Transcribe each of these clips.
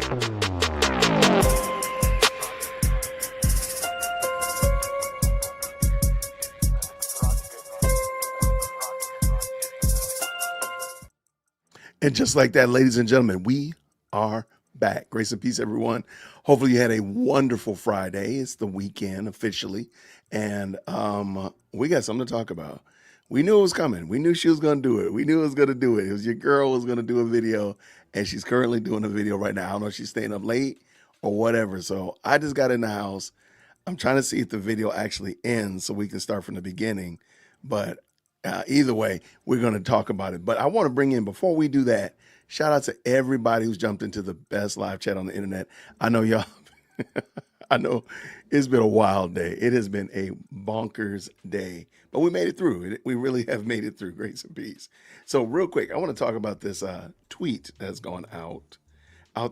And just like that, ladies and gentlemen, we are back. Grace and peace, everyone. Hopefully you had a wonderful Friday. It's the weekend officially. And we got something to talk about. We knew it was coming. We knew she was going to do it. We knew it was going to do it. It was your girl was going to do a video, and she's currently doing a video right now. I don't know if she's staying up late or whatever. So I just got in the house. I'm trying to see if the video actually ends so we can start from the beginning. But either way, we're going to talk about it. But I want to bring in, before we do that, shout out to everybody who's jumped into the best live chat on the internet. I know y'all, I know it's been a wild day. It has been a bonkers day, but we made it through. We really have made it through. Grace and peace. So real quick, I want to talk about this tweet that's gone out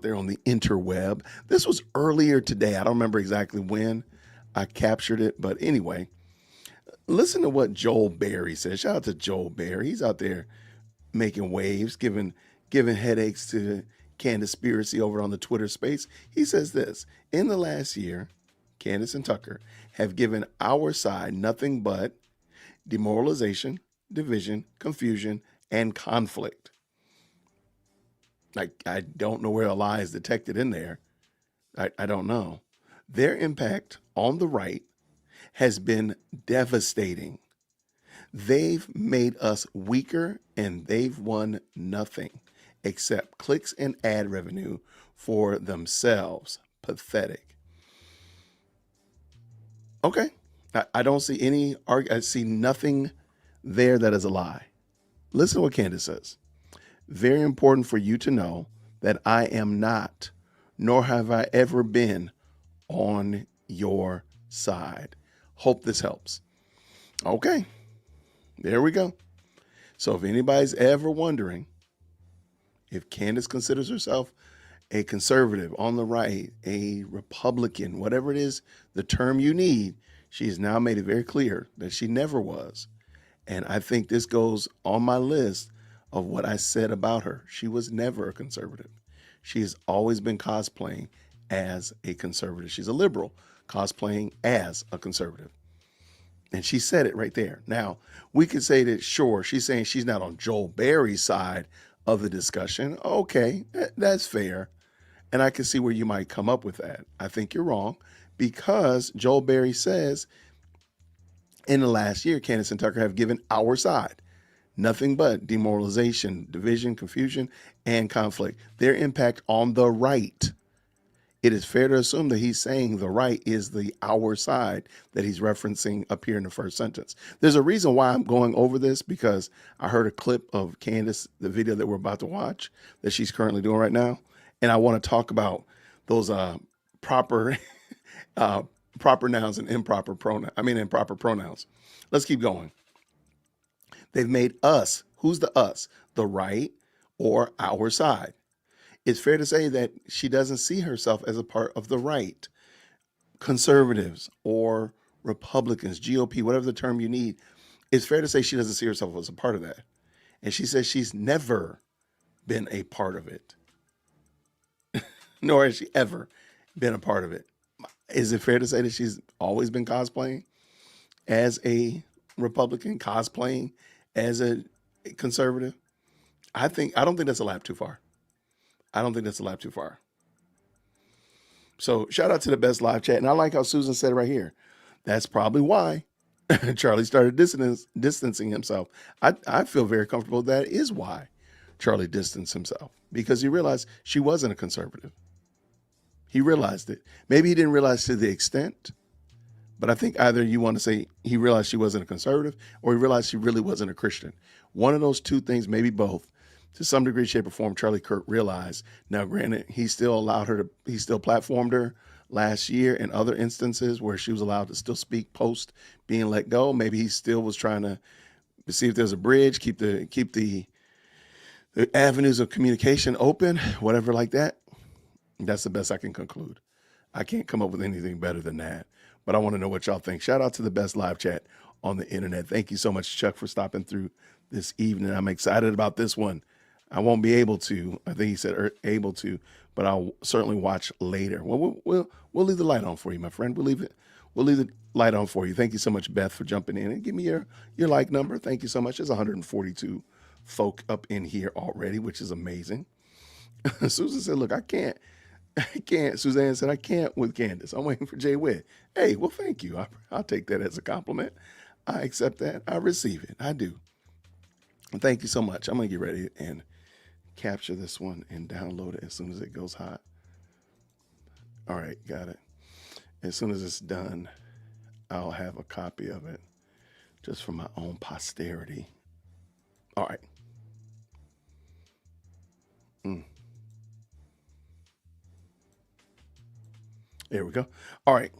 there on the interweb. This was earlier today. I don't remember exactly when I captured it, but anyway, listen to what Joel Berry says. Shout out to Joel Berry. He's out there making waves, giving headaches to Candace over on the Twitter space. He says this: in the last year, Candace and Tucker have given our side nothing but demoralization, division, confusion, and conflict. Like, I don't know where a lie is detected in there. I don't know. Their impact on the right has been devastating. They've made us weaker, and they've won nothing except clicks and ad revenue for themselves. Pathetic. Okay. I don't see any I see nothing there that is a lie. Listen to what Candace says. Very important for you to know that I am not, nor have I ever been, on your side. Hope this helps. Okay, there we go. So if anybody's ever wondering if Candace considers herself a conservative on the right, a Republican, whatever it is, the term you need, she has now made it very clear that she never was. And I think this goes on my list of what I said about her. She was never a conservative. She has always been cosplaying as a conservative. She's a liberal cosplaying as a conservative. And she said it right there. Now, we could say that, sure, she's saying she's not on Joel Berry's side of the discussion. Okay, that's fair. And I can see where you might come up with that. I think you're wrong, because Joel Berry says in the last year, Candace and Tucker have given our side nothing but demoralization, division, confusion, and conflict. Their impact on the right. It is fair to assume that he's saying the right is the our side that he's referencing up here in the first sentence. There's a reason why I'm going over this, because I heard a clip of Candace, the video that we're about to watch, that she's currently doing right now. And I want to talk about those proper proper nouns and improper pronouns. Let's keep going. They've made us, who's the us? The right or our side. It's fair to say that she doesn't see herself as a part of the right. Conservatives or Republicans, GOP, whatever the term you need, it's fair to say she doesn't see herself as a part of that. And she says she's never been a part of it, nor has she ever been a part of it. Is it fair to say that she's always been cosplaying as a Republican, cosplaying as a conservative? I don't think that's a lap too far. I don't think that's a lap too far. So shout out to the best live chat. And I like how Susan said it right here. That's probably why Charlie started distancing himself. I feel very comfortable that is why Charlie distanced himself, because he realized she wasn't a conservative. He realized it. Maybe he didn't realize to the extent, but I think either you want to say he realized she wasn't a conservative, or he realized she really wasn't a Christian. One of those two things, maybe both. To some degree, shape, or form, Charlie Kirk realized. Now, granted, he still platformed her last year in other instances where she was allowed to still speak post being let go. Maybe he still was trying to see if there's a bridge, keep the avenues of communication open, whatever like that. That's the best I can conclude. I can't come up with anything better than that. But I want to know what y'all think. Shout out to the best live chat on the internet. Thank you so much, Chuck, for stopping through this evening. I'm excited about this one. I won't be able to, I think he said able to but I'll certainly watch later. Well, we'll leave the light on for you, my friend. We'll leave the light on for you. Thank you so much, Beth, for jumping in and give me your like number. Thank you so much. There's 142 folk up in here already, which is amazing. Susan said, "Look, I can't." Suzanne said, "I can't with Candace. I'm waiting for Jay Witt." Hey, well, thank you. I'll take that as a compliment. I accept that. I receive it. I do. Thank you so much. I'm gonna get ready and capture this one and download it as soon as it goes hot. All right, got it. As soon as it's done, I'll have a copy of it just for my own posterity. All right. There we go. All right.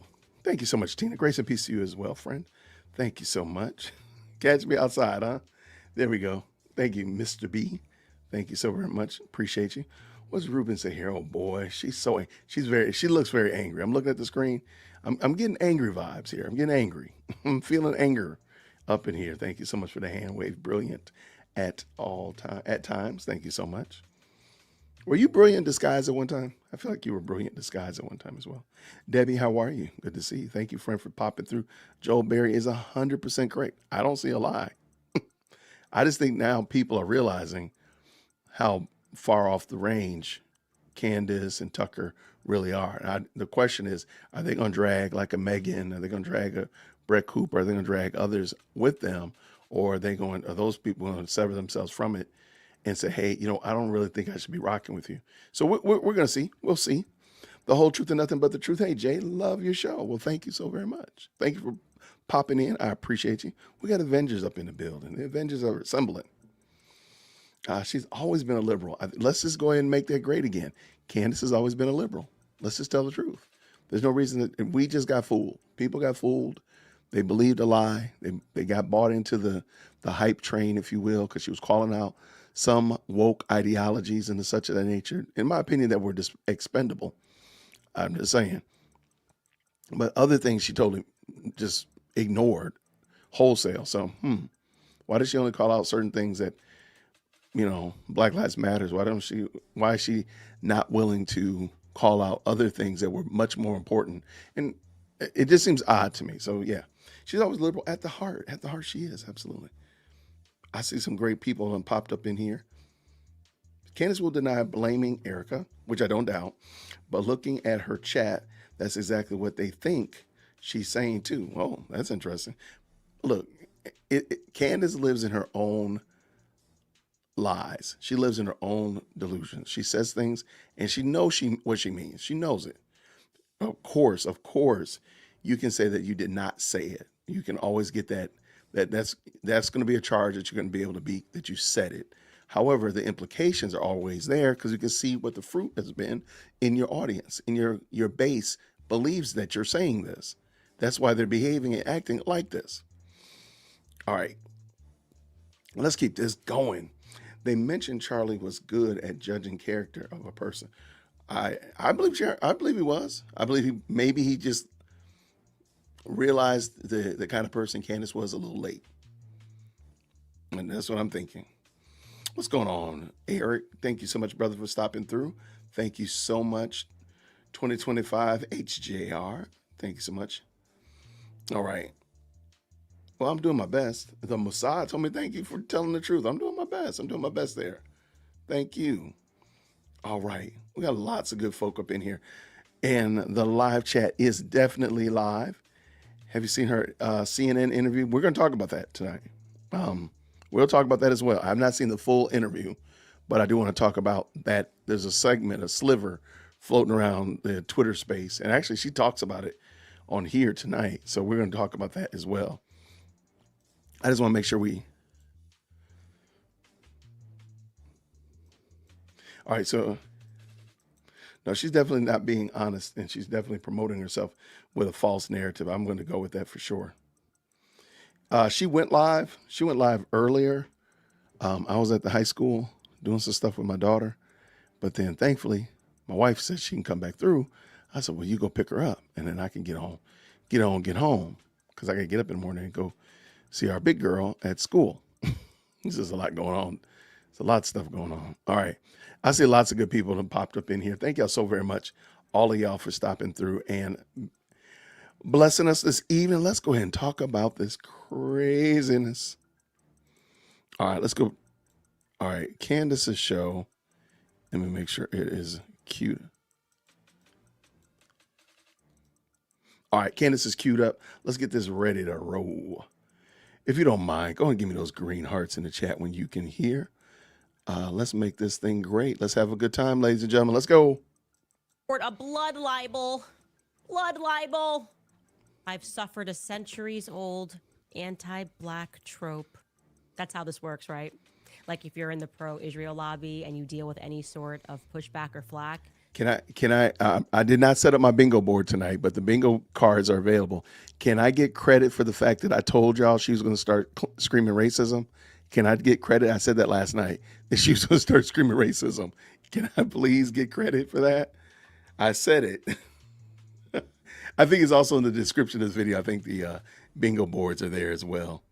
Thank you so much, Tina. Grace and peace to you as well, friend. Thank you so much. Catch me outside, huh? There we go. Thank you, Mr. B. Thank you so very much. Appreciate you. What's Ruben say here? Oh boy, she looks very angry. I'm looking at the screen. I'm getting angry vibes here. I'm getting angry. I'm feeling anger up in here. Thank you so much for the hand wave. Brilliant at times. Thank you so much. Were you brilliant in disguise at one time? I feel like you were brilliant in disguise at one time as well. Debbie, how are you? Good to see you. Thank you, friend, for popping through. Joel Berry is 100% correct. I don't see a lie. I just think now people are realizing how far off the range Candace and Tucker really are. And the question is, are they going to drag like a Megyn? Are they going to drag a Brett Cooper? Are they going to drag others with them? Or are those people going to sever themselves from it and say, hey, I don't really think I should be rocking with you. So we're going to see. We'll see. The whole truth and nothing but the truth. Hey, Jay, love your show. Well, thank you so very much. Thank you for popping in. I appreciate you. We got Avengers up in the building. The Avengers are assembling. She's always been a liberal. Let's just go ahead and make that great again. Candace has always been a liberal. Let's just tell the truth. There's no reason that we just got fooled. People got fooled. They believed a lie. They got bought into the hype train, if you will, because she was calling out some woke ideologies and such of that nature, in my opinion, that were just expendable. I'm just saying. But other things she totally just ignored wholesale. So, why does she only call out certain things that, Black Lives Matters? Why is she not willing to call out other things that were much more important? And it just seems odd to me. So yeah, she's always liberal at the heart. At the heart, she is. Absolutely. I see some great people and popped up in here. Candace will deny blaming Erica, which I don't doubt, but looking at her chat, that's exactly what they think she's saying too. Well, that's interesting. Look, Candace lives in her own lies. She lives in her own delusions. She says things and she knows what she means. She knows it. Of course, you can say that you did not say it. You can always get that's going to be a charge that you're going to be able to beat, that you said it. However, the implications are always there because you can see what the fruit has been in your audience, in your base believes that you're saying this. That's why they're behaving and acting like this. All right, let's keep this going. They mentioned Charlie was good at judging character of a person. I believe he was. I believe he just realized the kind of person Candace was a little late. And that's what I'm thinking. What's going on, Eric? Thank you so much, brother, for stopping through. Thank you so much. 2025 HJR. Thank you so much. All right. Well, I'm doing my best. The Mossad told me thank you for telling the truth. I'm doing my best. I'm doing my best there. Thank you. All right. We got lots of good folk up in here. And the live chat is definitely live. Have you seen her CNN interview? We're going to talk about that tonight. We'll talk about that as well. I've not seen the full interview, but I do want to talk about that. There's a segment, a sliver floating around the Twitter space. And actually, she talks about it on here tonight. So we're going to talk about that as well. I just want to make sure all right, so no, she's definitely not being honest, and she's definitely promoting herself with a false narrative. I'm going to go with that for sure. She went live. She went live earlier. I was at the high school doing some stuff with my daughter, but then thankfully my wife said she can come back through. I said, well, you go pick her up, and then I can get home, because I got to get up in the morning and go see our big girl at school. There's just a lot going on. There's a lot of stuff going on. All right. I see lots of good people that popped up in here. Thank y'all so very much, all of y'all, for stopping through and blessing us this evening. Let's go ahead and talk about this craziness. All right, let's go. All right, Candace's show. Let me make sure it is cute. All right, Candace is queued up. Let's get this ready to roll. If you don't mind, go ahead and give me those green hearts in the chat when you can hear. Let's make this thing great. Let's have a good time, ladies and gentlemen. Let's go. A blood libel. Blood libel. I've suffered a centuries-old anti-black trope. That's how this works, right? Like if you're in the pro-Israel lobby and you deal with any sort of pushback or flack. I did not set up my bingo board tonight, but the bingo cards are available. Can I get credit for the fact that I told y'all she was going to start screaming racism? Can I get credit? I said that last night, that she was going to start screaming racism. Can I please get credit for that? I said it. I think it's also in the description of this video. I think the bingo boards are there as well.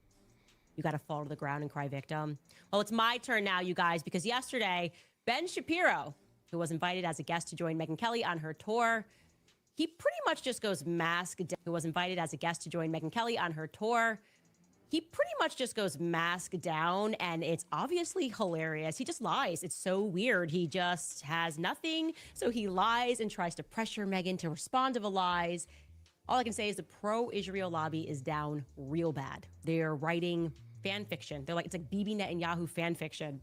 You got to fall to the ground and cry victim. Well, it's my turn now, you guys, because yesterday, Ben Shapiro, who was invited as a guest to join Megyn Kelly on her tour, he pretty much just goes mask down. Who was invited as a guest to join Megyn Kelly on her tour, he pretty much just goes mask down, and it's obviously hilarious. He just lies. It's so weird. He just has nothing, so he lies and tries to pressure Megyn to respond to the lies. All I can say is the pro-Israel lobby is down real bad. They're writing fan fiction. It's like Bibi Netanyahu fan fiction.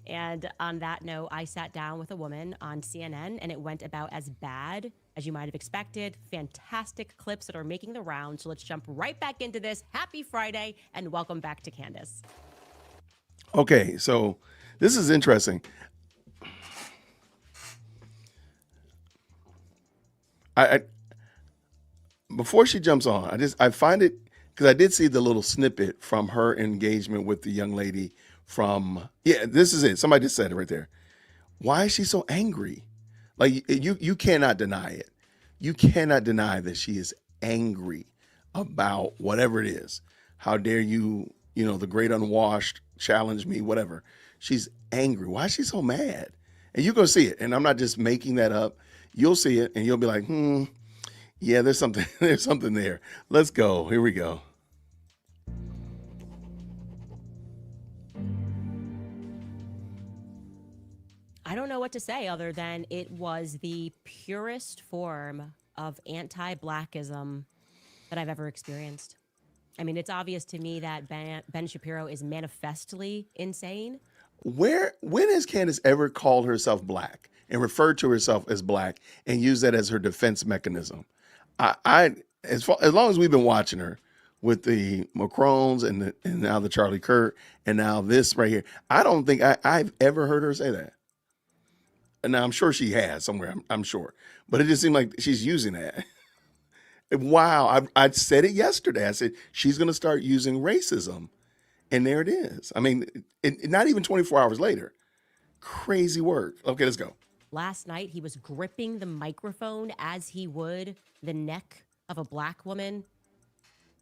And on that note, I sat down with a woman on CNN, and it went about as bad as you might have expected. Fantastic clips that are making the rounds. So let's jump right back into this. Happy Friday, and welcome back to Candace. Okay, so this is interesting. I before she jumps on, I find it, because I did see the little snippet from her engagement with the young lady from, this is it. Somebody just said it right there. Why is she so angry? Like, you cannot deny it. You cannot deny that she is angry about whatever it is. How dare you, the great unwashed challenge me, whatever. She's angry. Why is she so mad? And you go see it. And I'm not just making that up. You'll see it and you'll be like, yeah, there's something there. Let's go. Here we go. I don't know what to say other than it was the purest form of anti-Blackism that I've ever experienced. I mean, it's obvious to me that Ben Shapiro is manifestly insane. When has Candace ever called herself black and referred to herself as black and used that as her defense mechanism? As long as we've been watching her with the Macrons and now the Charlie Kirk and now this right here, I don't think I've ever heard her say that. And now I'm sure she has somewhere, I'm sure, but it just seemed like she's using that. Wow. I said it yesterday. I said, she's going to start using racism. And there it is. I mean, not even 24 hours later. Crazy work. Okay, let's go. Last night, he was gripping the microphone as he would the neck of a black woman.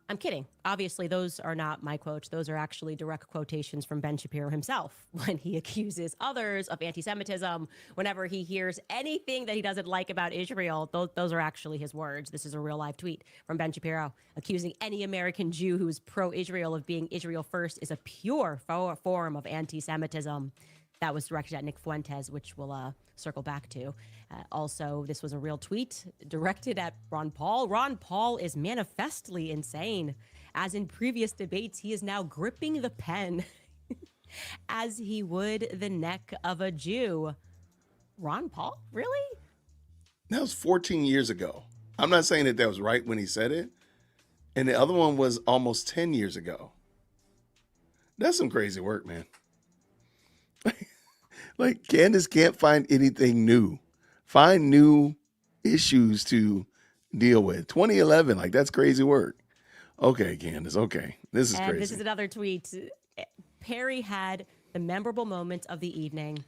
I'm kidding. Obviously, those are not my quotes. Those are actually direct quotations from Ben Shapiro himself when he accuses others of anti-Semitism. Whenever he hears anything that he doesn't like about Israel, those are actually his words. This is a real live tweet from Ben Shapiro accusing any American Jew who is pro-Israel of being Israel first is a pure form of anti-Semitism. That was directed at Nick Fuentes, which we'll circle back to. Also, this was a real tweet directed at Ron Paul. Ron Paul is manifestly insane. As in previous debates, he is now gripping the pen as he would the neck of a Jew. Ron Paul? Really? That was 14 years ago. I'm not saying that was right when he said it. And the other one was almost 10 years ago. That's some crazy work, man. Like, Candace can't find anything new. Find new issues to deal with. 2011, like, that's crazy work. Okay, Candace, okay. This is crazy. This is another tweet. Perry had the memorable moments of the evening.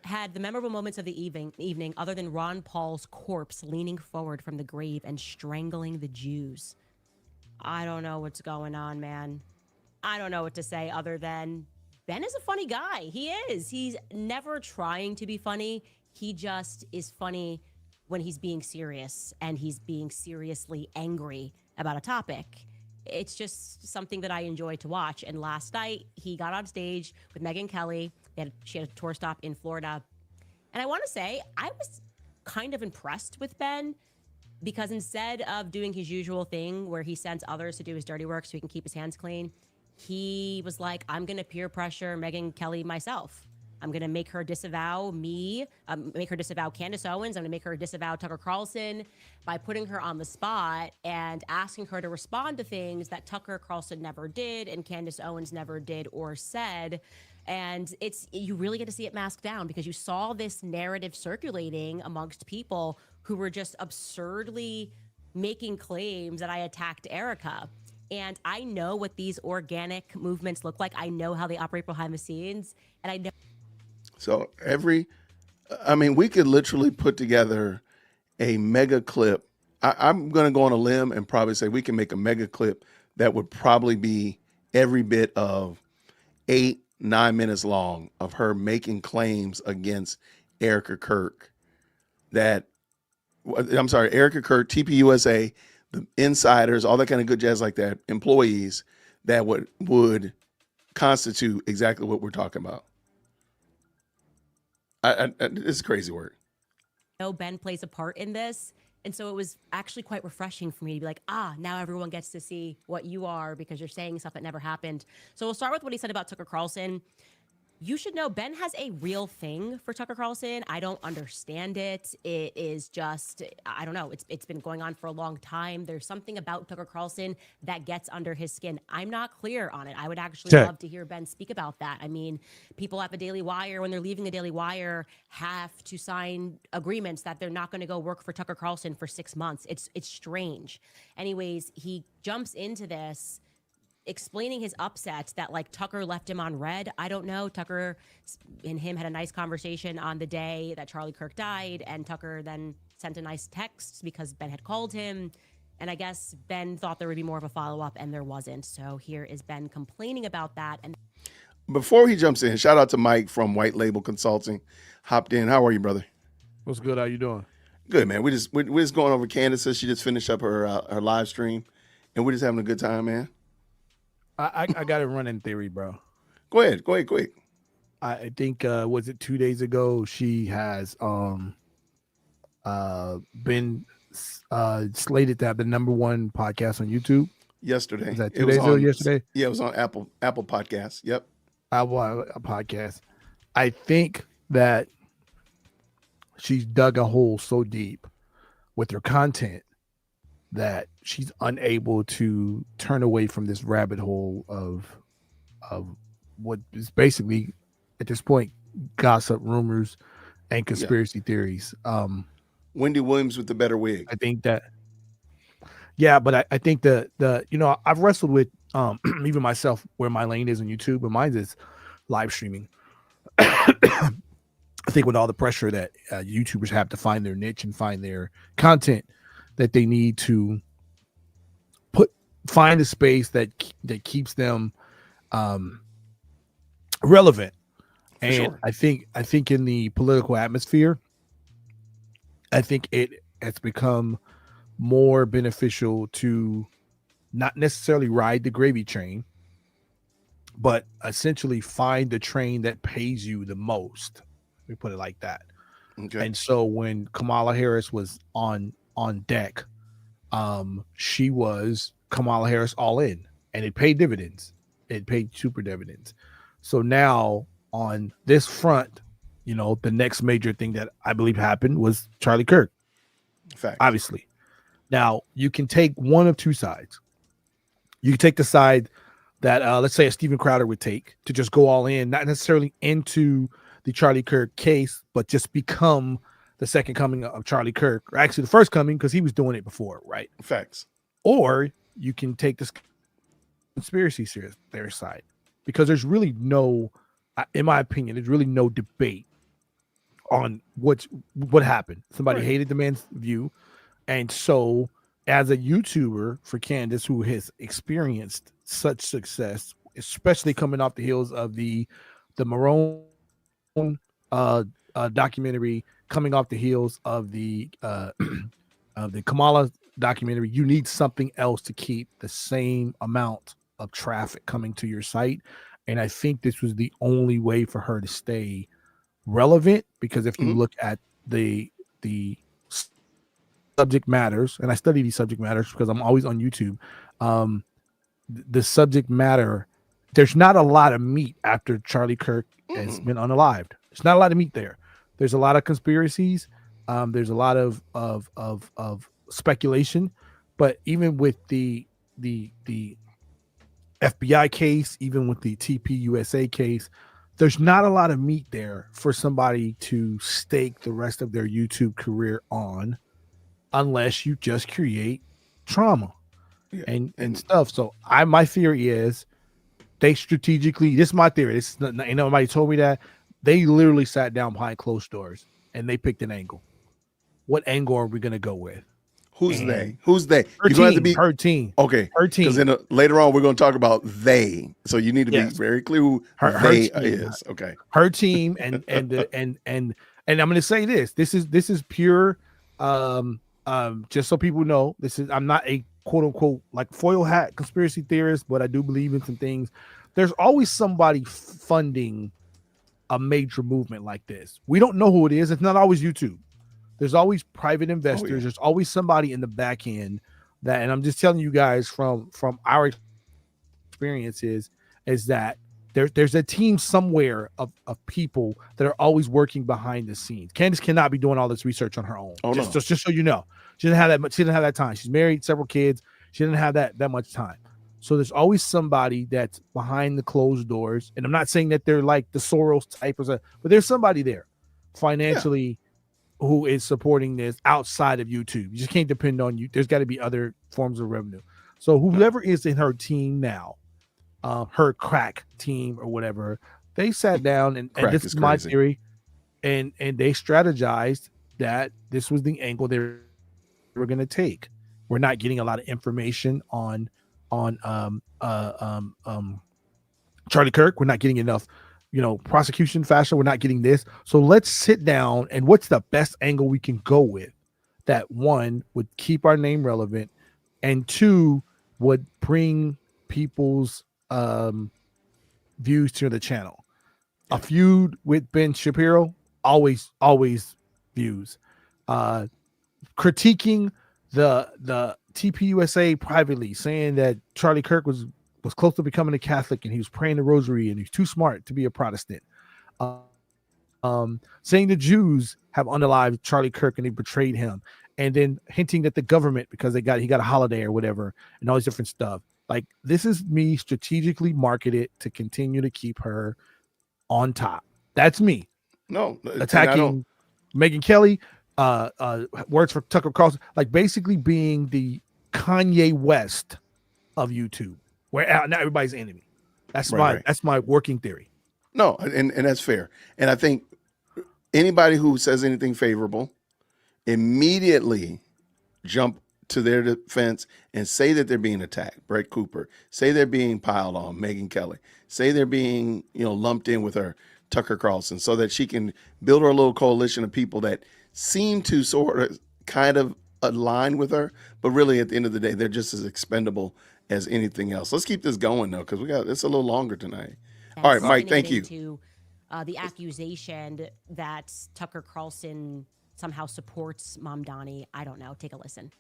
Had the memorable moments of the evening other than Ron Paul's corpse leaning forward from the grave and strangling the Jews. I don't know what's going on, man. I don't know what to say other than Ben is a funny guy. He is. He's never trying to be funny. He just is funny when he's being serious and he's being seriously angry about a topic. It's just something that I enjoy to watch. And last night, he got on stage with Megyn Kelly. She had a tour stop in Florida. And I want to say, I was kind of impressed with Ben because instead of doing his usual thing where he sends others to do his dirty work so he can keep his hands clean, he was like, I'm going to peer pressure Megyn Kelly myself. I'm going to make her disavow me, make her disavow Candace Owens. I'm going to make her disavow Tucker Carlson by putting her on the spot and asking her to respond to things that Tucker Carlson never did and Candace Owens never did or said. And you really get to see it masked down because you saw this narrative circulating amongst people who were just absurdly making claims that I attacked Erica. And I know what these organic movements look like. I know how they operate behind the scenes. And I know. So we could literally put together a mega clip. I'm going to go on a limb and probably say we can make a mega clip that would probably be every bit of 8-9 minutes long of her making claims against Erica Kirk. Erica Kirk, TPUSA, the insiders, all that kind of good jazz like that, employees that would constitute exactly what we're talking about. It's crazy work. know Ben plays a part in this. And so it was actually quite refreshing for me to be like, now everyone gets to see what you are because you're saying stuff that never happened. So we'll start with what he said about Tucker Carlson. You should know Ben has a real thing for Tucker Carlson. I don't understand it. It is just, I don't know. It's been going on for a long time. There's something about Tucker Carlson that gets under his skin. I'm not clear on it. I would actually love to hear Ben speak about that. I mean, people at the Daily Wire, when they're leaving the Daily Wire, have to sign agreements that they're not going to go work for Tucker Carlson for 6 months. It's strange. Anyways, he jumps into this explaining his upset that like Tucker left him on red. I don't know. Tucker and him had a nice conversation on the day that Charlie Kirk died, and Tucker then sent a nice text because Ben had called him. And I guess Ben thought there would be more of a follow-up, and there wasn't. So here is Ben complaining about that. And before he jumps in, shout out to Mike from White Label Consulting. Hopped in. How are you, brother? What's good? How you doing? Good, man. We're just going over Candace. She just finished up her live stream, and we're just having a good time, man. I got a running theory, bro. Go ahead, quick. I think was it 2 days ago? She has been slated to have the #1 podcast on YouTube. Yesterday. Was that 2 days ago? Yesterday? Yeah, it was on Apple Podcasts. Yep. Apple podcast. I think that she's dug a hole so deep with her content that she's unable to turn away from this rabbit hole of what is basically at this point gossip, rumors, and conspiracy theories. Wendy Williams with the better wig. I think that, but I think the I've wrestled with even myself where my lane is on YouTube, but mine is live streaming. I think with all the pressure that YouTubers have to find their niche and find their content, that they need to find a space that keeps them relevant. And sure. I think in the political atmosphere, I think it has become more beneficial to not necessarily ride the gravy train, but essentially find the train that pays you the most. Let me put it like that. Okay. And so when Kamala Harris was on deck, she was Kamala Harris all in, and it paid dividends. It paid super dividends. So now on this front, the next major thing that I believe happened was Charlie Kirk. Fact. Obviously. Now you can take one of two sides. You can take the side that let's say a Steven Crowder would take to just go all in, not necessarily into the Charlie Kirk case, but just become the second coming of Charlie Kirk, or actually the first coming because he was doing it before, right? Facts. Or you can take this conspiracy theory side, because there's really no, in my opinion, there's really no debate on what happened. Somebody hated the man's view, and so as a YouTuber for Candace, who has experienced such success especially coming off the heels of the Marone documentary, coming off the heels of the Kamala documentary. You need something else to keep the same amount of traffic coming to your site, and I think this was the only way for her to stay relevant, because if you look at the subject matters, and I study these subject matters because I'm always on YouTube, the subject matter, there's not a lot of meat after Charlie Kirk has been unalived. There's not a lot of meat there. There's a lot of conspiracies. There's a lot of speculation, but even with the FBI case, even with the TPUSA case, there's not a lot of meat there for somebody to stake the rest of their YouTube career on, unless you just create trauma and stuff. So my theory is they strategically, this is my theory, this is not, ain't nobody told me that, they literally sat down behind closed doors and they picked an angle. What angle are we going to go with? Who's they? Who's they? Her You're going to have to team, be her team. okay. Her team. Because then later on we're going to talk about they. So you need to be very clear who they is. Okay. Her team and I'm going to say this. This is pure. Just so people know, I'm not a quote unquote like foil hat conspiracy theorist, but I do believe in some things. There's always somebody funding a major movement like this. We don't know who it is. It's not always YouTube. There's always private investors. Oh, yeah. There's always somebody in the back end that, and I'm just telling you guys from our experiences, is that there's a team somewhere of people that are always working behind the scenes. Candace cannot be doing all this research on her own. Oh, just so you know, she didn't have that much. She didn't have that time. She's married, several kids. She didn't have that much time. So there's always somebody that's behind the closed doors. And I'm not saying that they're like the Soros type, but there's somebody there financially who is supporting this outside of YouTube. You just can't depend on you. There's got to be other forms of revenue. So whoever is in her team now, her crack team or whatever, they sat down and this is my theory, and they strategized that this was the angle they were going to take. We're not getting a lot of information on Charlie Kirk. We're not getting enough, prosecution fashion. We're not getting this. So let's sit down and what's the best angle we can go with that, one, would keep our name relevant, and two, would bring people's views to the channel. A feud with Ben Shapiro, always views. Critiquing the TPUSA privately, saying that Charlie Kirk was close to becoming a Catholic and he was praying the rosary and he's too smart to be a Protestant. Saying the Jews have unalived Charlie Kirk and they betrayed him, and then hinting at the government because he got a holiday or whatever and all this different stuff. Like, this is me strategically marketed to continue to keep her on top. That's me. No, attacking Megyn Kelly, words for Tucker Carlson, like basically being the Kanye West of YouTube, where now everybody's enemy. That's that's my working theory. No, and that's fair. And I think anybody who says anything favorable immediately jump to their defense and say that they're being attacked. Brett Cooper, say they're being piled on. Megyn Kelly, say they're being lumped in with her, Tucker Carlson, so that she can build her a little coalition of people that seem to sort of kind of align with her, but really at the end of the day, they're just as expendable as anything else. Let's keep this going though, because it's a little longer tonight. All right, Mike, thank you. To the accusation that Tucker Carlson somehow supports Mom Donnie. I don't know. Take a listen.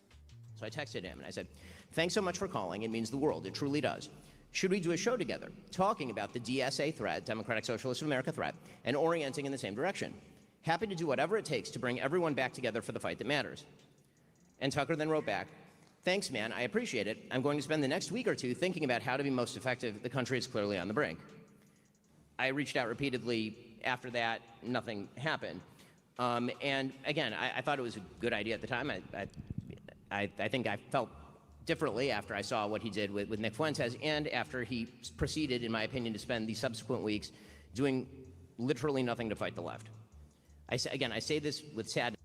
So I texted him and I said, "Thanks so much for calling. It means the world. It truly does. Should we do a show together talking about the DSA threat, Democratic Socialists of America threat, and orienting in the same direction? Happy to do whatever it takes to bring everyone back together for the fight that matters." And Tucker then wrote back, "Thanks, man. I appreciate it. I'm going to spend the next week or two thinking about how to be most effective. The country is clearly on the brink." I reached out repeatedly after that. Nothing happened. And again, I thought it was a good idea at the time. I think I felt differently after I saw what he did with Nick Fuentes, and after he proceeded, in my opinion, to spend the subsequent weeks doing literally nothing to fight the left. I say this with sadness.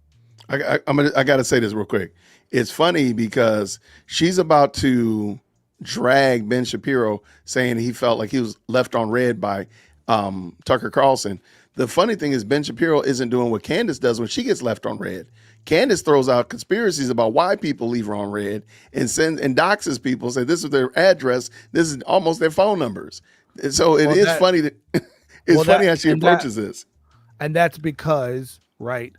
I got to say this real quick. It's funny because she's about to drag Ben Shapiro, saying he felt like he was left on red by Tucker Carlson. The funny thing is Ben Shapiro isn't doing what Candace does when she gets left on red. Candace throws out conspiracies about why people leave her on red and doxes people, say this is their address, this is almost their phone numbers. And so funny that it's funny how she approaches this. And that's because, right?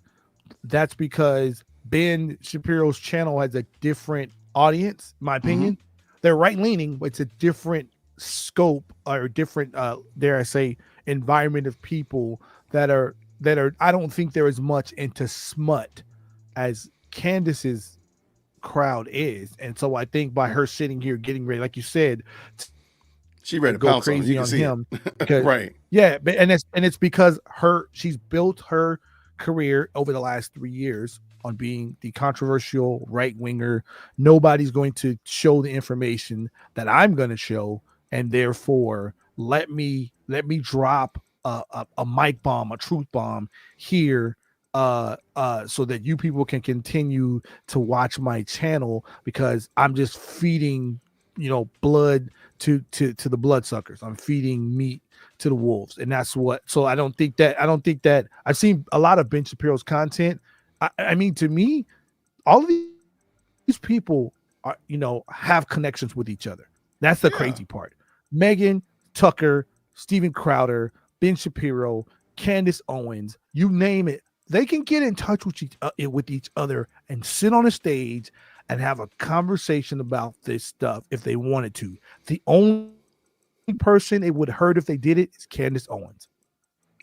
That's because Ben Shapiro's channel has a different audience, in my opinion. They're right leaning, but it's a different scope or different, dare I say, environment of people that are. I don't think they're as much into smut as Candace's crowd is, and so I think by her sitting here getting ready, like you said, she ready to go pounce crazy on him, because, right? Yeah, but it's because she's built her career over the last 3 years on being the controversial right winger. Nobody's going to show the information that I'm going to show, and therefore let me drop a mic bomb, a truth bomb here, so that you people can continue to watch my channel, because I'm just feeding, blood to the bloodsuckers. I'm feeding meat to the wolves, and that's what. So I don't think that I've seen a lot of Ben Shapiro's content. I mean, to me, all of these people are, have connections with each other. That's the crazy part. Megyn, Tucker, Steven Crowder, Ben Shapiro, Candace Owens, you name it. They can get in touch with each other and sit on a stage and have a conversation about this stuff if they wanted to. The only person it would hurt if they did it is Candace Owens.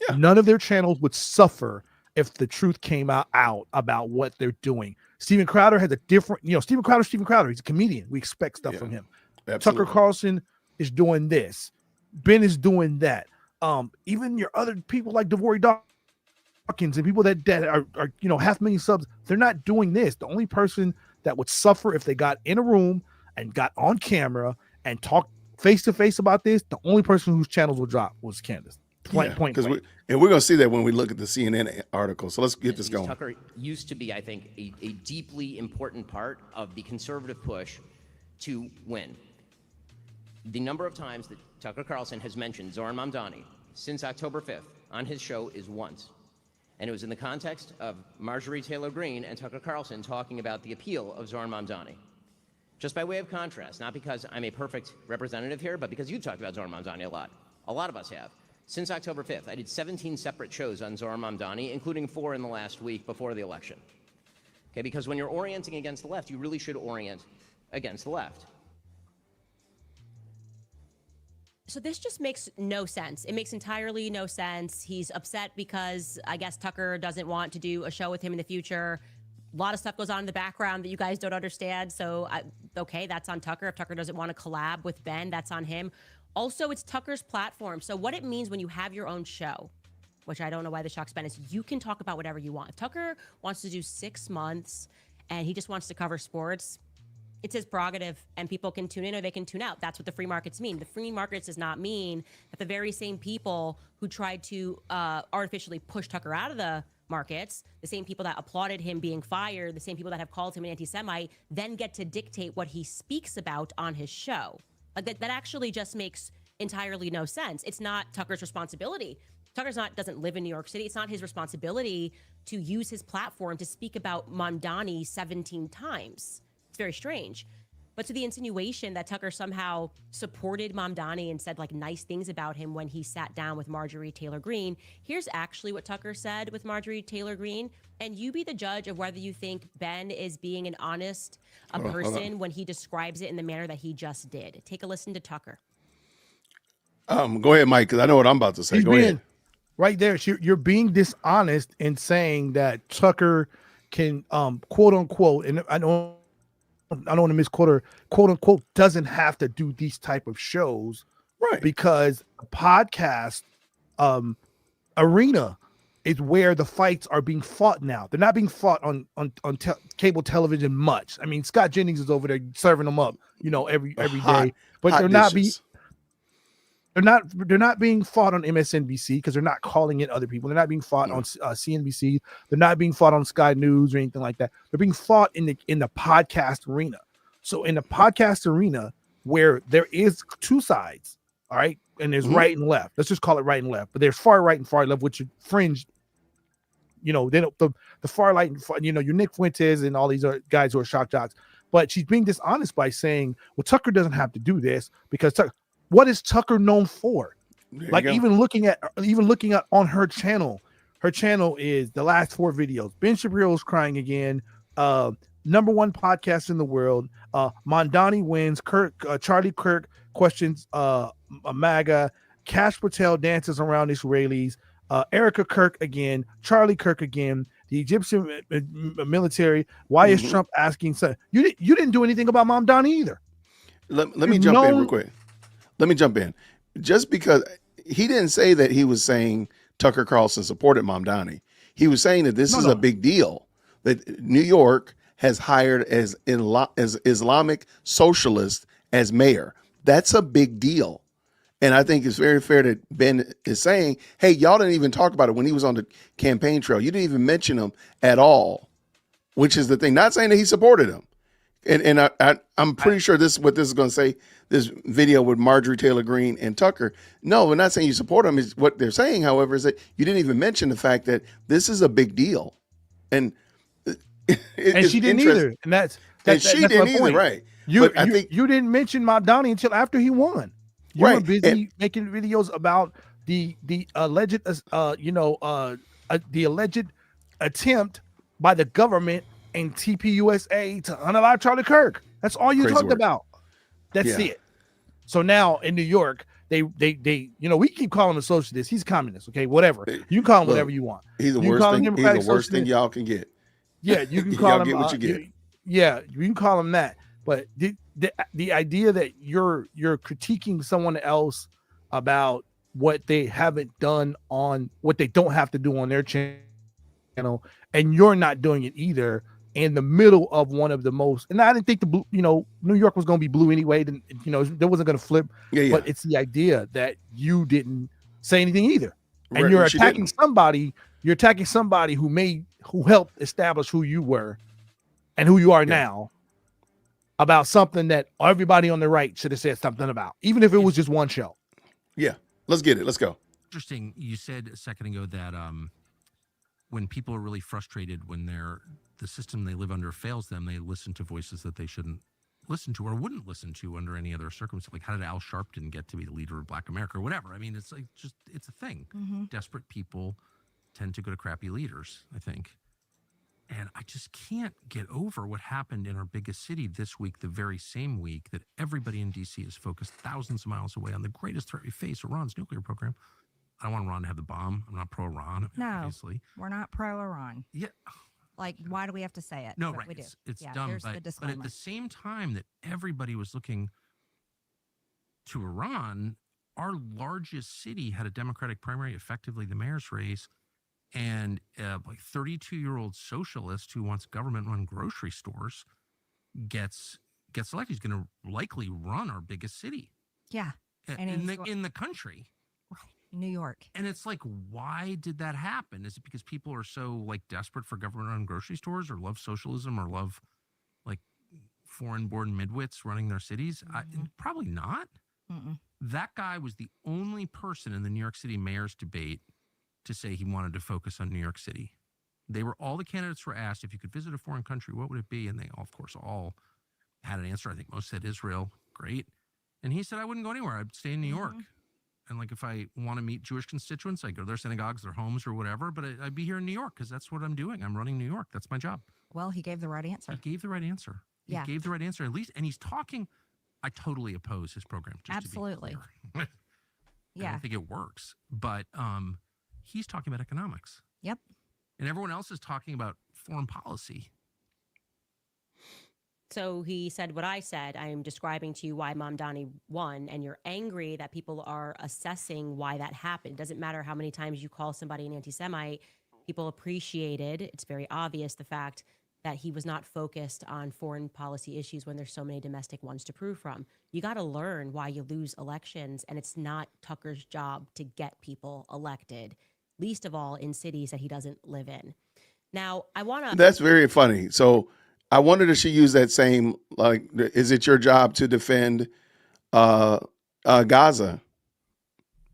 Yeah. None of their channels would suffer if the truth came out about what they're doing. Steven Crowder has a different, Steven Crowder. He's a comedian. We expect stuff from him. Absolutely. Tucker Carlson is doing this. Ben is doing that. Even your other people like Devori Dawkins and people that are 500,000 subs, they're not doing this. The only person that would suffer if they got in a room and got on camera and talked face to face about this, the only person whose channels would drop was Candace. Point. We're going to see that when we look at the CNN article. So let's get this going. Tucker used to be, I think, a deeply important part of the conservative push to win. The number of times that Tucker Carlson has mentioned Zohran Mamdani since October 5th on his show is once. And it was in the context of Marjorie Taylor Greene and Tucker Carlson talking about the appeal of Zohran Mamdani. Just by way of contrast, not because I'm a perfect representative here, but because you talked about Zohran Mamdani a lot. A lot of us have. Since October 5th, I did 17 separate shows on Zohran Mamdani, including 4 in the last week before the election. Okay, because when you're orienting against the left, you really should orient against the left. So this just makes no sense. It makes entirely no sense. He's upset because I guess Tucker doesn't want to do a show with him in the future. A lot of stuff goes on in the background that you guys don't understand. So, okay, that's on Tucker. If Tucker doesn't want to collab with Ben, that's on him. Also, it's Tucker's platform. So what it means when you have your own show, which I don't know why the shock's Ben, is you can talk about whatever you want. If Tucker wants to do 6 months and he just wants to cover sports, it's his prerogative, and people can tune in or they can tune out. That's what the free markets mean. The free markets does not mean that the very same people who tried to artificially push Tucker out of the markets, the same people that applauded him being fired, the same people that have called him an anti-Semite, then get to dictate what he speaks about on his show. Like that actually just makes entirely no sense. It's not Tucker's responsibility. Doesn't live in New York City. It's not his responsibility to use his platform to speak about Mamdani 17 times. It's very strange. But to the insinuation that Tucker somehow supported Mamdani and said like nice things about him when he sat down with Marjorie Taylor Greene, here's actually what Tucker said with Marjorie Taylor Greene. And you be the judge of whether you think Ben is being an honest person when he describes it in the manner that he just did. Take a listen to Tucker. Go ahead, Mike, because I know what I'm about to say. Go ahead. Right there, you're being dishonest in saying that Tucker can, quote unquote, and I don't want to misquote her, quote unquote, doesn't have to do these type of shows, right? Because a podcast arena is where the fights are being fought now. They're not being fought on cable television much. I mean, Scott Jennings is over there serving them up, every day, but they're not being fought on MSNBC because they're not calling in other people. They're not being fought on CNBC. They're not being fought on Sky News or anything like that. They're being fought in the podcast arena. So in the podcast arena, where there is two sides, all right, and there's right and left. Let's just call it right and left, but there's far right and far left, which are fringe. Then the far right, and your Nick Fuentes and all these other guys who are shock jocks. But she's being dishonest by saying, well, Tucker doesn't have to do this because what is Tucker known for? Like even looking at on her channel is the last 4 videos. Ben Shapiro's crying again. Number 1 podcast in the world. Mondani wins. Charlie Kirk questions MAGA. Kash Patel dances around Israelis. Erica Kirk again. Charlie Kirk again. The Egyptian military. Why is Trump asking? You didn't do anything about Mondani either. Let me jump in real quick. Let me jump in. Just because he didn't say that he was saying Tucker Carlson supported Mamdani. He was saying that this is a big deal, that New York has hired as Islamic socialist as mayor. That's a big deal. And I think it's very fair that Ben is saying, hey, y'all didn't even talk about it when he was on the campaign trail. You didn't even mention him at all, which is the thing. Not saying that he supported him. And I'm pretty sure this is what this is going to say, this video with Marjorie Taylor Greene and Tucker. No, we're not saying you support him. Is what they're saying, however, is that you didn't even mention the fact that this is a big deal. And she didn't either. And she didn't either, right. I think you didn't mention Mamdani until after he won. You were busy making videos about the alleged the alleged attempt by the government and TPUSA to unalive Charlie Kirk. That's all you talked about. That's it. So now in New York, they we keep calling him a socialist. He's communist. Okay, whatever. You can call him whatever you want. He's the worst thing y'all can get. Yeah, you can call him. Get what you get. You can call him that. But the idea that you're critiquing someone else about what they haven't done on what they don't have to do on their channel, and you're not doing it either, in the middle of one of the most, and I didn't think the blue, New York was going to be blue anyway. There wasn't going to flip. Yeah. But it's the idea that you didn't say anything either, and you're attacking somebody. You're attacking somebody who helped establish who you were and who you are now, about something that everybody on the right should have said something about, even if it was just one show. Yeah, let's get it. Let's go. Interesting. You said a second ago that when people are really frustrated, when the system they live under fails them, they listen to voices that they shouldn't listen to or wouldn't listen to under any other circumstance. Like, how did Al Sharpton get to be the leader of Black America or whatever? I mean, it's like it's a thing. Mm-hmm. Desperate people tend to go to crappy leaders, I think. And I just can't get over what happened in our biggest city this week, the very same week that everybody in D.C. is focused thousands of miles away on the greatest threat we face, Iran's nuclear program. I don't want Iran to have the bomb. I'm not pro-Iran, obviously. We're not pro-Iran. Yeah. Like, why do we have to say it? No, right. We do. It's dumb. But at the same time that everybody was looking to Iran, our largest city had a Democratic primary, effectively the mayor's race, and like 32-year-old socialist who wants government-run grocery stores gets elected. He's going to likely run our biggest city. Yeah, in the country, right? New York. And it's like, why did that happen? Is it because people are so like desperate for government-run grocery stores, or love socialism, or love like foreign-born midwits running their cities? Mm-hmm. Probably not. Mm-mm. That guy was the only person in the New York City mayor's debate to say he wanted to focus on New York City. All the candidates were asked, if you could visit a foreign country, what would it be? And they all, of course, all had an answer. I think most said Israel. Great. And he said, I wouldn't go anywhere. I'd stay in New York. And like, if I want to meet Jewish constituents, I go to their synagogues, their homes, or whatever. But I'd be here in New York because that's what I'm doing. I'm running New York. That's my job. Well, he gave the right answer. He gave the right answer. He gave the right answer, at least. And he's talking. I totally oppose his program. Absolutely. To be clear. I think it works. But he's talking about economics. Yep. And everyone else is talking about foreign policy. So he said what I said. I am describing to you why Mamdani won, and you're angry that people are assessing why that happened. It doesn't matter how many times you call somebody an anti-Semite. People appreciated, it's very obvious, the fact that he was not focused on foreign policy issues when there's so many domestic ones to prove from. You got to learn why you lose elections, and it's not Tucker's job to get people elected, least of all in cities that he doesn't live in. Now, I want to... That's very funny. So I wondered if she used that same, like, is it your job to defend Gaza?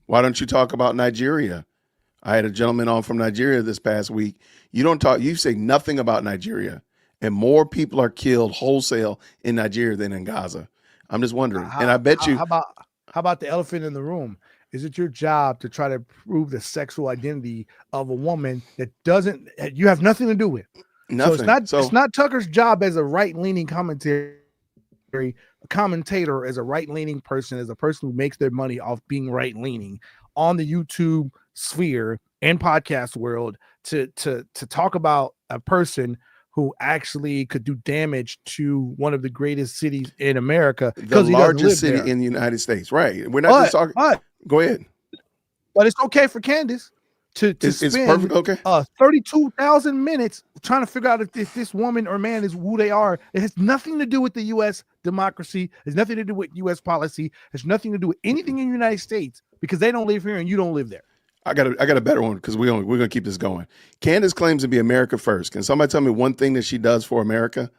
Why don't you talk about Nigeria? I had a gentleman on from Nigeria this past week. You say nothing about Nigeria, and more people are killed wholesale in Nigeria than in Gaza. I'm just wondering. And I bet you, How about the elephant in the room? Is it your job to try to prove the sexual identity of a woman that you have nothing to do with? nothing. So it's not Tucker's job as a right-leaning commentator, as a right-leaning person, as a person who makes their money off being right-leaning on the YouTube sphere and podcast world to talk about a person who actually could do damage to one of the greatest cities in America, the largest city in the United States. Right. We're not just talking. Go ahead. But it's okay for Candace to spend perfect, okay. 32,000 minutes trying to figure out if this woman or man is who they are. It has nothing to do with the U.S. democracy. It has nothing to do with U.S. policy. It has nothing to do with anything in the United States, because they don't live here and you don't live there. I got a better one, because we're gonna keep this going. Candace claims to be America first. Can somebody tell me one thing that she does for America?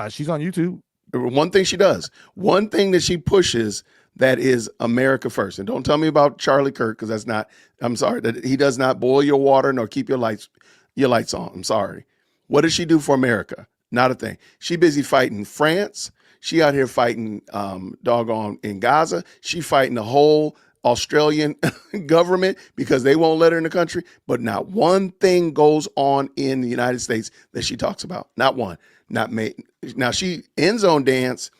She's on YouTube. One thing she does. One thing that she pushes that is America first. And don't tell me about Charlie Kirk, because that's not. I'm sorry that he does not boil your water nor keep your lights on. I'm sorry. What does she do for America? Not a thing. She busy fighting France. She out here fighting doggone in Gaza. She fighting the whole Australian government because they won't let her in the country. But not one thing goes on in the United States that she talks about. Not one. Not me. Now she end zone dance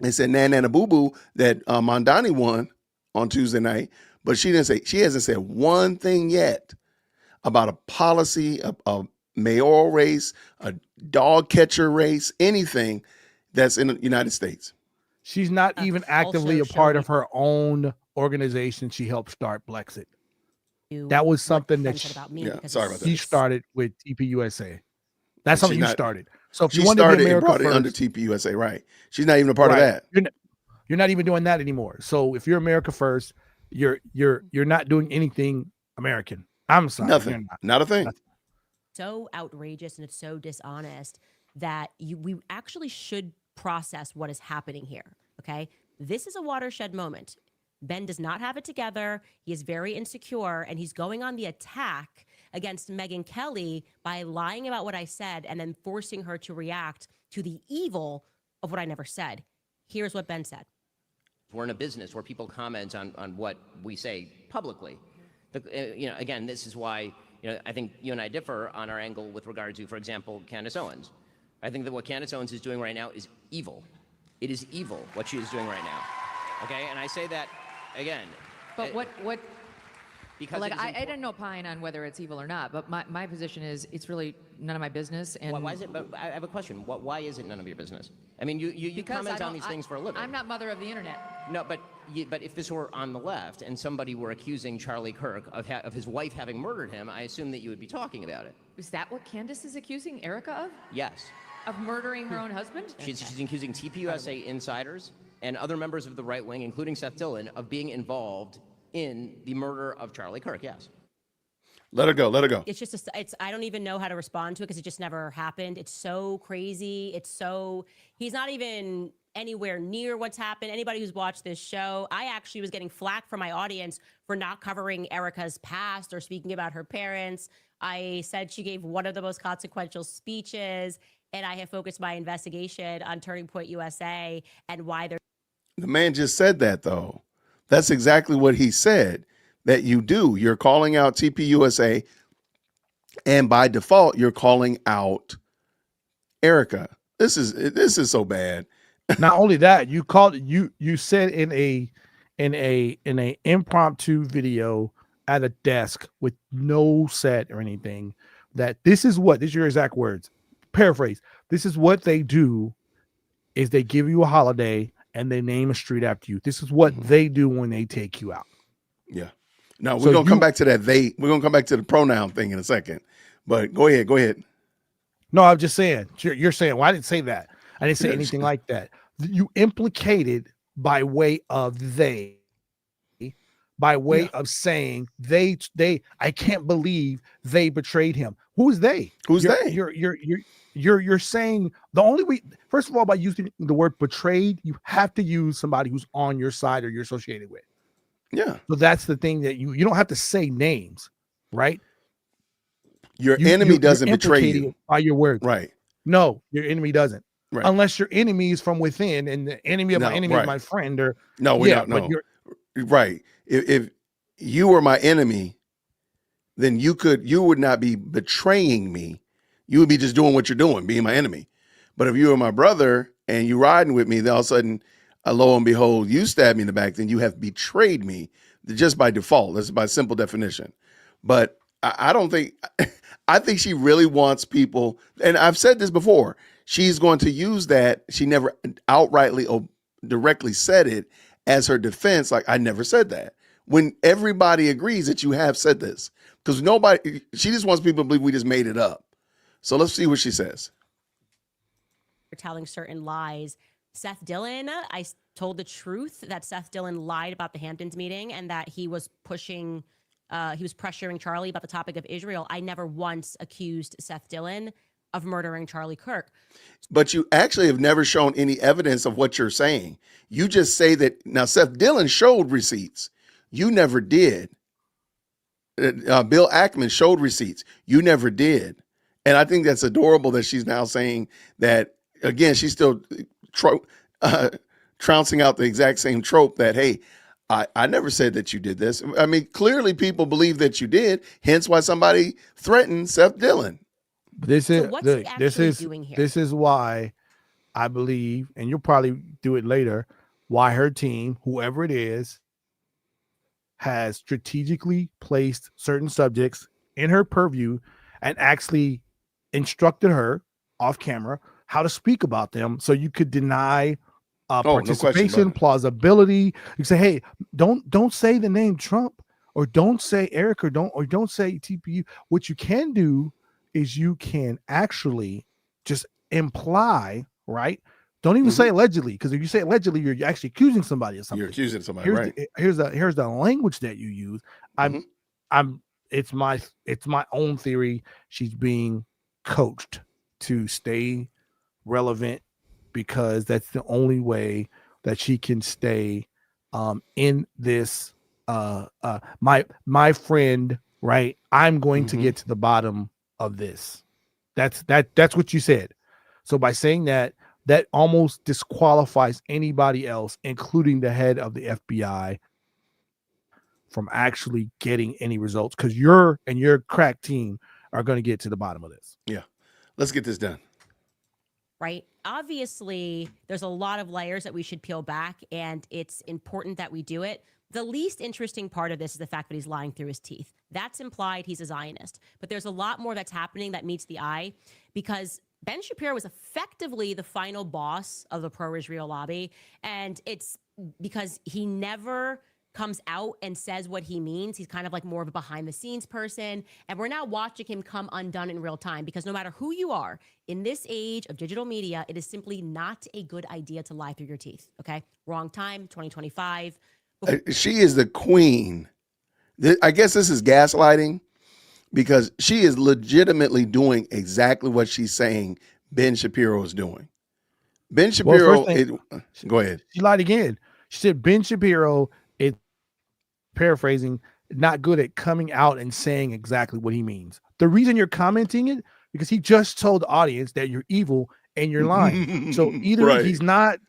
and said Nana Boo Boo that Mondani won on Tuesday night, but she hasn't said one thing yet about a policy, a mayoral race, a dog catcher race, anything that's in the United States. She's not even actively a part of her own organization she helped start, Blexit. That was something that she started with TPUSA. That's something you started. So if you want to be America brought first, it under TPUSA, right? She's not even a part of that. You're not even doing that anymore. So if you're America first, you're not doing anything American. I'm sorry, nothing, not a thing. Nothing. So outrageous, and it's so dishonest that we actually should process what is happening here. Okay, this is a watershed moment. Ben does not have it together. He is very insecure, and he's going on the attack against Megyn Kelly by lying about what I said and then forcing her to react to the evil of what I never said. Here's what Ben said. We're in a business where people comment on what we say publicly. Again, this is why I think you and I differ on our angle with regard to, for example, Candace Owens. I think that what Candace Owens is doing right now is evil. It is evil what she is doing right now. Okay, and I say that again. But what? Because I don't opine on whether it's evil or not, but my position is it's really none of my business. And why is it? But I have a question. Why is it none of your business? I mean, you comment on these things for a living. I'm not mother of the internet. No, but if this were on the left and somebody were accusing Charlie Kirk of his wife having murdered him, I assume that you would be talking about it. Is that what Candace is accusing Erica of? Yes. Of murdering her own husband? She's accusing TPUSA insiders and other members of the right wing, including Seth Dillon, of being involved in the murder of Charlie Kirk. Yes. Let her go. Let her go. It's just, I don't even know how to respond to it because it just never happened. It's so crazy. He's not even anywhere near what's happened. Anybody who's watched this show, I actually was getting flack from my audience for not covering Erica's past or speaking about her parents. I said she gave one of the most consequential speeches, and I have focused my investigation on Turning Point USA and why they're. The man just said that, though. That's exactly what he said that you do. You're calling out TPUSA, and by default, you're calling out Erica. This is so bad. Not only that, you said in a impromptu video at a desk with no set or anything that this is your exact words. Paraphrase. This is what they do is they give you a holiday and they name a street after you. This is what they do when they take you out. Yeah. Now we're gonna come back to that. We're gonna come back to the pronoun thing in a second. But go ahead. No, I'm just saying. You're saying, well, I didn't say that. I didn't say anything like that. You implicated by way of they by way of saying they I can't believe they betrayed him. Who's they? Who's they? You're saying the only way, first of all, by using the word betrayed, you have to use somebody who's on your side or you're associated with. Yeah. So that's the thing, that you don't have to say names, right? Your enemy doesn't betray you by your words. Right. No, your enemy doesn't. Right. Unless your enemy is from within, and the enemy of my enemy is my friend, or but you're right. If you were my enemy, then you would not be betraying me. You would be just doing what you're doing, being my enemy. But if you were my brother and you riding with me, then all of a sudden, lo and behold, you stab me in the back, then you have betrayed me just by default. That's by simple definition. But I don't think, I think she really wants people, and I've said this before, she's going to use that. She never outrightly or directly said it as her defense. Like, I never said that. When everybody agrees that you have said this, because she just wants people to believe we just made it up. So let's see what she says. For telling certain lies. Seth Dillon, I told the truth that Seth Dillon lied about the Hamptons meeting and that he was pressuring Charlie about the topic of Israel. I never once accused Seth Dillon of murdering Charlie Kirk. But you actually have never shown any evidence of what you're saying. You just say that. Now, Seth Dillon showed receipts. You never did. Bill Ackman showed receipts. You never did. And I think that's adorable that she's now saying that, again, she's still trouncing out the exact same trope that, hey, I never said that you did this. I mean, clearly people believe that you did, hence why somebody threatened Seth Dillon. This is doing here? This is why I believe, and you'll probably do it later, why her team, whoever it is, has strategically placed certain subjects in her purview and actually instructed her off camera how to speak about them, so you could deny participation, plausibility. You say, hey, don't say the name Trump, or don't say Eric, or don't say TPU. What you can do is you can actually just imply, right? Don't even say allegedly, because if you say allegedly, you're actually accusing somebody of something. You're accusing somebody, right? Here's the language that you use. It's my own theory. She's being coached to stay relevant, because that's the only way that she can stay in this my friend, right? I'm going to get to the bottom of this. That's what you said. So by saying that almost disqualifies anybody else, including the head of the FBI, from actually getting any results, because your crack team are going to get to the bottom of this. Yeah. Let's get this done. Right? Obviously, there's a lot of layers that we should peel back, and it's important that we do it. The least interesting part of this is the fact that he's lying through his teeth. That's implied he's a Zionist. But there's a lot more that's happening that meets the eye, because Ben Shapiro was effectively the final boss of the pro-Israel lobby, and it's because he never comes out and says what he means. He's kind of like more of a behind-the-scenes person, and we're now watching him come undone in real time, because no matter who you are, in this age of digital media, it is simply not a good idea to lie through your teeth, okay? Wrong time, 2025. She is the queen. I guess this is gaslighting, because she is legitimately doing exactly what she's saying Ben Shapiro is doing. Ben Shapiro, go ahead. She lied again. She said Ben Shapiro is, paraphrasing, not good at coming out and saying exactly what he means. The reason you're commenting it, because he just told the audience that you're evil and you're lying. So either he's not,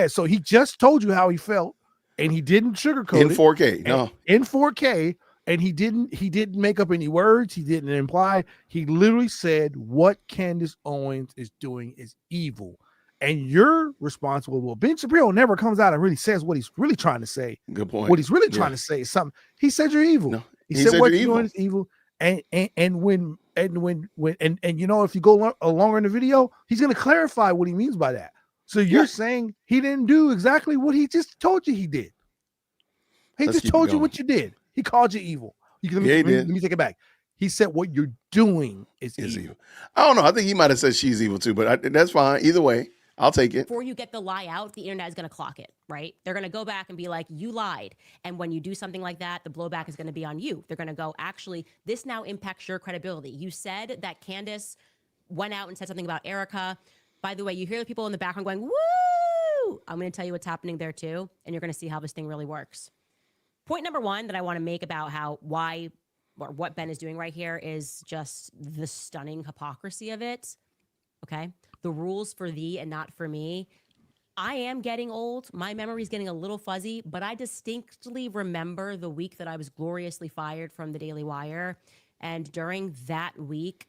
so he just told you how he felt, and he didn't sugarcoat in 4K. In 4K, and he didn't make up any words. He didn't imply. He literally said what Candace Owens is doing is evil. And you're responsible. Well, Ben Shapiro never comes out and really says what he's really trying to say. Good point. What he's really trying to say is something. He said you're evil. No, he said what you're doing is evil. And when you know, if you go longer in the video, he's going to clarify what he means by that. So you're saying he didn't do exactly what he just told you he did. He just told you what you did. He called you evil. Let me take it back. He said what you're doing is evil. I don't know. I think he might have said she's evil too, but that's fine. Either way, I'll take it. Before you get the lie out, the internet is going to clock it, right? They're going to go back and be like, you lied. And when you do something like that, the blowback is going to be on you. They're going to go, actually, this now impacts your credibility. You said that Candace went out and said something about Erica. By the way, you hear the people in the background going, woo! I'm going to tell you what's happening there too. And you're going to see how this thing really works. Point number one that I want to make about what Ben is doing right here is just the stunning hypocrisy of it. Okay. The rules for thee and not for me. I am getting old. My memory is getting a little fuzzy, but I distinctly remember the week that I was gloriously fired from the Daily Wire. And during that week,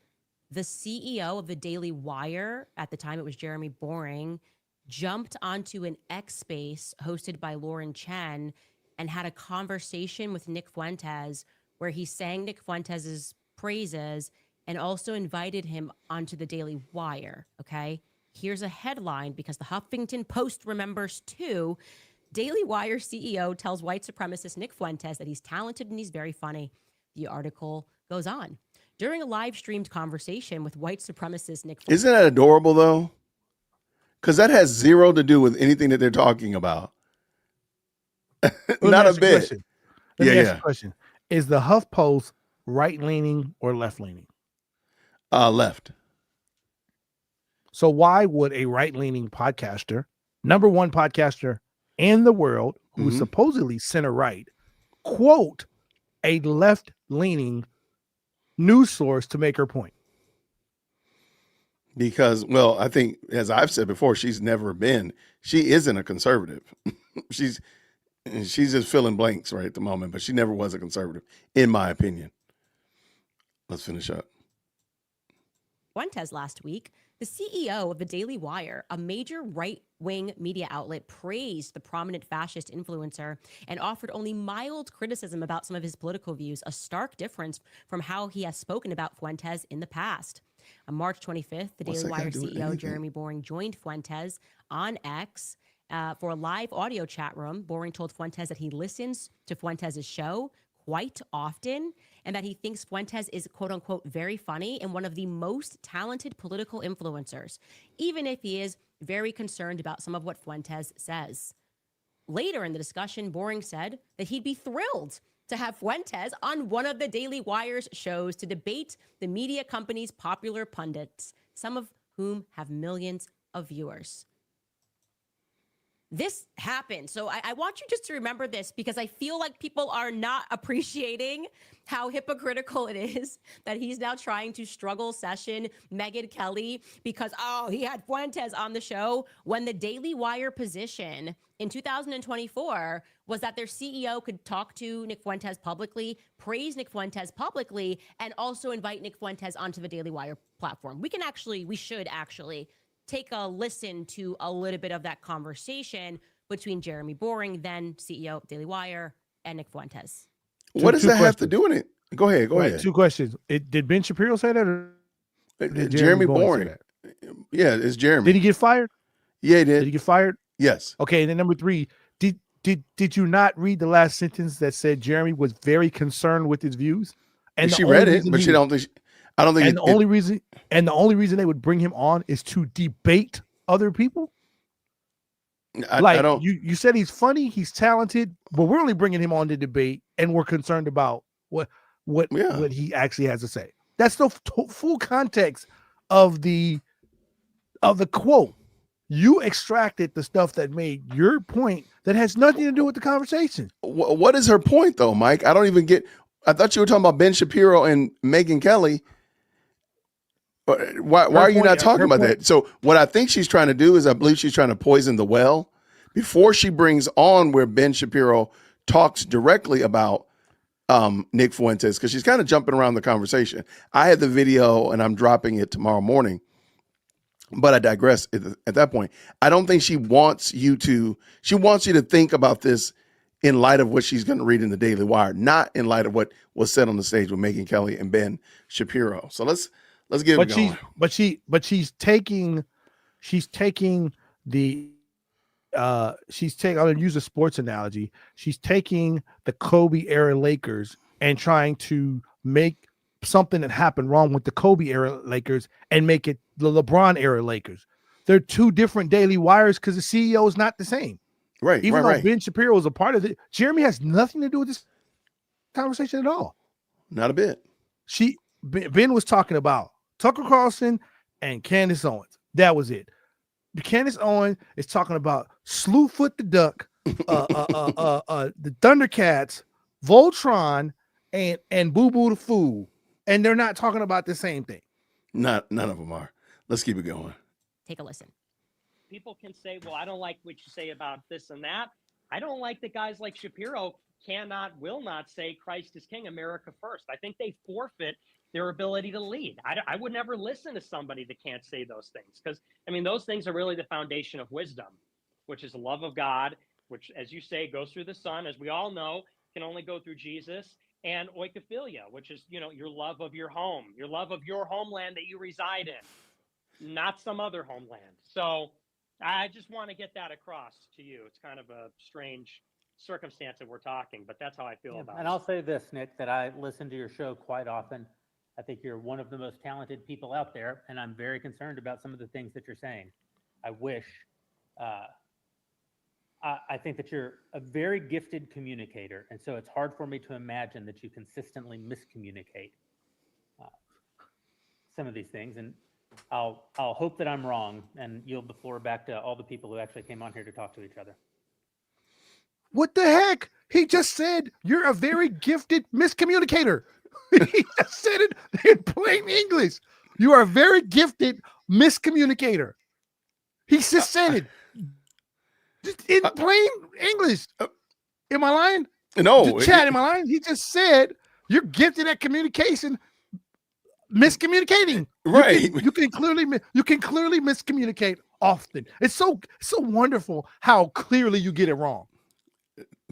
the CEO of the Daily Wire, at the time it was Jeremy Boring, jumped onto an X space hosted by Lauren Chen and had a conversation with Nick Fuentes where he sang Nick Fuentes' praises and also invited him onto the Daily Wire, okay? Here's a headline because the Huffington Post remembers too. Daily Wire CEO tells white supremacist Nick Fuentes that he's talented and he's very funny. The article goes on. During a live streamed conversation with white supremacist Nick Fuentes. Isn't that adorable though? Because that has zero to do with anything that they're talking about. Not a bit. Let me ask you a question. Is the HuffPost right-leaning or left-leaning? Left. So why would a right-leaning podcaster, number one podcaster in the world, who's supposedly center-right, quote a left-leaning news source to make her point? Because, well, I think, as I've said before, she isn't a conservative. She's just filling blanks right at the moment, but she never was a conservative, in my opinion. Let's finish up. Fuentes last week, the CEO of the Daily Wire, a major right-wing media outlet, praised the prominent fascist influencer and offered only mild criticism about some of his political views, a stark difference from how he has spoken about Fuentes in the past. On March 25th, the Daily Wire CEO Jeremy Boring joined Fuentes on X for a live audio chat room. Boring told Fuentes that he listens to Fuentes' show quite often and that he thinks Fuentes is, quote unquote, very funny and one of the most talented political influencers, even if he is very concerned about some of what Fuentes says. Later in the discussion, Boring said that he'd be thrilled to have Fuentes on one of the Daily Wire's shows to debate the media company's popular pundits, some of whom have millions of viewers. This happened. So I want you just to remember this because I feel like people are not appreciating how hypocritical it is that he's now trying to struggle session Megyn Kelly because, he had Fuentes on the show when the Daily Wire position in 2024 was that their CEO could talk to Nick Fuentes publicly, praise Nick Fuentes publicly, and also invite Nick Fuentes onto the Daily Wire platform. We should actually take a listen to a little bit of that conversation between Jeremy Boring, then CEO of Daily Wire, and Nick Fuentes. What does that have to do with it? Go ahead. Two questions. Did Ben Shapiro say that? Or did Jeremy Boring. Yeah, it's Jeremy. Did he get fired? Yeah, he did. Did he get fired? Yes. Okay, and then number three, did you not read the last sentence that said Jeremy was very concerned with his views? And she read it, but she don't think. I don't think. And the only reason they would bring him on is to debate other people. I don't. You said he's funny, he's talented, but we're only bringing him on to debate, and we're concerned about what he actually has to say. That's the full context of the quote. You extracted the stuff that made your point that has nothing to do with the conversation. What is her point, though, Mike? I don't even get. I thought you were talking about Ben Shapiro and Megyn Kelly. Why are you not talking about that? So what I think she's trying to do is I believe she's trying to poison the well before she brings on where Ben Shapiro talks directly about Nick Fuentes, because she's kind of jumping around the conversation. I had the video and I'm dropping it tomorrow morning, but I digress at that point. I don't think she wants you to think about this in light of what she's going to read in the Daily Wire, not in light of what was said on the stage with Megyn Kelly and Ben Shapiro. So let's get it going. She's taking I'm going to use a sports analogy. She's taking the Kobe era Lakers and trying to make something that happened wrong with the Kobe era Lakers and make it the LeBron era Lakers. they're two different Daily Wires because the CEO is not the same. Right. Even though Right. Ben Shapiro is a part of it, Jeremy has nothing to do with this conversation at all. Not a bit. Ben was talking about Tucker Carlson and Candace Owens. That was it. Candace Owens is talking about Slewfoot the Duck, the Thundercats, Voltron, and Boo Boo the Fool, and they're not talking about the same thing. None of them are. Let's keep it going. Take a listen. People can say, well, I don't like what you say about this and that. I don't like that guys like Shapiro will not say Christ is King, America first. I think they forfeit their ability to lead. I would never listen to somebody that can't say those things, because, I mean, those things are really the foundation of wisdom, which is the love of God, which, as you say, goes through the Son, as we all know, can only go through Jesus, and oikophilia, which is, your love of your home, your love of your homeland that you reside in, not some other homeland. So I just want to get that across to you. It's kind of a strange circumstance that we're talking, but that's how I feel about it. And I'll say this, Nick, that I listen to your show quite often. I think you're one of the most talented people out there, and I'm very concerned about some of the things that you're saying. I wish, I think that you're a very gifted communicator, and so it's hard for me to imagine that you consistently miscommunicate some of these things. And I'll hope that I'm wrong and yield the floor back to all the people who actually came on here to talk to each other. What the heck? He just said you're a very gifted miscommunicator. He just said it in plain English. You are a very gifted miscommunicator. He just said it in plain English. Am I lying? No. Chad, am I lying? He just said you're gifted at communication, miscommunicating. Right. You can clearly miscommunicate often. It's so wonderful how clearly you get it wrong.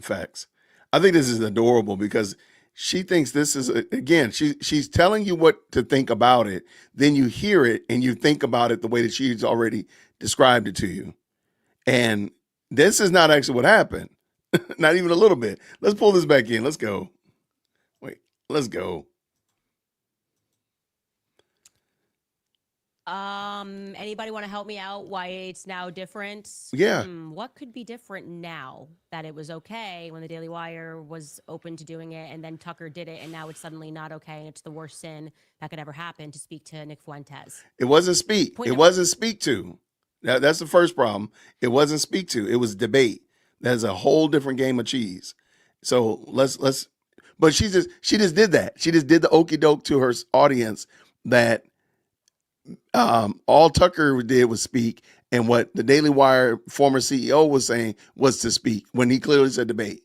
Facts. I think this is adorable because she thinks this is, again, she's telling you what to think about it. Then you hear it and you think about it the way that she's already described it to you. And this is not actually what happened. Not even a little bit. Let's pull this back in. Let's go. Wait, let's go. Anybody want to help me out why it's now different? Yeah. What could be different now that it was okay when the Daily Wire was open to doing it, and then Tucker did it, and now it's suddenly not okay, and it's the worst sin that could ever happen to speak to Nick Fuentes? It wasn't speak. It wasn't speak to. That's the first problem. It wasn't speak to. It was debate. That's a whole different game of cheese. So let's. But she just did that. She just did the okey doke to her audience that all Tucker did was speak, and what the Daily Wire former CEO was saying was to speak when he clearly said debate.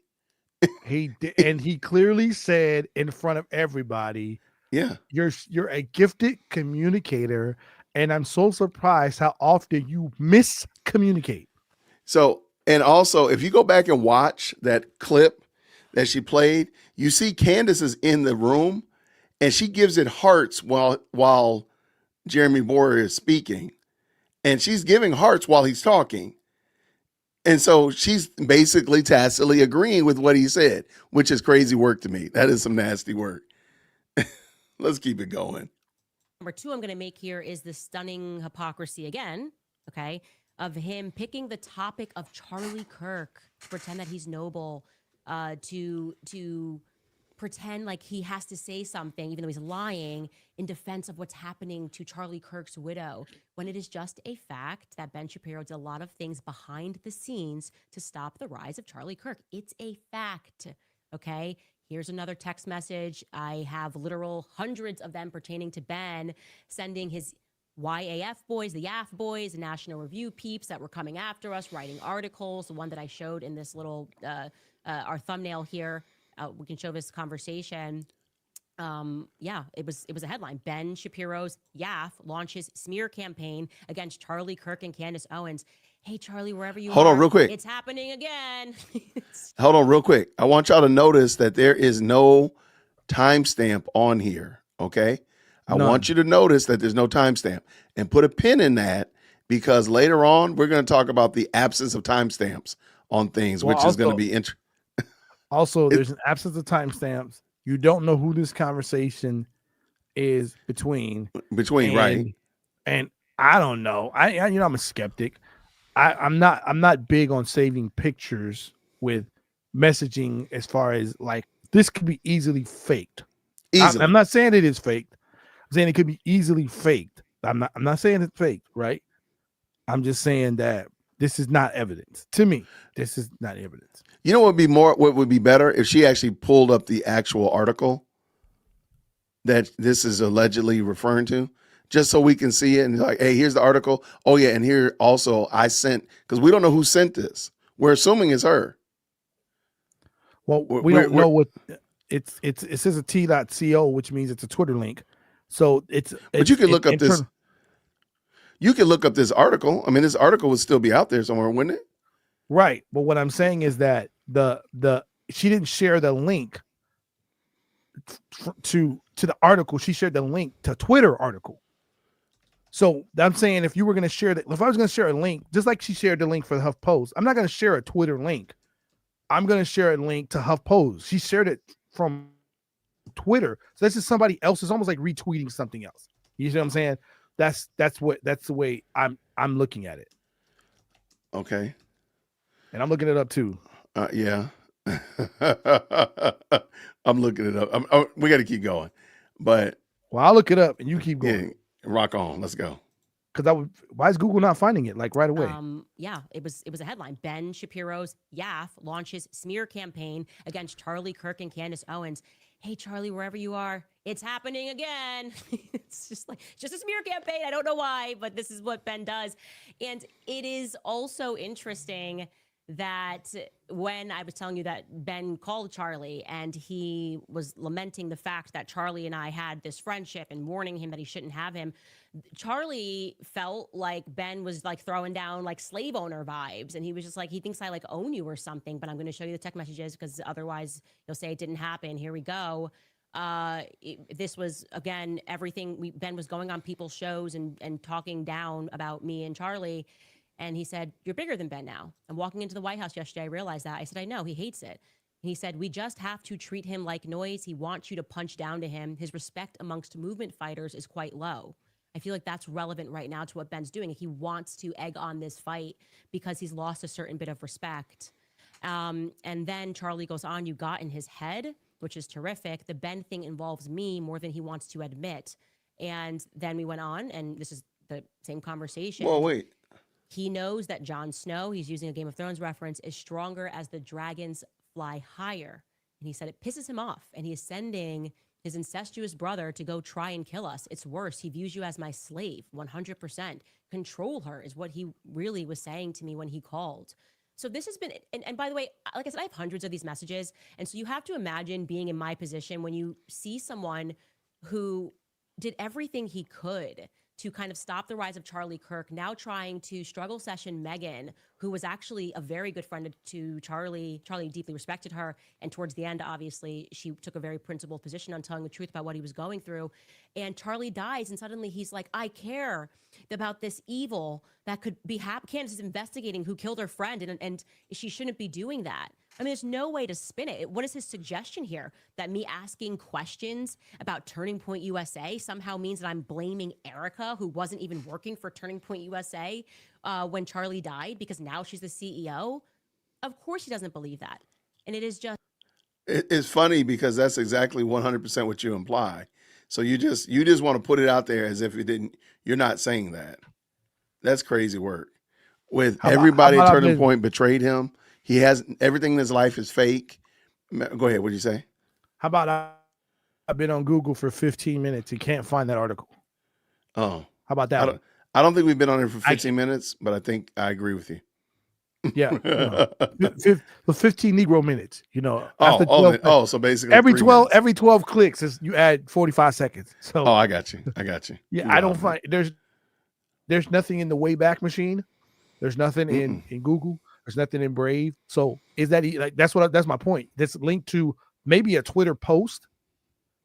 He did, and he clearly said in front of everybody, yeah, you're a gifted communicator, and I'm so surprised how often you miscommunicate. So, and also, if you go back and watch that clip that she played, you see Candace is in the room, and she gives it hearts while Jeremy Boyer is speaking, and she's giving hearts while he's talking. And so she's basically tacitly agreeing with what he said, which is crazy work to me. That is some nasty work. Let's keep it going. Number two I'm going to make here is the stunning hypocrisy again, okay, of him picking the topic of Charlie Kirk to pretend that he's noble, to pretend like he has to say something, even though he's lying, in defense of what's happening to Charlie Kirk's widow, when it is just a fact that Ben Shapiro did a lot of things behind the scenes to stop the rise of Charlie Kirk. It's a fact, okay? Here's another text message. I have literal hundreds of them pertaining to Ben, sending his YAF boys, the YAF boys, the National Review peeps that were coming after us, writing articles, the one that I showed in this little, our thumbnail here. We can show this conversation. Yeah, it was a headline. Ben Shapiro's YAF launches smear campaign against Charlie Kirk and Candace Owens. Hey, Charlie, wherever you are. Hold on real quick. It's happening again. Hold on real quick. I want y'all to notice that there is no timestamp on here, okay? I want you to notice that there's no timestamp and put a pin in that, because later on we're going to talk about the absence of timestamps on things, which is going to be interesting. Also, there's an absence of timestamps. You don't know who this conversation is between, right? And I don't know. I I'm a skeptic. I'm not big on saving pictures with messaging as far as like this could be easily faked. Easily. I'm not saying it is faked. I'm saying it could be easily faked. I'm not saying it's fake, right? I'm just saying that this is not evidence. To me, this is not evidence. You know what would be better if she actually pulled up the actual article that this is allegedly referring to, just so we can see it and like, hey, here's the article. Oh yeah, and here also I sent, because we don't know who sent this. We're assuming it's her. Well, we don't know what it says a t.co, which means it's a Twitter link. So but you can look up this. You can look up this article. I mean, this article would still be out there somewhere, wouldn't it? Right. But what I'm saying is that she didn't share the link to the article. She shared the link to Twitter article. So I'm saying if you were going to share that, if I was going to share a link, just like she shared the link for the HuffPost, I'm not going to share a Twitter link. I'm going to share a link to HuffPost. She shared it from Twitter. So this is somebody else. It's almost like retweeting something else. You see what I'm saying? That's the way I'm looking at it. Okay. And I'm looking it up too. Yeah. I'm looking it up. We got to keep going. But I'll look it up and you keep going. Yeah, rock on. Let's go. Because why is Google not finding it like right away? Yeah, it was a headline. Ben Shapiro's YAF launches smear campaign against Charlie Kirk and Candace Owens. Hey, Charlie, wherever you are, it's happening again. It's just a smear campaign. I don't know why, but this is what Ben does. And it is also interesting that when I was telling you that Ben called Charlie and he was lamenting the fact that Charlie and I had this friendship and warning him that he shouldn't have him, Charlie felt like Ben was like throwing down like slave owner vibes. And he was just like, he thinks I like own you or something, but I'm going to show you the text messages because otherwise you'll say it didn't happen. Here we go. This was, again, everything. Ben was going on people's shows and talking down about me and Charlie. And he said, you're bigger than Ben now. And walking into the White House yesterday, I realized that. I said, I know, he hates it. And he said, we just have to treat him like noise. He wants you to punch down to him. His respect amongst movement fighters is quite low. I feel like that's relevant right now to what Ben's doing. He wants to egg on this fight because he's lost a certain bit of respect. And then Charlie goes on, you got in his head, which is terrific. The Ben thing involves me more than he wants to admit. And then we went on, and this is the same conversation. Well, wait. He knows that Jon Snow, he's using a Game of Thrones reference, is stronger as the dragons fly higher. And he said it pisses him off. And he is sending his incestuous brother to go try and kill us. It's worse. He views you as my slave, 100%. Control her is what he really was saying to me when he called. So this has been, and by the way, like I said, I have hundreds of these messages. And so you have to imagine being in my position when you see someone who did everything he could to kind of stop the rise of Charlie Kirk, now trying to struggle session Megyn, who was actually a very good friend to Charlie. Charlie deeply respected her. And towards the end, obviously, she took a very principled position on telling the truth about what he was going through. And Charlie dies, and suddenly he's like, I care about this evil that could be happening. Candace is investigating who killed her friend, and she shouldn't be doing that. I mean, there's no way to spin it. What is his suggestion here? That me asking questions about Turning Point USA somehow means that I'm blaming Erica, who wasn't even working for Turning Point USA when Charlie died, because now she's the CEO? Of course he doesn't believe that. And it is just... It's funny because that's exactly 100% what you imply. So you just want to put it out there as if it didn't. You're not saying that. That's crazy work. With everybody at Turning Point betrayed him. He has everything in his life is fake. Go ahead. What did you say? How about I've been on Google for 15 minutes and can't find that article? Oh, how about that? I don't think we've been on it for 15 minutes, but I think I agree with you. Yeah, 15 Negro minutes. So basically every 12 clicks is you add 45 seconds. So I got you. Yeah, I don't find there's nothing in the Wayback Machine. There's nothing in Google. There's nothing in Brave. So is that like that's my point. That's linked to maybe a Twitter post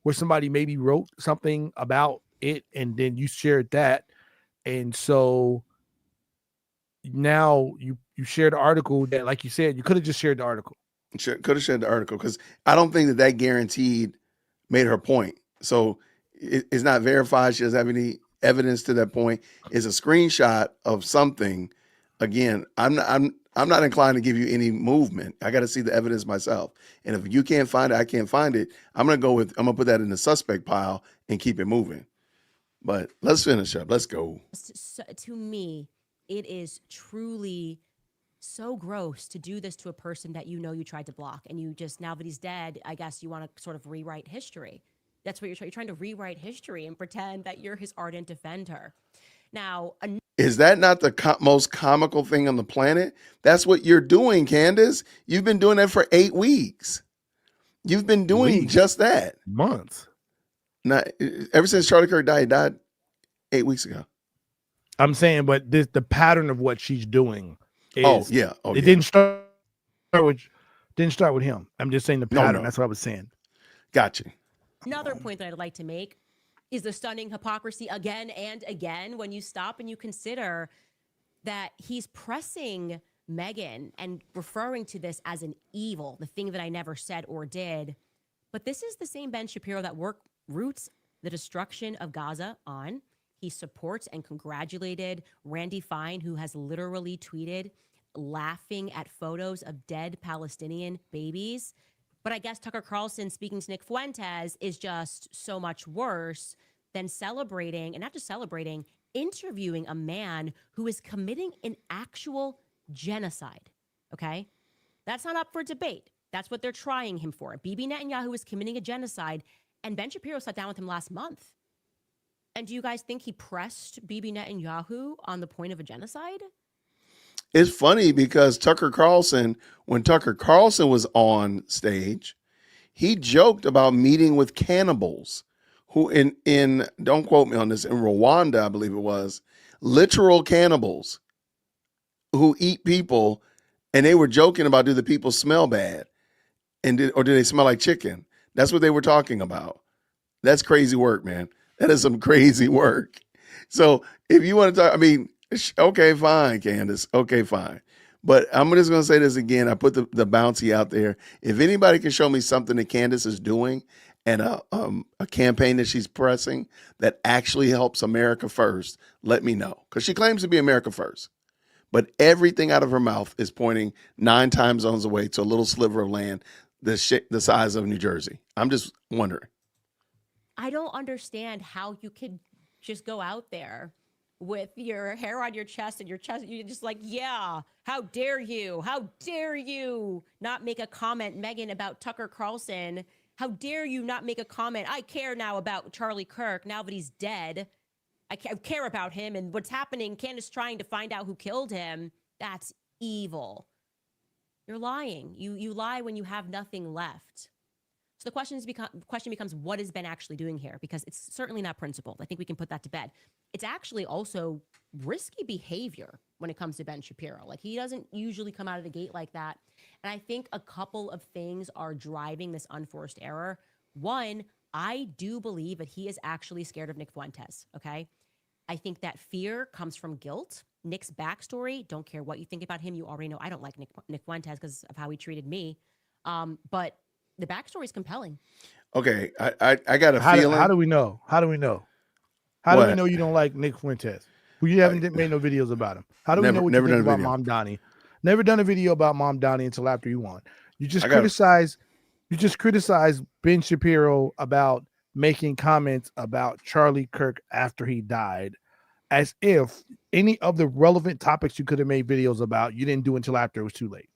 where somebody maybe wrote something about it and then you shared that, and so now you shared the article that, like you said, you could have just shared the article. Could have shared the article because I don't think that guaranteed made her point. So it's not verified. She doesn't have any evidence to that point is a screenshot of something. Again, I'm not inclined to give you any movement. I got to see the evidence myself. And if you can't find it, I can't find it. I'm gonna put that in the suspect pile and keep it moving. But let's finish up. Let's go. So, to me, it is truly so gross to do this to a person that you tried to block, and you just, now that he's dead, I guess you want to sort of rewrite history. That's what you're trying to rewrite history and pretend that you're his ardent defender. Now, is that not the most comical thing on the planet? That's what you're doing, Candace. You've been doing that for 8 weeks. You've been doing just that. Months. Not ever since Charlie Kirk died. He died 8 weeks ago. I'm saying, but the pattern of what she's doing is, it didn't start with him. I'm just saying the pattern. No. That's what I was saying. Gotcha. Another point that I'd like to make is the stunning hypocrisy again and again when you stop and you consider that he's pressing Megyn and referring to this as an evil, the thing that I never said or did. But this is the same Ben Shapiro that roots the destruction of Gaza on. He supports and congratulated Randy Fine, who has literally tweeted laughing at photos of dead Palestinian babies. But I guess Tucker Carlson speaking to Nick Fuentes is just so much worse than celebrating, and not just celebrating, interviewing a man who is committing an actual genocide, okay? That's not up for debate. That's what they're trying him for. Bibi Netanyahu is committing a genocide, and Ben Shapiro sat down with him last month. And do you guys think he pressed Bibi Netanyahu on the point of a genocide? It's funny because when Tucker Carlson was on stage, he joked about meeting with cannibals who in don't quote me on this, in Rwanda, I believe it was, literal cannibals who eat people, and they were joking about, do the people smell bad? Or do they smell like chicken? That's what they were talking about. That's crazy work, man. That is some crazy work. So if you want to talk, I mean, okay, fine, Candace. Okay, fine. But I'm just going to say this again. I put the bouncy out there. If anybody can show me something that Candace is doing and a campaign that she's pressing that actually helps America first, let me know. Because she claims to be America first. But everything out of her mouth is pointing 9 time zones away to a little sliver of land the size of New Jersey. I'm just wondering. I don't understand how you could just go out there with your hair on your chest and you're just like, yeah, how dare you not make a comment, Megyn, about Tucker Carlson? How dare you not make a comment? I care now about Charlie Kirk now that he's dead. I care about him and what's happening. Candace trying to find out who killed him. That's evil. You're lying. You lie when you have nothing left. So the question becomes, what is Ben actually doing here? Because it's certainly not principled. I think we can put that to bed. It's actually also risky behavior when it comes to Ben Shapiro. Like, he doesn't usually come out of the gate like that. And I think a couple of things are driving this unforced error. One, I do believe that he is actually scared of Nick Fuentes, okay? I think that fear comes from guilt. Nick's backstory, don't care what you think about him. You already know I don't like Nick Fuentes because of how he treated me. But the backstory is compelling. Okay, I got a feeling. How do we know? How do we know you don't like Nick Fuentes? Well, you haven't made no videos about him. How do we know what you think about Mom Donnie? Never done a video about Mom Donnie until after you won. You just criticize Ben Shapiro about making comments about Charlie Kirk after he died, as if any of the relevant topics you could have made videos about, you didn't do until after it was too late.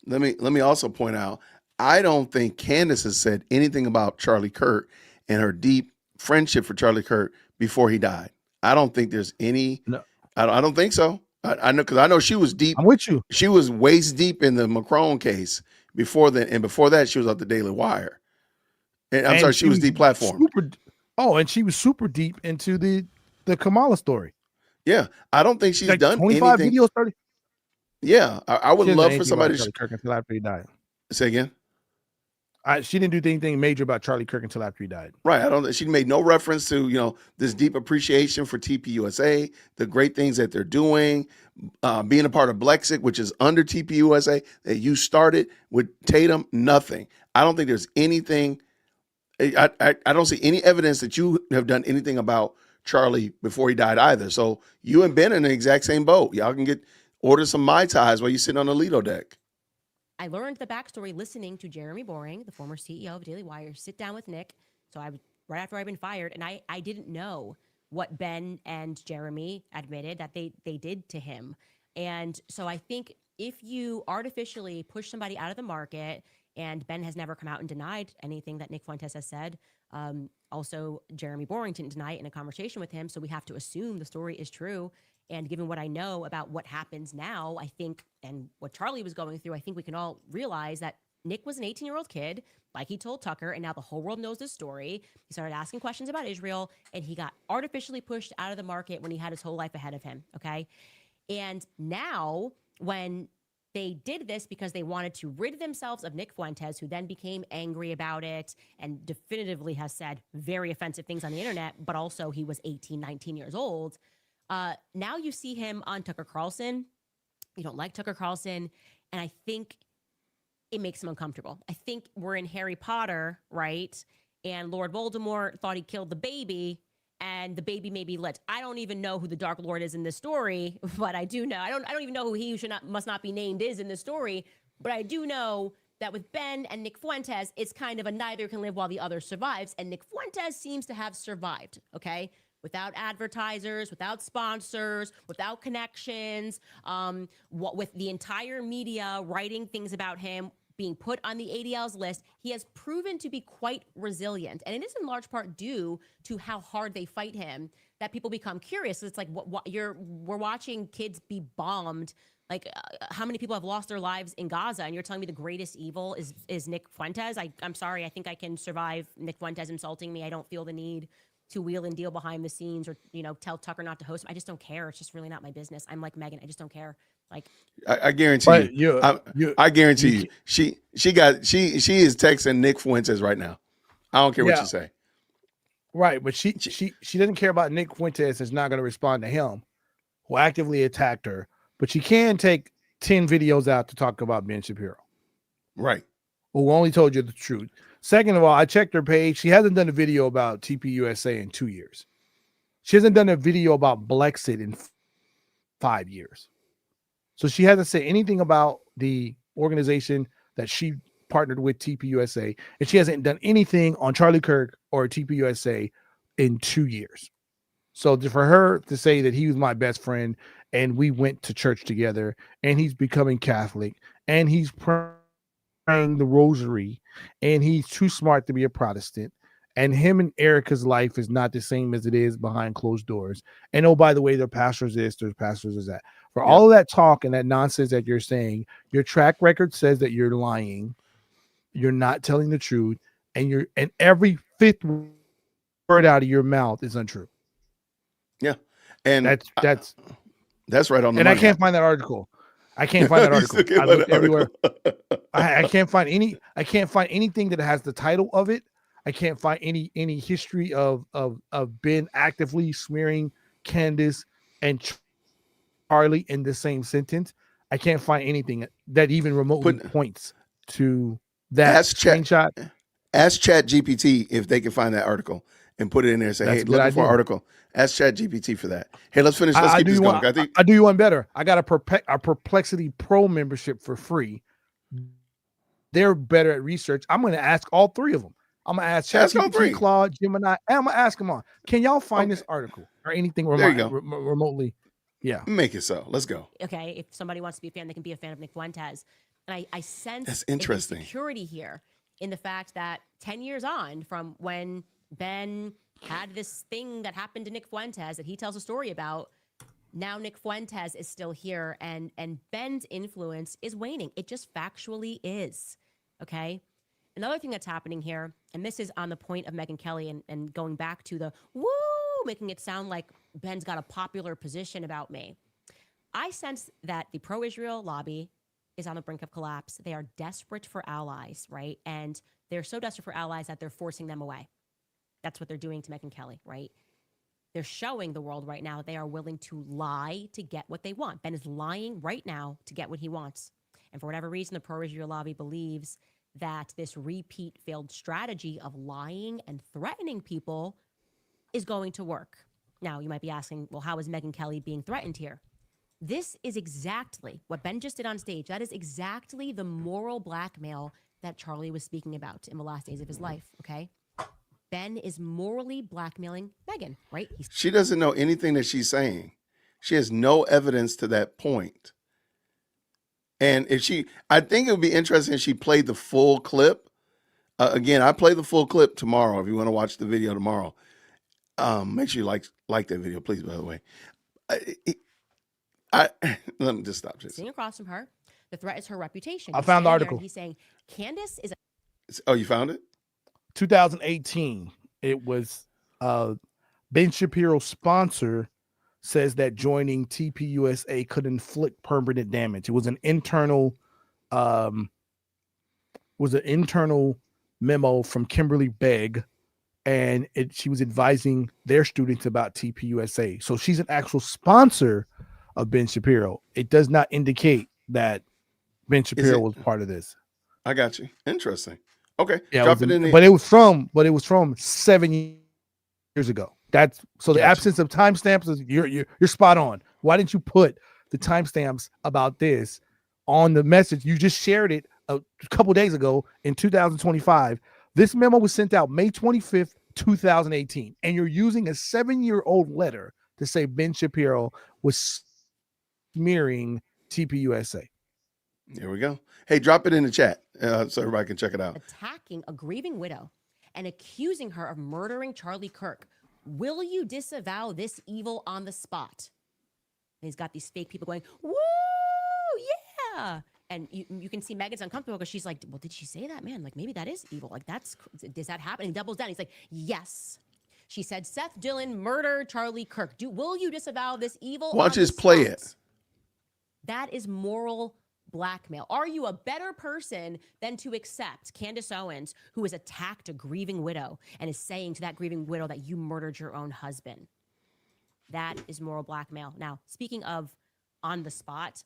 Let me also point out, I don't think Candace has said anything about Charlie Kirk and her deep friendship for Charlie Kirk before he died. I don't think there's any. No. I don't think so. I know, because I know she was deep. I'm with you. She was waist deep in the Macron case before that, and before that, she was at the Daily Wire. And sorry, she was deplatformed. And she was super deep into the Kamala story. Yeah, I don't think she's done 25 anything. Videos, 30. Yeah, I would love for somebody to Kirk until after he died. Say again. She didn't do anything major about Charlie Kirk until after he died. Right. She made no reference to, this deep appreciation for TPUSA, the great things that they're doing, being a part of Blexit, which is under TPUSA, that you started with Tatum. Nothing. I don't think there's anything. I don't see any evidence that you have done anything about Charlie before he died either. So you and Ben are in the exact same boat. Y'all can order some Mai Tais while you're sitting on the Lido deck. I learned the backstory listening to Jeremy Boring, the former CEO of Daily Wire, sit down with Nick. So I was right after I'd been fired, and I didn't know what Ben and Jeremy admitted that they did to him. And so I think if you artificially push somebody out of the market, and Ben has never come out and denied anything that Nick Fuentes has said. Also, Jeremy Boring didn't deny it in a conversation with him. So we have to assume the story is true. And given what I know about what happens now, I think, and what Charlie was going through, I think we can all realize that Nick was an 18-year-old kid, like he told Tucker, and now the whole world knows this story. He started asking questions about Israel, and he got artificially pushed out of the market when he had his whole life ahead of him, okay? And now, when they did this because they wanted to rid themselves of Nick Fuentes, who then became angry about it and definitively has said very offensive things on the internet, but also he was 18, 19 years old. Now you see him on Tucker Carlson. You don't like Tucker Carlson. And I think it makes him uncomfortable. I think we're in Harry Potter, right? And Lord Voldemort thought he killed the baby, and the baby may be lit. I don't even know who the Dark Lord is in this story, but I do know. I don't even know who he who must not be named is in this story, but I do know that with Ben and Nick Fuentes, it's kind of a neither can live while the other survives, and Nick Fuentes seems to have survived, okay? Without advertisers, without sponsors, without connections, with the entire media writing things about him, being put on the ADL's list, he has proven to be quite resilient. And it is in large part due to how hard they fight him that people become curious. It's like we're watching kids be bombed. Like how many people have lost their lives in Gaza, and you're telling me the greatest evil is Nick Fuentes? I'm sorry. I think I can survive Nick Fuentes insulting me. I don't feel the need to wheel and deal behind the scenes or, tell Tucker not to host him. I just don't care. It's just really not my business. I'm like Megyn. I just don't care. Like I guarantee you. I guarantee you. She is texting Nick Fuentes right now. I don't care what you say. Right, but she doesn't care about Nick Fuentes. Is not going to respond to him, who actively attacked her. But she can take 10 videos out to talk about Ben Shapiro. Right. Who only told you the truth. Second of all, I checked her page. She hasn't done a video about TPUSA in 2 years. She hasn't done a video about Blexit in 5 years. So she hasn't said anything about the organization that she partnered with, TPUSA, and she hasn't done anything on Charlie Kirk or TPUSA in 2 years. So for her to say that he was my best friend and we went to church together and he's becoming Catholic and he's praying the rosary and he's too smart to be a Protestant and him and Erica's life is not the same as it is behind closed doors. And oh, by the way, their pastors this, their pastors is that. For all of that talk and that nonsense that you're saying, your track record says that you're lying. You're not telling the truth, and every fifth word out of your mouth is untrue. Yeah, and that's right on the and money. I can't find that article. I can't find that article. I looked everywhere. I can't find any. I can't find anything that has the title of it. I can't find any history of Ben actively smearing Candace and Charlie in the same sentence. I can't find anything that even remotely points to that screenshot. Ask ChatGPT if they can find that article and put it in there and say, hey, looking for an article. Ask ChatGPT for that. Hey, let's finish. Let's keep this going. I do you one better. I got a Perplexity Pro membership for free. They're better at research. I'm going to ask all three of them. I'm going to ask ChatGPT, Claude, Gemini, and I'm going to ask them all. Can y'all find this article or anything remotely? Yeah. Make it so. Let's go. Okay. If somebody wants to be a fan, they can be a fan of Nick Fuentes. And I sense that's interesting. Insecurity here in the fact that 10 years on from when Ben had this thing that happened to Nick Fuentes that he tells a story about, now Nick Fuentes is still here and Ben's influence is waning. It just factually is. Okay. Another thing that's happening here, and this is on the point of Megyn Kelly and going back to the woo, making it sound like Ben's got a popular position about me. I sense that the pro-Israel lobby is on the brink of collapse. They are desperate for allies, right? And they're so desperate for allies that they're forcing them away. That's what they're doing to Megyn Kelly, right? They're showing the world right now they are willing to lie to get what they want. Ben is lying right now to get what he wants. And for whatever reason, the pro-Israel lobby believes that this repeat failed strategy of lying and threatening people is going to work. Now, you might be asking, well, how is Megyn Kelly being threatened here? This is exactly what Ben just did on stage. That is exactly the moral blackmail that Charlie was speaking about in the last days of his life, okay? Ben is morally blackmailing Megyn, right? She doesn't know anything that she's saying. She has no evidence to that point. And I think it would be interesting if she played the full clip. Again, I play the full clip tomorrow. If you want to watch the video tomorrow, make sure you like that video, please. By the way, let me just stop. Sitting across from her, the threat is her reputation. I found the article. He's saying Candace is. Oh, you found it? 2018. It was Ben Shapiro's sponsor says that joining TPUSA could inflict permanent damage. It was an internal memo from Kimberly Begg, and she was advising their students about TPUSA. So she's an actual sponsor of Ben Shapiro. It does not indicate that Ben Shapiro was part of this. I got you. Interesting. Okay. Yeah, drop it in there. But it was from 7 years ago. That's so the absence of timestamps is you're spot on. Why didn't you put the timestamps about this on the message? You just shared it a couple days ago in 2025. This memo was sent out May 25th, 2018, and you're using a 7-year-old letter to say Ben Shapiro was smearing TPUSA. There we go. Hey, drop it in the chat so everybody can check it out. Attacking a grieving widow and accusing her of murdering Charlie Kirk. Will you disavow this evil on the spot? And he's got these fake people going, woo, yeah. And you can see Megyn's uncomfortable because she's like, well, did she say that? Man, like maybe that is evil. Like does that happen? And he doubles down. He's like, yes. She said Seth Dillon murdered Charlie Kirk. Will you disavow this evil? Watch us play it. That is moral blackmail. Are you a better person than to accept Candace Owens, who has attacked a grieving widow and is saying to that grieving widow that you murdered your own husband? That is moral blackmail. Now, speaking of on the spot,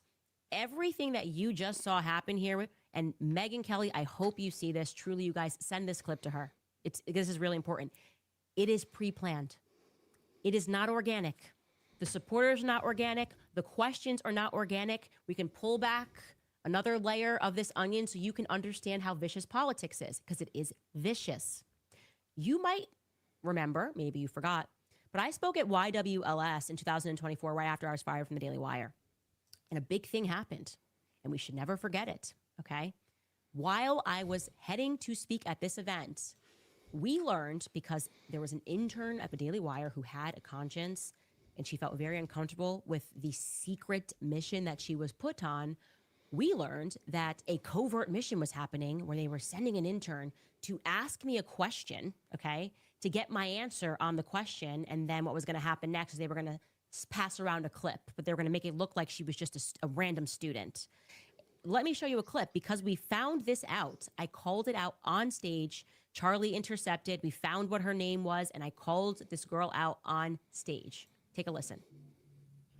everything that you just saw happen here, and Megyn Kelly, I hope you see this. Truly, you guys, send this clip to her. This is really important. It is pre-planned. It is not organic. The supporters are not organic. The questions are not organic. We can pull back another layer of this onion so you can understand how vicious politics is, because it is vicious. You might remember, maybe you forgot, but I spoke at YWLS in 2024, right after I was fired from the Daily Wire. And a big thing happened, and we should never forget it, okay? While I was heading to speak at this event, we learned, because there was an intern at the Daily Wire who had a conscience, and she felt very uncomfortable with the secret mission that she was put on, we learned that a covert mission was happening where they were sending an intern to ask me a question, okay, to get my answer on the question, and then what was going to happen next is they were going to pass around a clip, but they were going to make it look like she was just a random student. Let me show you a clip, because we found this out. I called it out on stage. Charlie intercepted. We found what her name was, and I called this girl out on stage. Take a listen.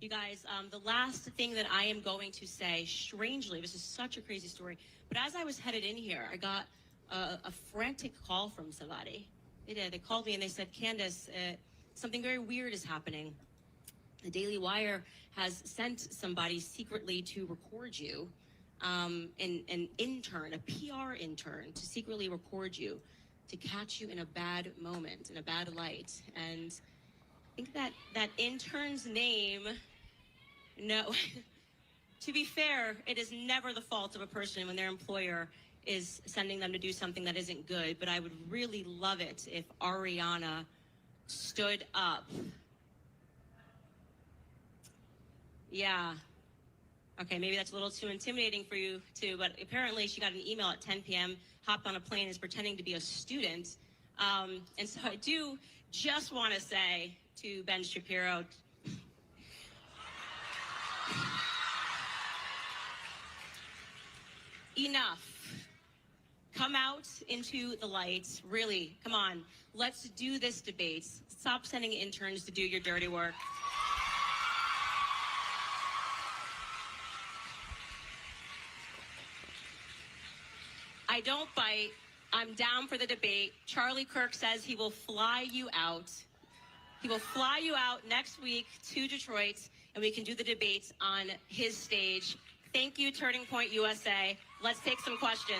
You guys, the last thing that I am going to say, strangely, this is such a crazy story, but as I was headed in here, I got a frantic call from somebody. They did. They called me and they said, Candace, something very weird is happening. The Daily Wire has sent somebody secretly to record you, an intern, a PR intern, to secretly record you, to catch you in a bad moment, in a bad light. And I think that intern's name, no, to be fair, it is never the fault of a person when their employer is sending them to do something that isn't good, but I would really love it if Ariana stood up. Yeah. Okay, maybe that's a little too intimidating for you too, but apparently she got an email at 10 p.m., hopped on a plane, is pretending to be a student. And so I do just want to say to Ben Shapiro, enough. Come out into the light. Really, come on. Let's do this debate. Stop sending interns to do your dirty work. I don't bite. I'm down for the debate. Charlie Kirk says he will fly you out. He will fly you out next week to Detroit, and we can do the debates on his stage. Thank you, Turning Point USA. Let's take some questions.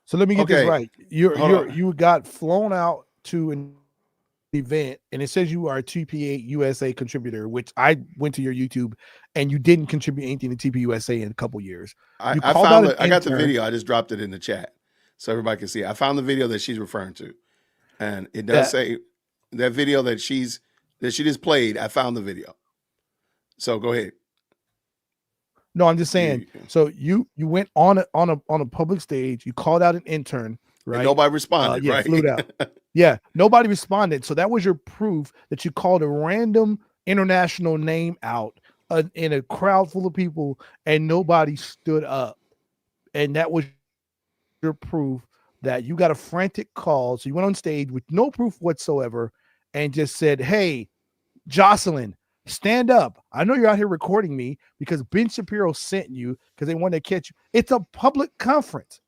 So let me get this Okay, right. hold on. You got flown out to an event, and it says you are a TPA USA contributor, which I went to your YouTube, and you didn't contribute anything to TP USA in a couple years. I You called found out an the, I got the intern. video. I just dropped it in the chat so everybody can see. I found the video that she's referring to, and it does say that video that she just played. I found the video. So go ahead. No, I'm just saying. So you went on a public stage. You called out an intern, right? And nobody responded, right? Flew out. Yeah, nobody responded. So that was your proof that you called a random international name out in a crowd full of people, and nobody stood up. And that was your proof that you got a frantic call. So you went on stage with no proof whatsoever and just said, "Hey, Jocelyn, stand up. I know you're out here recording me because Ben Shapiro sent you because they wanted to catch you. It's a public conference.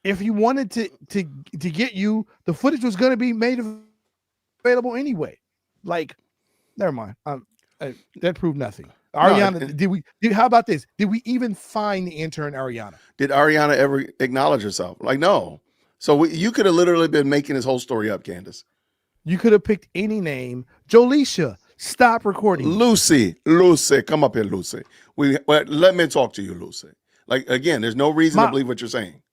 If you wanted to get you, the footage was going to be made available anyway. Like, never mind. That proved nothing. Ariana, how about this? Did we even find the intern Ariana? Did Ariana ever acknowledge herself? Like, no. So you could have literally been making this whole story up, Candace. You could have picked any name. Jolisha, stop recording. Lucy, come up here, Lucy. Let me talk to you, Lucy. Like, again, there's no reason to believe what you're saying.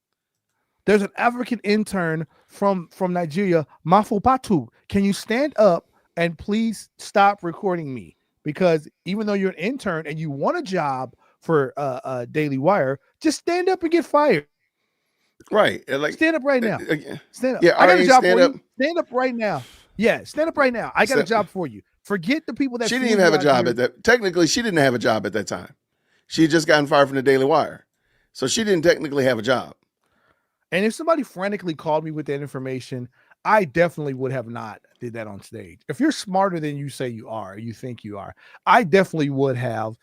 There's an African intern from Nigeria, Mafopatu. Can you stand up and please stop recording me? Because even though you're an intern and you want a job for Daily Wire, just stand up and get fired. Right. Like, stand up right now. Stand up. Yeah, I got a job for you. Stand up right now. Yeah, stand up right now. I got a job for you. Forget the people that she didn't even have a job at that. Technically, she didn't have a job at that time. She had just gotten fired from the Daily Wire. So she didn't technically have a job. And if somebody frantically called me with that information, I definitely would have not did that on stage. If you're smarter than you say you are, you think you are, I definitely would have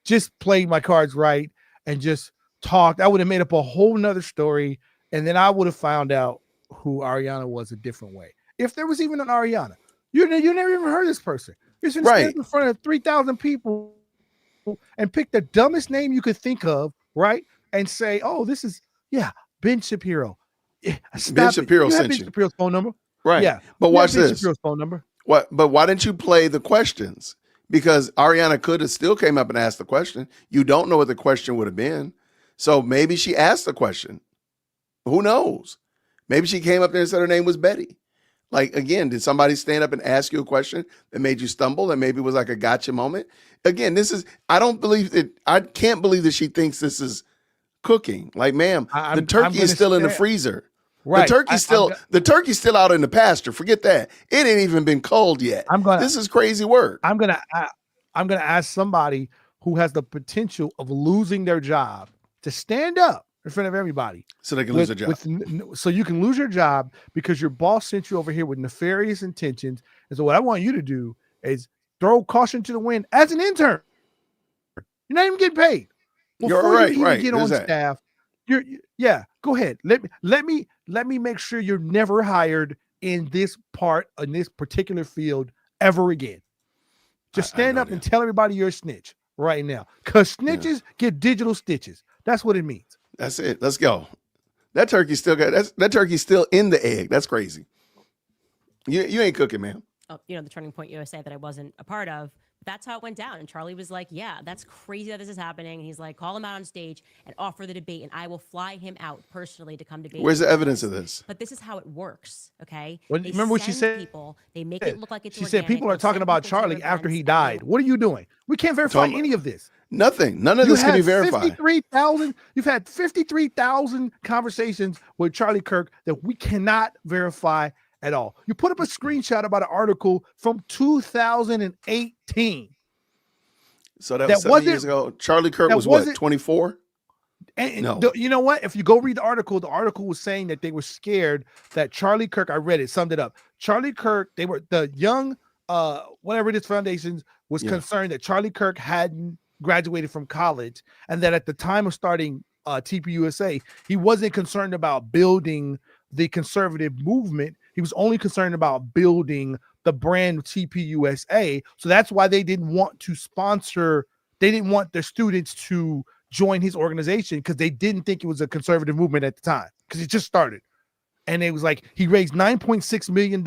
just played my cards right and just talked. I would have made up a whole nother story, and then I would have found out who Ariana was a different way. If there was even an Ariana, you never even heard this person. You're just stand in front of 3,000 people and pick the dumbest name you could think of, right? And say, "Oh, this is Ben Shapiro." Ben Shapiro sent Ben you. Shapiro's phone number, right? Yeah, but watch Ben this. Shapiro's phone number. What? But why didn't you play the questions? Because Ariana could have still came up and asked the question. You don't know what the question would have been, so maybe she asked the question. Who knows? Maybe she came up there and said her name was Betty. Like, again, did somebody stand up and ask you a question that made you stumble and maybe it was like a gotcha moment? Again, I can't believe that she thinks this is cooking. Like, ma'am, the turkey is still in the freezer. Right. The turkey's still out in the pasture. Forget that. It ain't even been cold yet. This is crazy work. I'm gonna ask somebody who has the potential of losing their job to stand up in front of everybody, so they can lose their job. So you can lose your job because your boss sent you over here with nefarious intentions. And so what I want you to do is throw caution to the wind as an intern. You're not even getting paid. Before you even get on staff, go ahead. Let me make sure you're never hired in this particular field ever again. Just stand up and tell everybody you're a snitch right now. Because snitches get digital stitches. That's what it means. That's it. Let's go. That turkey's still in the egg. That's crazy. You ain't cooking, man. Oh, the Turning Point USA that I wasn't a part of. That's how it went down. And Charlie was like, yeah, that's crazy that this is happening. And he's like, call him out on stage and offer the debate, and I will fly him out personally to come debate. Where's the evidence of this? But this is how it works, okay? Remember what she said? People, they make it look like it's She said people are talking about Charlie after he died. What are you doing? We can't verify any of this. Nothing. None of this can be verified. You've had 53,000 conversations with Charlie Kirk that we cannot verify at all. You put up a screenshot about an article from 2018. So that was 7 years ago. Charlie Kirk was what, 24? No. You know what? If you go read the article was saying that they were scared that Charlie Kirk, I read it, summed it up. Charlie Kirk, they were the young, whatever it is, foundations was concerned that Charlie Kirk hadn't graduated from college, and that at the time of starting TPUSA, he wasn't concerned about building the conservative movement He was only concerned about building the brand TPUSA. So that's why they didn't want to sponsor. They didn't want their students to join his organization because they didn't think it was a conservative movement at the time because it just started. And it was like he raised $9.6 million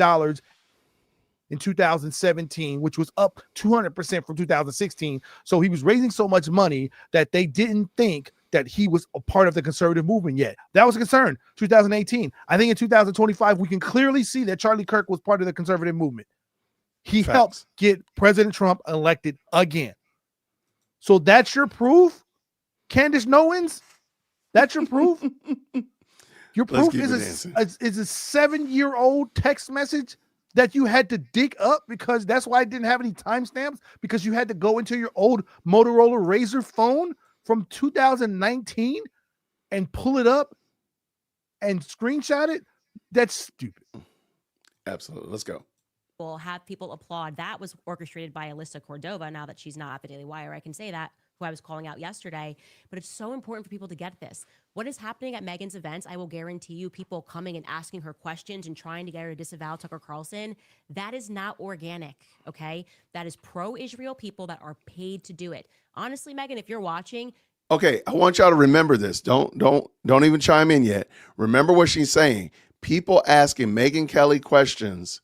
in 2017, which was up 200% from 2016. So he was raising so much money that they didn't think that he was a part of the conservative movement yet. That was a concern. 2018. I think in 2025, we can clearly see that Charlie Kirk was part of the conservative movement. He helped get President Trump elected again. So that's your proof, Candace Owens? That's your proof? Your proof is a 7-year-old text message that you had to dig up because that's why I didn't have any timestamps, because you had to go into your old Motorola Razr phone from 2019 and pull it up and screenshot it. That's stupid. Absolutely. Let's go. Will have people applaud. That was orchestrated by Alyssa Cordova. Now that she's not at the Daily Wire, I can say that, who I was calling out yesterday. But it's so important for people to get this. What is happening at Megyn's events, I will guarantee you, people coming and asking her questions and trying to get her to disavow Tucker Carlson, that is not organic, okay? That is pro-Israel people that are paid to do it. Honestly, Megyn, if you're watching... Okay, I want y'all to remember this. Don't even chime in yet. Remember what she's saying. People asking Megyn Kelly questions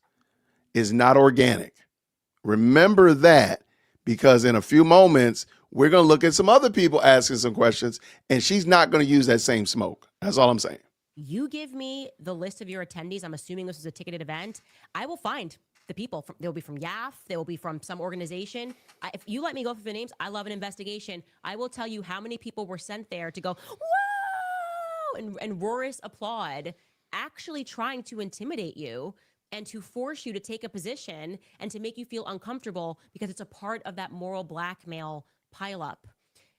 is not organic. Remember that, because in a few moments, we're going to look at some other people asking some questions, and she's not going to use that same smoke. That's all I'm saying. You give me the list of your attendees. I'm assuming this is a ticketed event. I will find the people. They'll be from YAF. They will be from some organization. If you let me go for the names, I love an investigation. I will tell you how many people were sent there to go, whoa, and roarous applaud, actually trying to intimidate you and to force you to take a position and to make you feel uncomfortable because it's a part of that moral blackmail pileup.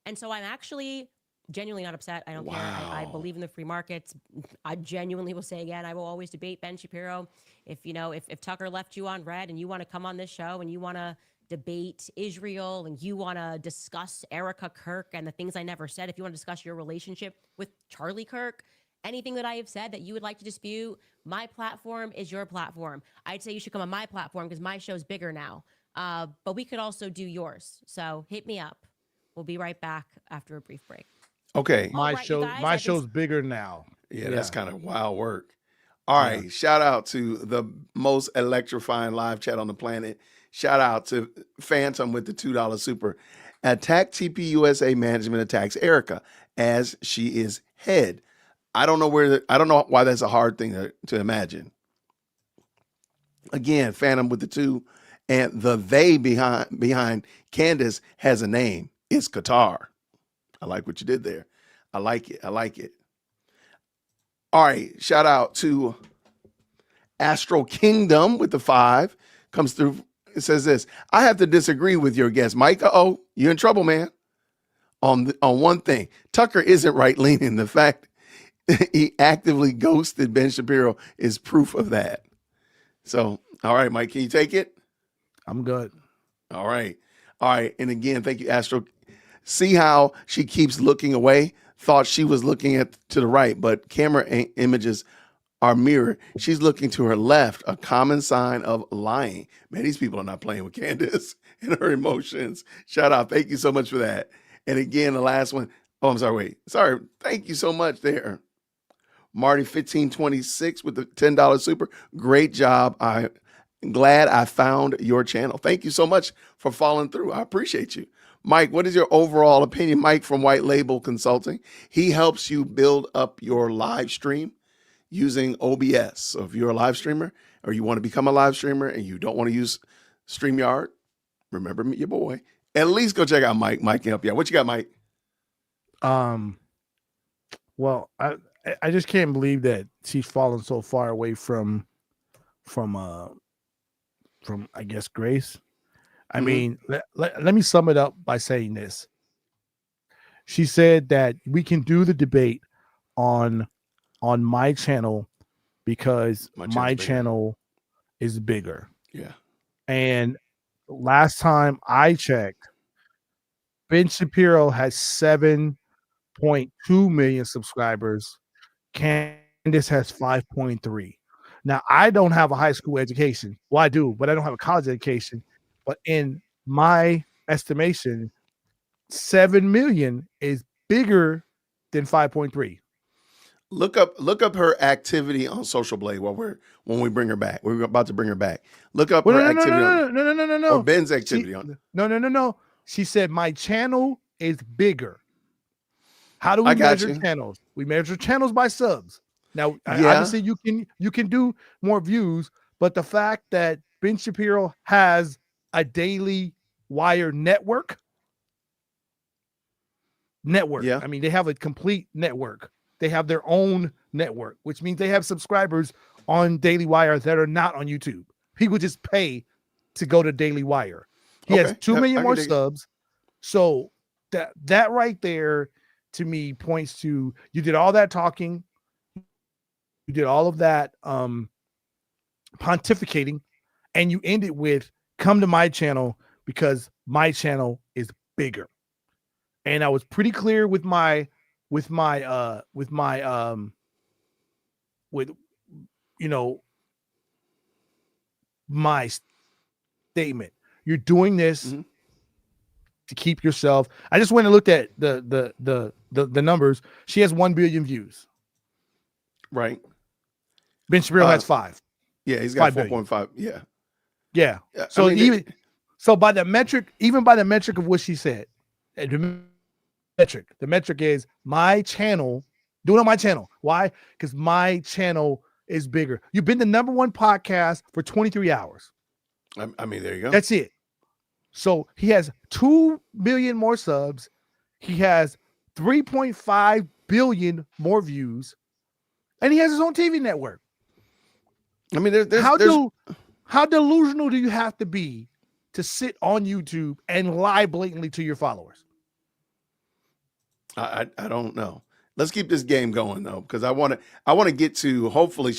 And so I'm actually genuinely not upset. I don't care. I believe in the free markets. I genuinely will say again, I will always debate Ben Shapiro. If Tucker left you on red and you want to come on this show and you want to debate Israel and you want to discuss Erica Kirk and the things I never said, if you want to discuss your relationship with Charlie Kirk, anything that I have said that you would like to dispute, my platform is your platform. I'd say you should come on my platform because my show's bigger now. But we could also do yours. So hit me up. We'll be right back after a brief break. Okay. My show's bigger now. Yeah, that's kind of wild work. All right. Shout out to the most electrifying live chat on the planet. Shout out to Phantom with the $2 super. Attack TPUSA management attacks Erica as she is head. I don't know why that's a hard thing to imagine. Again, Phantom with the 2, and the they behind Candace has a name. It's Qatar. I like what you did there. I like it. All right. Shout out to Astro Kingdom with the 5. Comes through. It says this. I have to disagree with your guest, Mike. Oh, you're in trouble, man. On one thing, Tucker isn't right leaning. The fact he actively ghosted Ben Shapiro is proof of that. So, all right, Mike, can you take it? I'm good. All right. And again, thank you, Astro. See how she keeps looking away? Thought she was looking to the right, but camera images are mirrored. She's looking to her left, a common sign of lying. Man, these people are not playing with Candace and her emotions. Shout out. Thank you so much for that. And again, the last one. Oh, I'm sorry. Wait. Sorry. Thank you so much there. Marty 1526 with the $10 super. Great job. I'm glad I found your channel. Thank you so much for following through. I appreciate you. Mike, what is your overall opinion? Mike from White Label Consulting. He helps you build up your live stream using OBS. So if you're a live streamer or you want to become a live streamer and you don't want to use StreamYard, remember me, your boy. At least go check out Mike. Mike can help you out. What you got, Mike? Well, I just can't believe that she's fallen so far away from I guess Grace. I mean, let me sum it up by saying this. She said that we can do the debate on my channel because my channel is bigger. Yeah. And last time I checked, Ben Shapiro has 7.2 million subscribers. Candace has 5.3. Now, I don't have a high school education. Well, I do, but I don't have a college education. But in my estimation, 7 million is bigger than 5.3. Look up her activity on Social Blade when we bring her back. We're about to bring her back. Look up her activity No. or Ben's activity on. No. She said my channel is bigger. How do we I got measure you. channels? We measure channels by subs. Now, Yeah. obviously, you can do more views, but the fact that Ben Shapiro has a Daily Wire network. Yeah. I mean, they have a complete network. They have their own network, which means they have subscribers on Daily Wire that are not on YouTube. People just pay to go to Daily Wire. He has 2 million more subs. So that right there to me points to you did all that talking. You did all of that pontificating, and you ended with come to my channel because my channel is bigger. And I was pretty clear with my my statement. You're doing this to keep yourself. I just went and looked at the numbers. She has 1 billion views. Right. Ben Shapiro has 5. Yeah, he's got 4.5. Yeah. Yeah. So by the metric, even by the metric of what she said, the metric is my channel. Do it on my channel. Why? Because my channel is bigger. You've been the number 1 podcast for 23 hours. I mean, there you go. That's it. So he has 2 billion more subs. He has 3.5 billion more views, and he has his own TV network. I mean, how delusional do you have to be to sit on YouTube and lie blatantly to your followers? I don't know. Let's keep this game going though, because I want to get to. Hopefully,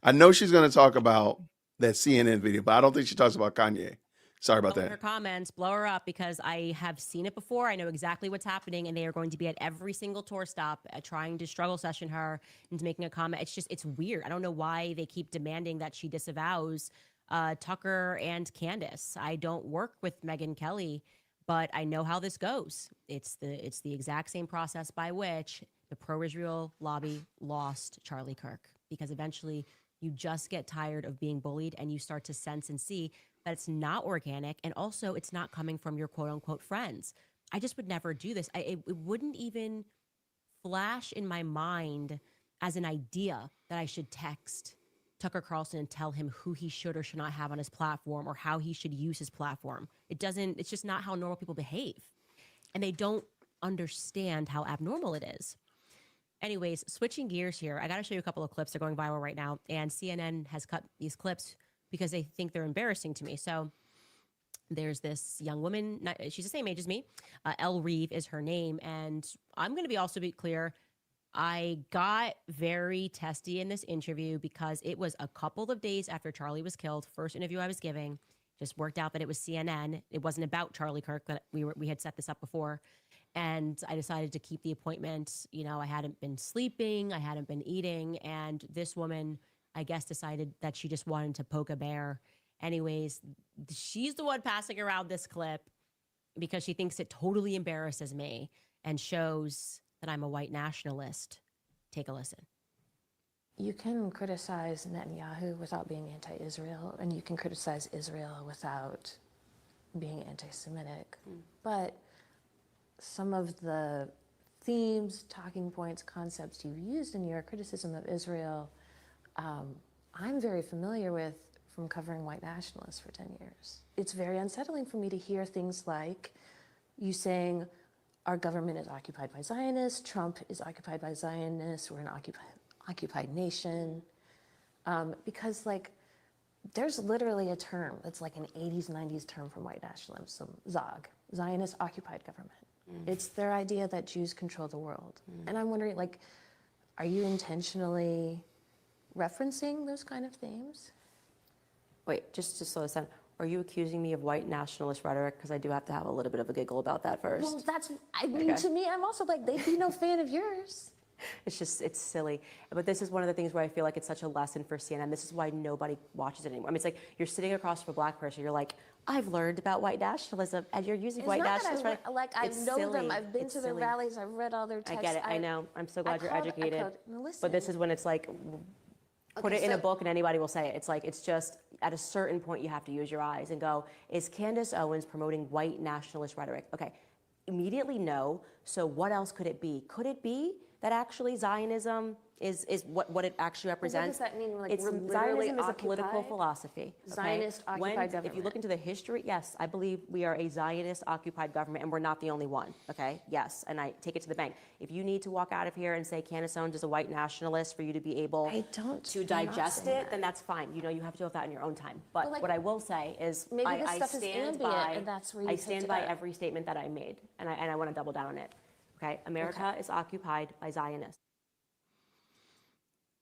I know she's gonna talk about that CNN video, but I don't think she talks about Kanye. Sorry about that. Her comments, blow her up, because I have seen it before. I know exactly what's happening, and they are going to be at every single tour stop trying to struggle session her into making a comment. It's weird. I don't know why they keep demanding that she disavows Tucker and Candace. I don't work with Megyn Kelly, but I know how this goes. It's the exact same process by which the pro-Israel lobby lost Charlie Kirk, because eventually you just get tired of being bullied and you start to sense and see that it's not organic, and also it's not coming from your quote-unquote friends. I just would never do this. It wouldn't even flash in my mind as an idea that I should text Tucker Carlson and tell him who he should or should not have on his platform or how he should use his platform. It's just not how normal people behave. And they don't understand how abnormal it is. Anyways, switching gears here, I got to show you a couple of clips. They're going viral right now, and CNN has cut these clips because they think they're embarrassing to me. So there's this young woman. She's the same age as me. Elle Reeve is her name. And I'm going to also be clear. I got very testy in this interview because it was a couple of days after Charlie was killed. First interview I was giving. Just worked out that it was CNN. It wasn't about Charlie Kirk. That we had set this up before. And I decided to keep the appointment. You know, I hadn't been sleeping. I hadn't been eating. And this woman, I guess, decided that she just wanted to poke a bear. Anyways, she's the one passing around this clip because she thinks it totally embarrasses me and shows that I'm a white nationalist. Take a listen. You can criticize Netanyahu without being anti-Israel, and you can criticize Israel without being anti-Semitic. But some of the themes, talking points, concepts you've used in your criticism of Israel, I'm very familiar with from covering white nationalists for 10 years. It's very unsettling for me to hear things like you saying our government is occupied by Zionists, Trump is occupied by Zionists, we're an occupied nation. Because there's literally a term that's like an 80s, 90s term from white nationalism, ZOG, Zionist occupied government. It's their idea that Jews control the world. And I'm wondering, are you intentionally referencing those kind of themes? Wait, just to slow this down. Are you accusing me of white nationalist rhetoric? Because I do have to have a little bit of a giggle about that first. Well, to me, I'm also they'd be no fan of yours. It's silly. But this is one of the things where I feel like it's such a lesson for CNN. This is why nobody watches it anymore. I mean, it's like you're sitting across from a black person, you're like, I've learned about white nationalism, and you're using white nationalism. I know them. I've been to their rallies. I've read all their texts. I get it. I know. I'm so glad you're educated. Listen, but this is when it's like, put it in a book and anybody will say it. It's like, it's just at a certain point you have to use your eyes and go, is Candace Owens promoting white nationalist rhetoric? Okay, immediately no. So what else could it be? Could it be that actually Zionism is what it actually represents? What does that mean? Like, Zionism is a political philosophy. Okay? Zionist-occupied government. If you look into the history, yes, I believe we are a Zionist-occupied government, and we're not the only one, okay? Yes, and I take it to the bank. If you need to walk out of here and say Candace Owens is a white nationalist for you to be able to digest it, then that's fine. You know, you have to deal with that in your own time. But what I will say is I stand by every statement that I made, and I want to double down on it. Okay, America is occupied by Zionists.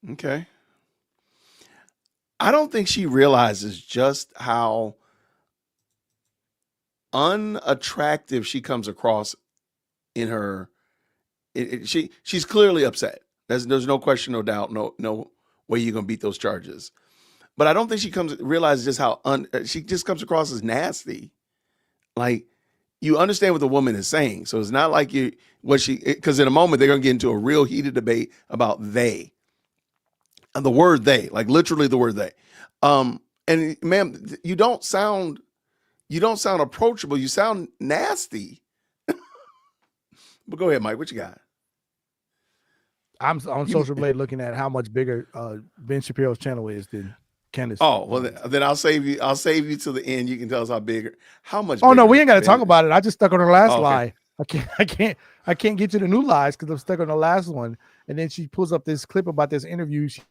Okay. I don't think she realizes just how unattractive she comes across in her. She's clearly upset. There's no question, no doubt, no way you're gonna beat those charges. But I don't think she realizes just how she just comes across as nasty. Like, you understand what the woman is saying, so it's not like because in a moment they're gonna get into a real heated debate about they. And the word they, like literally the word they. And ma'am, you don't sound approachable. You sound nasty. But go ahead, Mike. What you got? I'm on Social Blade looking at how much bigger Ben Shapiro's channel is than Candace. Oh, well, then I'll save you. I'll save you to the end. You can tell us how much. Oh no, we ain't got to talk about it. I just stuck on her last lie. I can't get to the new lies because I'm stuck on the last one. And then she pulls up this clip about this interview. She's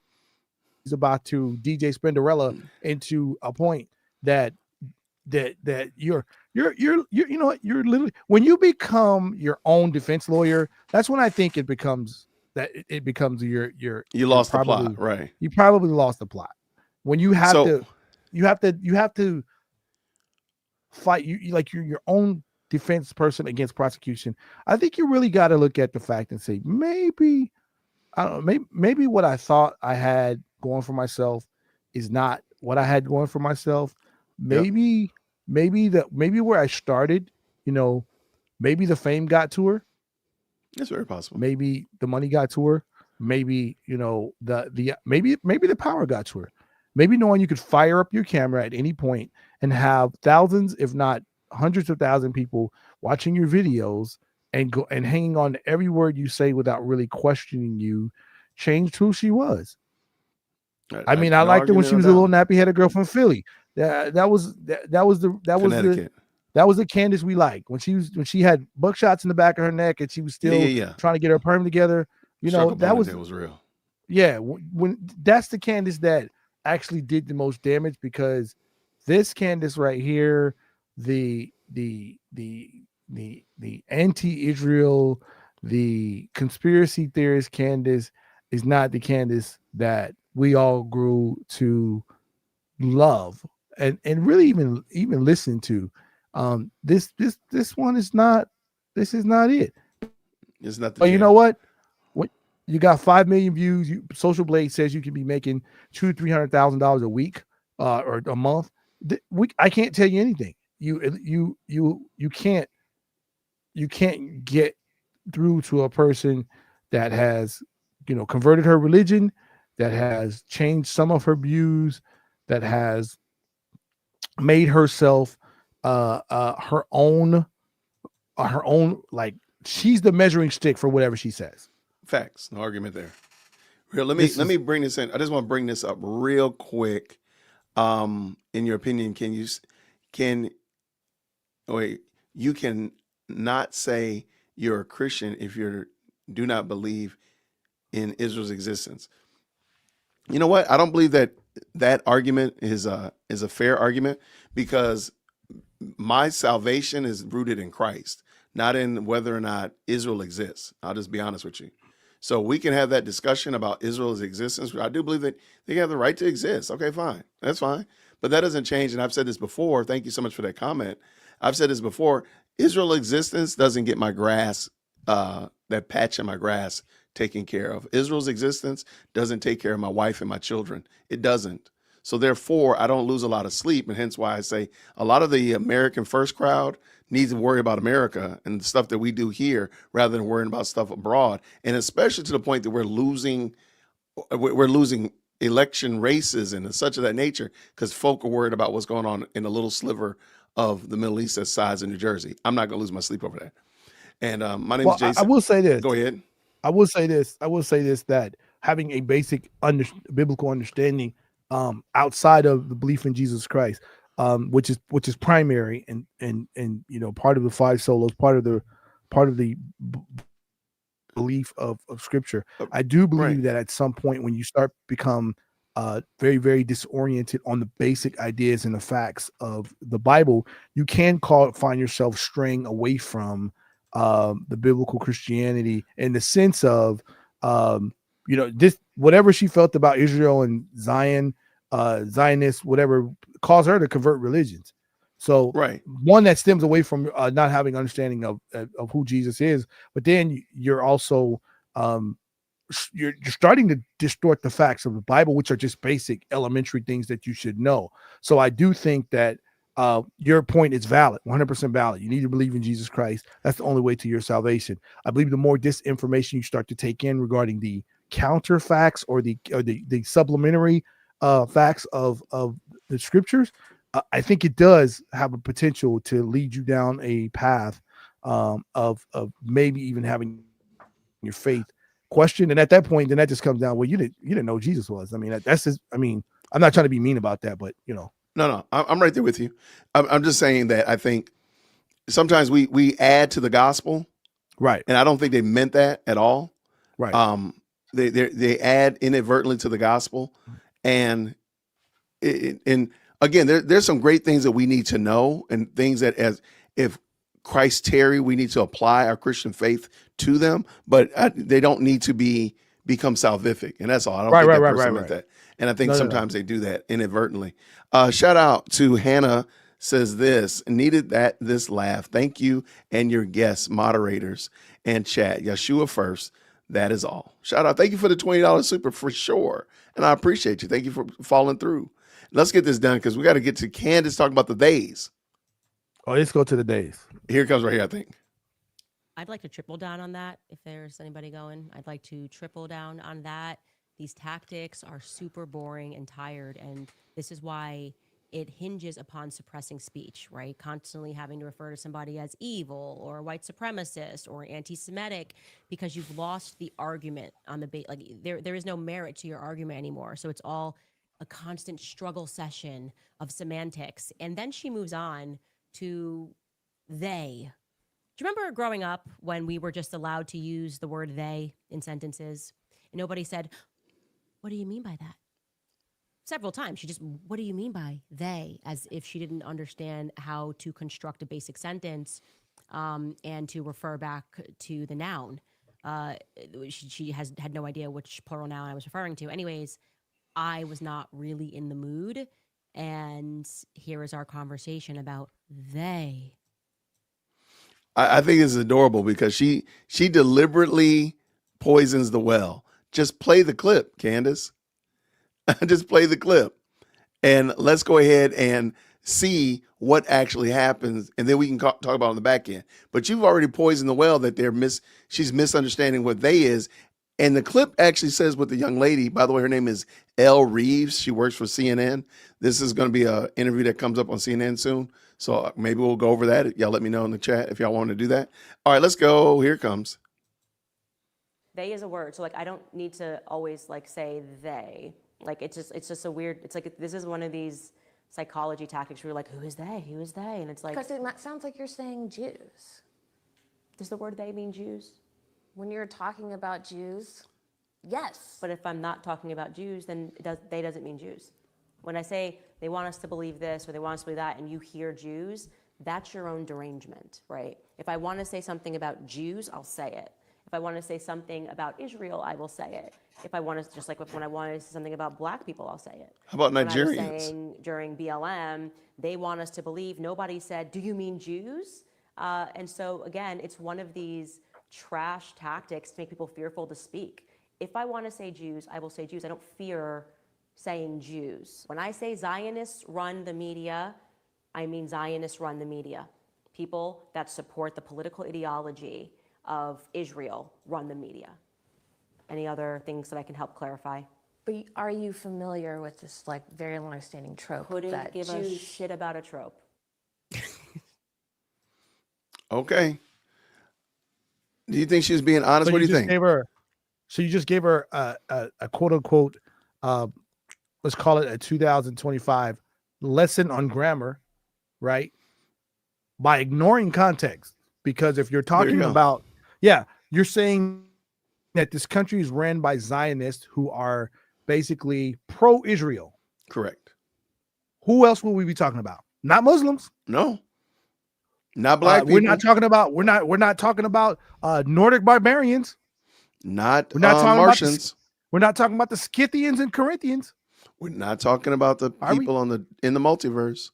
about to DJ Spinderella into a point that you're you know what, you're literally, when you become your own defense lawyer, that's when I think it becomes you lost the plot, right? You probably lost the plot when you have to fight you're your own defense person against prosecution. I think you really got to look at the fact and say, maybe I don't know, maybe what I thought I had going for myself is not what I had going for myself. Maybe where I started, maybe the fame got to her. That's very possible. Maybe the money got to her. Maybe, maybe the power got to her. Maybe knowing you could fire up your camera at any point and have thousands, if not hundreds of thousands of people watching your videos and go and hanging on to every word you say without really questioning you, changed who she was. I mean, I liked her when she was a little nappy-headed girl from Philly. That was the Candace we liked when she had buckshots in the back of her neck and she was still trying to get her perm together. That was real. Yeah, when that's the Candace that actually did the most damage, because this Candace right here, the anti-Israel, the conspiracy theorist Candace is not the Candace that we all grew to love and really even listen to. This one is not. This is not it. It's not. But you know what? You got 5 million views. Social Blade says you can be making $200,000-$300,000 a week or a month. I can't tell you anything. You can't get through to a person that has converted her religion, that has changed some of her views, that has made herself her own, like she's the measuring stick for whatever she says. Facts, no argument there. Let me bring this in. I just want to bring this up real quick. In your opinion, you can not say you're a Christian if you do not believe in Israel's existence. You know what? I don't believe that argument is a fair argument, because my salvation is rooted in Christ, not in whether or not Israel exists. I'll just be honest with you. So we can have that discussion about Israel's existence. I do believe that they have the right to exist. Okay, fine. That's fine. But that doesn't change. And I've said this before. Thank you so much for that comment. I've said this before. Israel's existence doesn't get my grass, that patch in my grass, taken care of. Israel's existence doesn't take care of my wife and my children. It doesn't. So therefore, I don't lose a lot of sleep, and hence why I say a lot of the American first crowd needs to worry about America and the stuff that we do here rather than worrying about stuff abroad, and especially to the point that we're losing election races and such of that nature because folk are worried about what's going on in a little sliver of the Middle East that size in New Jersey. I'm not going to lose my sleep over that. And my name is Jason. I will say this. Go ahead. I will say this. That having a basic biblical understanding outside of the belief in Jesus Christ, which is primary and part of the five solas, part of the belief of Scripture. I do believe that at some point when you start become very, very disoriented on the basic ideas and the facts of the Bible, you can find yourself straying away from the biblical Christianity in the sense of this whatever she felt about Israel and Zionists, whatever, caused her to convert religions. So one that stems away from not having understanding of who Jesus is, but then you're also you're starting to distort the facts of the Bible, which are just basic elementary things that you should know. So I do think that your point is valid, 100% valid. You need to believe in Jesus Christ. That's the only way to your salvation. I believe the more disinformation you start to take in regarding the counter facts or the supplementary facts of the scriptures, I think it does have a potential to lead you down a path of maybe even having your faith questioned. And at that point, then that just comes down, well, you didn't know Jesus was. I mean, that's just, I mean, I'm not trying to be mean about that, but No, I'm right there with you. I'm just saying that I think sometimes we add to the gospel, right? And I don't think they meant that at all, right? They add inadvertently to the gospel, and again, there's some great things that we need to know, and things that if Christ tarry, we need to apply our Christian faith to them, but they don't need to become salvific, and that's all. I don't think that person meant that. And I think sometimes they do that inadvertently. Shout out to Hannah, says this, needed this laugh. Thank you and your guests, moderators, and chat. Yeshua first. That is all. Shout out. Thank you for the $20 super for sure. And I appreciate you. Thank you for following through. Let's get this done because we got to get to Candace talking about the days. Oh, let's go to the days. Here it comes right here, I think. I'd like to triple down on that. If there's anybody going, I'd like to triple down on that. These tactics are super boring and tired, and this is why it hinges upon suppressing speech, right? Constantly having to refer to somebody as evil or a white supremacist or anti-Semitic because you've lost the argument on the like there is no merit to your argument anymore. So it's all a constant struggle session of semantics. And then she moves on to they. Do you remember growing up when we were just allowed to use the word they in sentences and nobody said, what do you mean by that? Several times. She just, what do you mean by they? As if she didn't understand how to construct a basic sentence and to refer back to the noun. She had no idea which plural noun I was referring to. Anyways, I was not really in the mood. And here is our conversation about they. I think it's adorable because she deliberately poisons the well. Just play the clip, Candace. Just play the clip. And let's go ahead and see what actually happens. And then we can talk about it on the back end. But you've already poisoned the well that she's misunderstanding what they is. And the clip actually says what the young lady, by the way, her name is Elle Reeves. She works for CNN. This is going to be an interview that comes up on CNN soon. So maybe we'll go over that. Y'all let me know in the chat if y'all want to do that. All right, let's go. Here it comes. They is a word. So like, I don't need to always like say they. Like, it's just a weird, it's like, this is one of these psychology tactics where you're like, who is they? Who is they? And it's like. Because it sounds like you're saying Jews. Does the word they mean Jews? When you're talking about Jews, yes. But if I'm not talking about Jews, then they doesn't mean Jews. When I say they want us to believe this or they want us to believe that and you hear Jews, that's your own derangement, right? If I want to say something about Jews, I'll say it. If I want to say something about Israel, I will say it. If I want to, just like when I want to say something about black people, I'll say it. How about Nigerians? When I was saying during BLM, they want us to believe, nobody said, do you mean Jews? And so again, it's one of these trash tactics to make people fearful to speak. If I want to say Jews, I will say Jews. I don't fear saying Jews. When I say Zionists run the media, I mean Zionists run the media. People that support the political ideology of Israel run the media. Any other things that I can help clarify? But are you familiar with this like very long-standing trope? Couldn't give a shit about a trope. Okay. Do you think she was being honest? What do you think? So you just gave her a quote unquote, let's call it a 2025 lesson on grammar, right? By ignoring context. Because if you're talking about, you're saying that this country is ran by Zionists who are basically pro-Israel. Correct. Who else will we be talking about? Not Muslims. No. Not black people. We're not talking about Nordic barbarians. We're not talking Martians. We're not talking about the Scythians and Corinthians. We're not talking about the people in the multiverse.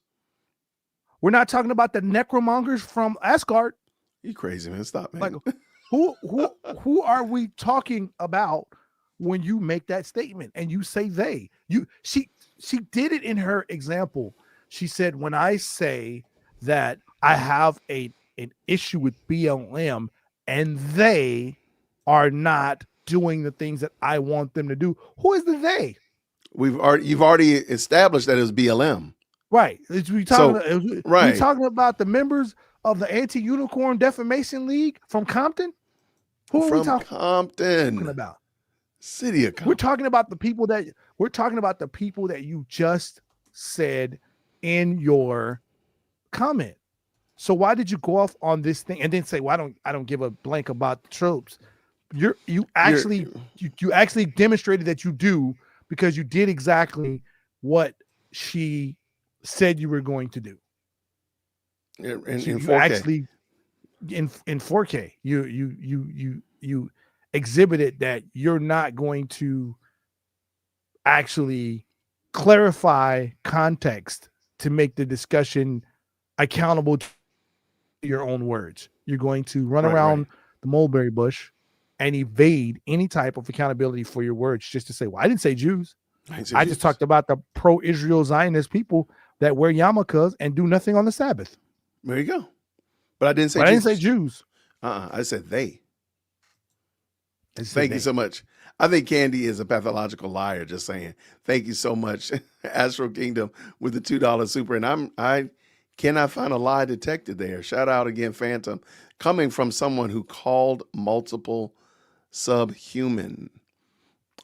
We're not talking about the necromongers from Asgard. You crazy, man. Stop, man. Like who are we talking about when you make that statement and you say they? She did it in her example. She said, when I say that I have an issue with BLM and they are not doing the things that I want them to do. Who is the they? You've already established that it was BLM. Right. We talking about the members of the Anti-Unicorn Defamation League from Compton? Who are we talking about? City of Compton. We're talking about the people that you just said in your comment. So why did you go off on this thing and then say, well, I don't give a blank about the tropes? You actually demonstrated that you do, because you did exactly what she said you were going to do. In 4K. You actually in 4K, you exhibited that you're not going to actually clarify context to make the discussion accountable to your own words. You're going to run around the mulberry bush and evade any type of accountability for your words just to say, well, I didn't say Jews. I just talked about the pro-Israel Zionist people that wear yarmulkes and do nothing on the Sabbath. There you go. But I didn't say Jews. I didn't say Jews. I said they. Thank you so much. I think Candy is a pathological liar, just saying. Thank you so much, Astro Kingdom, with the $2 super. And I cannot find a lie detected there. Shout out again, Phantom, coming from someone who called multiple subhuman.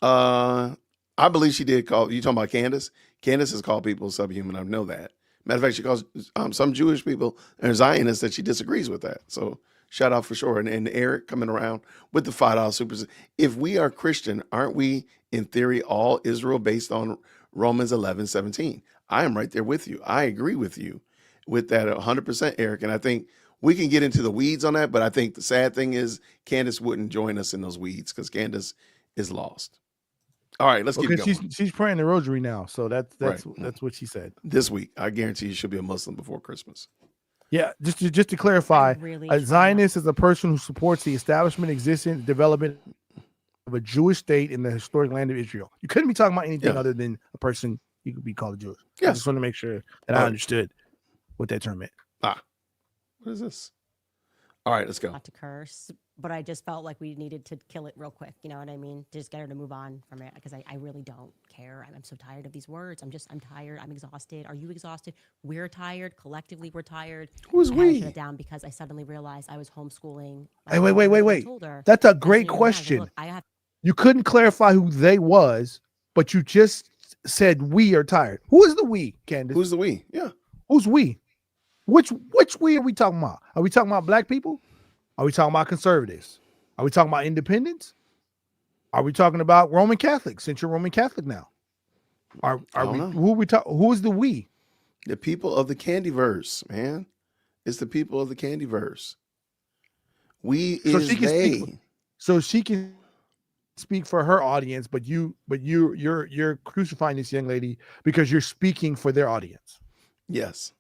I believe she did call. You talking about Candace? Candace has called people subhuman. I know that. Matter of fact, she calls some Jewish people and Zionists that she disagrees with that. So shout out for sure. And Eric coming around with the $5 supers. If we are Christian, aren't we in theory all Israel based on Romans 11:17? I am right there with you. I agree with you with that 100%, Eric. And I think we can get into the weeds on that. But I think the sad thing is Candace wouldn't join us in those weeds because Candace is lost. All right, let's keep going. She's praying the rosary now, so that's what she said this week. I guarantee you she'll be a Muslim before Christmas. Yeah, just to clarify, a Zionist is a person who supports the establishment, existence, development of a Jewish state in the historic land of Israel. You couldn't be talking about anything other than a person you could be called a Jewish. I just want to make sure that I understood what that term meant. What is this? All right, let's go. Not to curse, but I just felt like we needed to kill it real quick. You know what I mean? Just get her to move on from it, because I really don't care. I'm so tired of these words. I'm tired. I'm exhausted. Are you exhausted? We're tired. Collectively, we're tired. Who's we? I shut it down because I suddenly realized I was homeschooling. Hey, wait. That's a great question. You couldn't clarify who they was, but you just said we are tired. Who is the we, Candace? Who's the we? Yeah. Who's we? Which we are we talking about? Are we talking about black people? Are we talking about conservatives? Are we talking about independents? Are we talking about Roman Catholics, since you're Roman Catholic now? Are we who are we talking? Who is the we? The people of the Candyverse, man. It's the people of the Candyverse. We is they. So she can speak for her audience, but you're crucifying this young lady because you're speaking for their audience. Yes.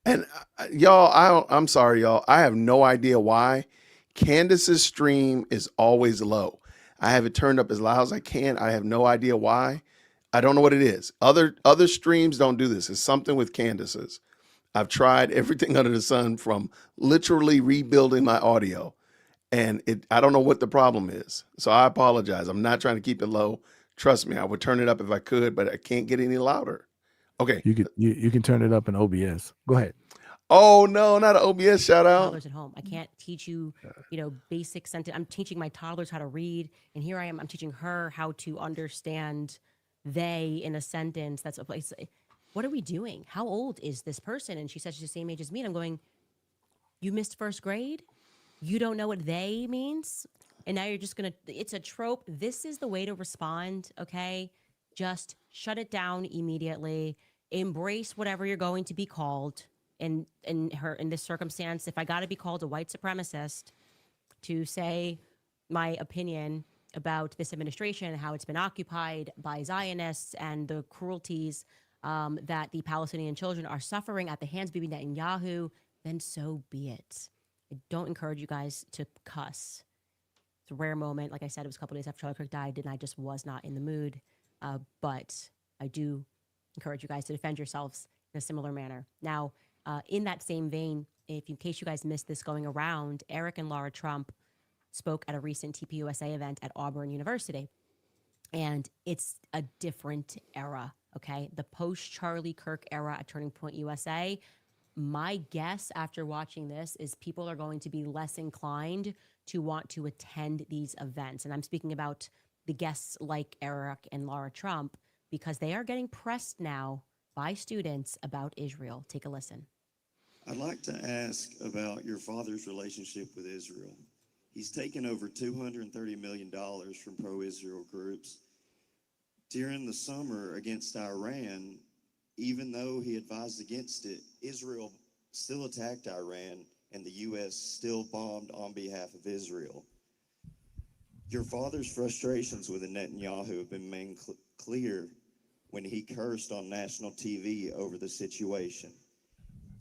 And y'all, I'm sorry, y'all. I have no idea why Candace's stream is always low. I have it turned up as loud as I can. I have no idea why. I don't know what it is. Other streams don't do this. It's something with Candace's. I've tried everything under the sun, from literally rebuilding my audio, and I don't know what the problem is. So I apologize. I'm not trying to keep it low. Trust me, I would turn it up if I could, but I can't get any louder. Okay. You can turn it up in OBS. Go ahead. Oh no, not an OBS shout out. Toddlers at home. I can't teach you, basic sentence. I'm teaching my toddlers how to read, and here I am. I'm teaching her how to understand they in a sentence. That's a place. What are we doing? How old is this person? And she says she's the same age as me. And I'm going, you missed first grade? You don't know what they means? And now you're just going to, it's a trope. This is the way to respond, okay? Just shut it down immediately. Embrace whatever you're going to be called. In this circumstance, if I got to be called a white supremacist to say my opinion about this administration and how it's been occupied by Zionists and the cruelties that the Palestinian children are suffering at the hands of Bibi Netanyahu, then so be it. I don't encourage you guys to cuss. It's a rare moment. Like I said, it was a couple days after Charlie Kirk died, and I just was not in the mood. But I do encourage you guys to defend yourselves in a similar manner. Now, in that same vein, in case you guys missed this going around, Eric and Laura Trump spoke at a recent TPUSA event at Auburn University. And it's a different era, okay? The post-Charlie Kirk era at Turning Point USA. My guess after watching this is people are going to be less inclined to want to attend these events. And I'm speaking about the guests like Eric and Laura Trump, because they are getting pressed now by students about Israel. Take a listen. I'd like to ask about your father's relationship with Israel. He's taken over $230 million from pro-Israel groups. During the summer against Iran, even though he advised against it, Israel still attacked Iran, and the U.S. still bombed on behalf of Israel. Your father's frustrations with Netanyahu have been made clear when he cursed on national TV over the situation.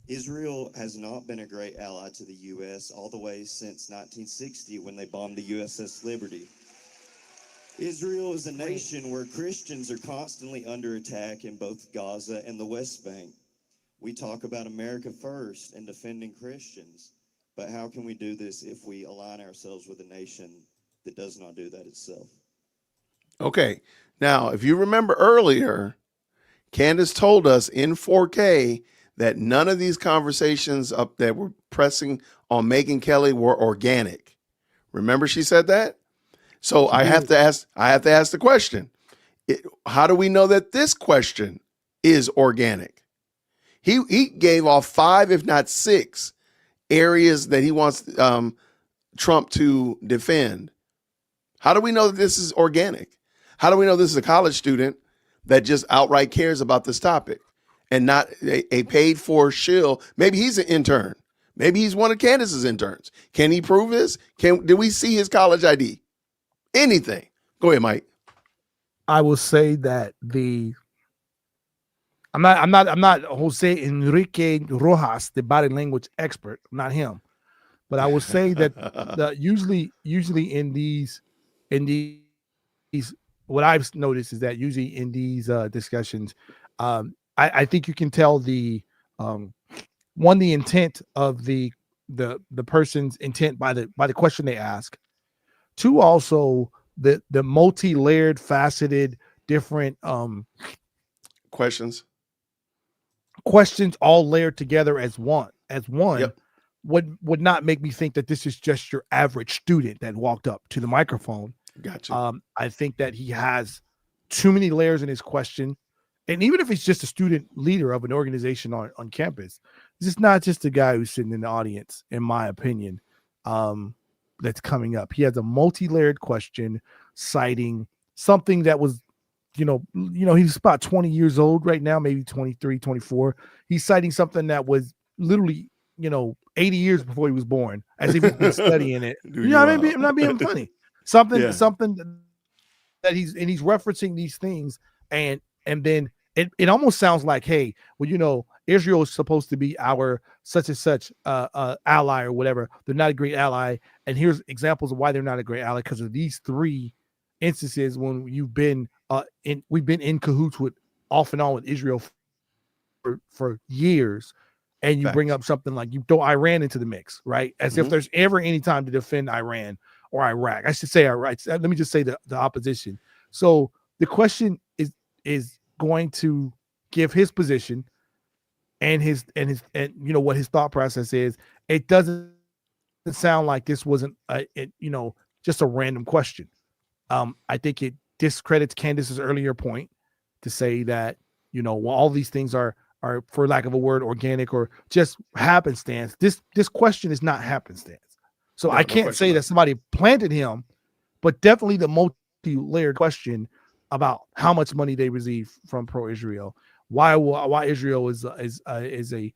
Israel has not been a great ally to the U.S. all the way since 1960 when they bombed the USS Liberty. Israel is a nation where Christians are constantly under attack in both Gaza and the West Bank. We talk about America first and defending Christians, but how can we do this if we align ourselves with a nation that does not do that itself? Okay. Now, if you remember earlier, Candace told us in 4K that none of these conversations up that were pressing on Megyn Kelly were organic. Remember she said that? So I have to ask the question. How do we know that this question is organic? He gave off 5, if not 6, areas that he wants Trump to defend. How do we know that this is organic? How do we know this is a college student that just outright cares about this topic and not a paid for shill? Maybe he's an intern. Maybe he's one of Candace's interns. Can he prove this? Do we see his college ID? Anything? Go ahead, Mike. I will say that I'm not Jose Enrique Rojas, the body language expert. I'm not him, but I will say that usually in these what I've noticed is that usually in these discussions, I think you can tell the intent of the person's intent by the question they ask. 2, also the multi-layered, faceted, different questions all layered together as one. Yep. would not make me think that this is just your average student that walked up to the microphone. Gotcha. I think that he has too many layers in his question. And even if it's just a student leader of an organization on campus, this is not just a guy who's sitting in the audience, in my opinion, that's coming up. He has a multi-layered question citing something that was, he's about 20 years old right now, maybe 23, 24. He's citing something that was literally, 80 years before he was born, as if he's been studying it. I'm not being funny. Something that he's referencing these things, and then it almost sounds like, hey, well, Israel is supposed to be our such and such ally or whatever. They're not a great ally. And here's examples of why they're not a great ally, because of these 3 instances when we've been in cahoots with off and on with Israel for years. And you bring up something like you throw Iran into the mix, right? As if there's ever any time to defend Iran or Iraq. I should say Iraq. Let me just say the opposition. So the question is going to give his position and what his thought process is. It doesn't sound like this wasn't just a random question. I think it discredits Candace's earlier point to say that all these things are for lack of a word organic or just happenstance. This question is not happenstance. So I can't say that somebody planted him, but definitely the multi-layered question about how much money they receive from pro-Israel, why Israel is a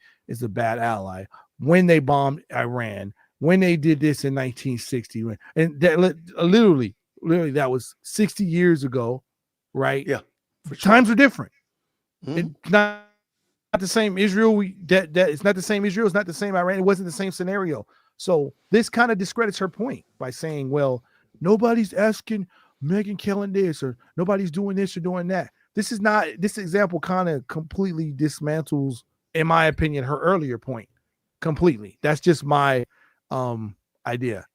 bad ally, when they bombed Iran, when they did this in 1960, and that literally that was 60 years ago, right? Yeah, times are different. It's not the same Israel. It's not the same Israel. It's not the same Iran. It wasn't the same scenario. So this kind of discredits her point by saying, well, nobody's asking Megyn Kelly this, or nobody's doing this or doing that. This example kind of completely dismantles, in my opinion, her earlier point completely. That's just my idea.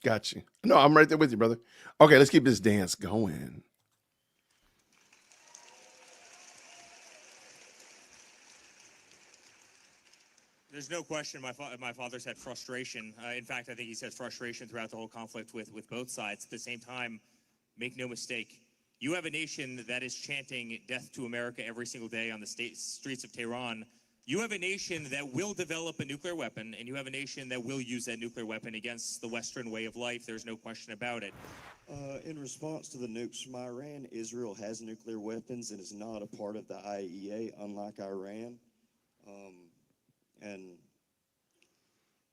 Got you. No, I'm right there with you, brother. Okay, let's keep this dance going. There's no question my father's had frustration. In fact, I think he's had frustration throughout the whole conflict with both sides. At the same time, make no mistake, you have a nation that is chanting death to America every single day on the streets of Tehran. You have a nation that will develop a nuclear weapon, and you have a nation that will use that nuclear weapon against the Western way of life. There's no question about it. In response to the nukes from Iran, Israel has nuclear weapons and is not a part of the IAEA, unlike Iran. And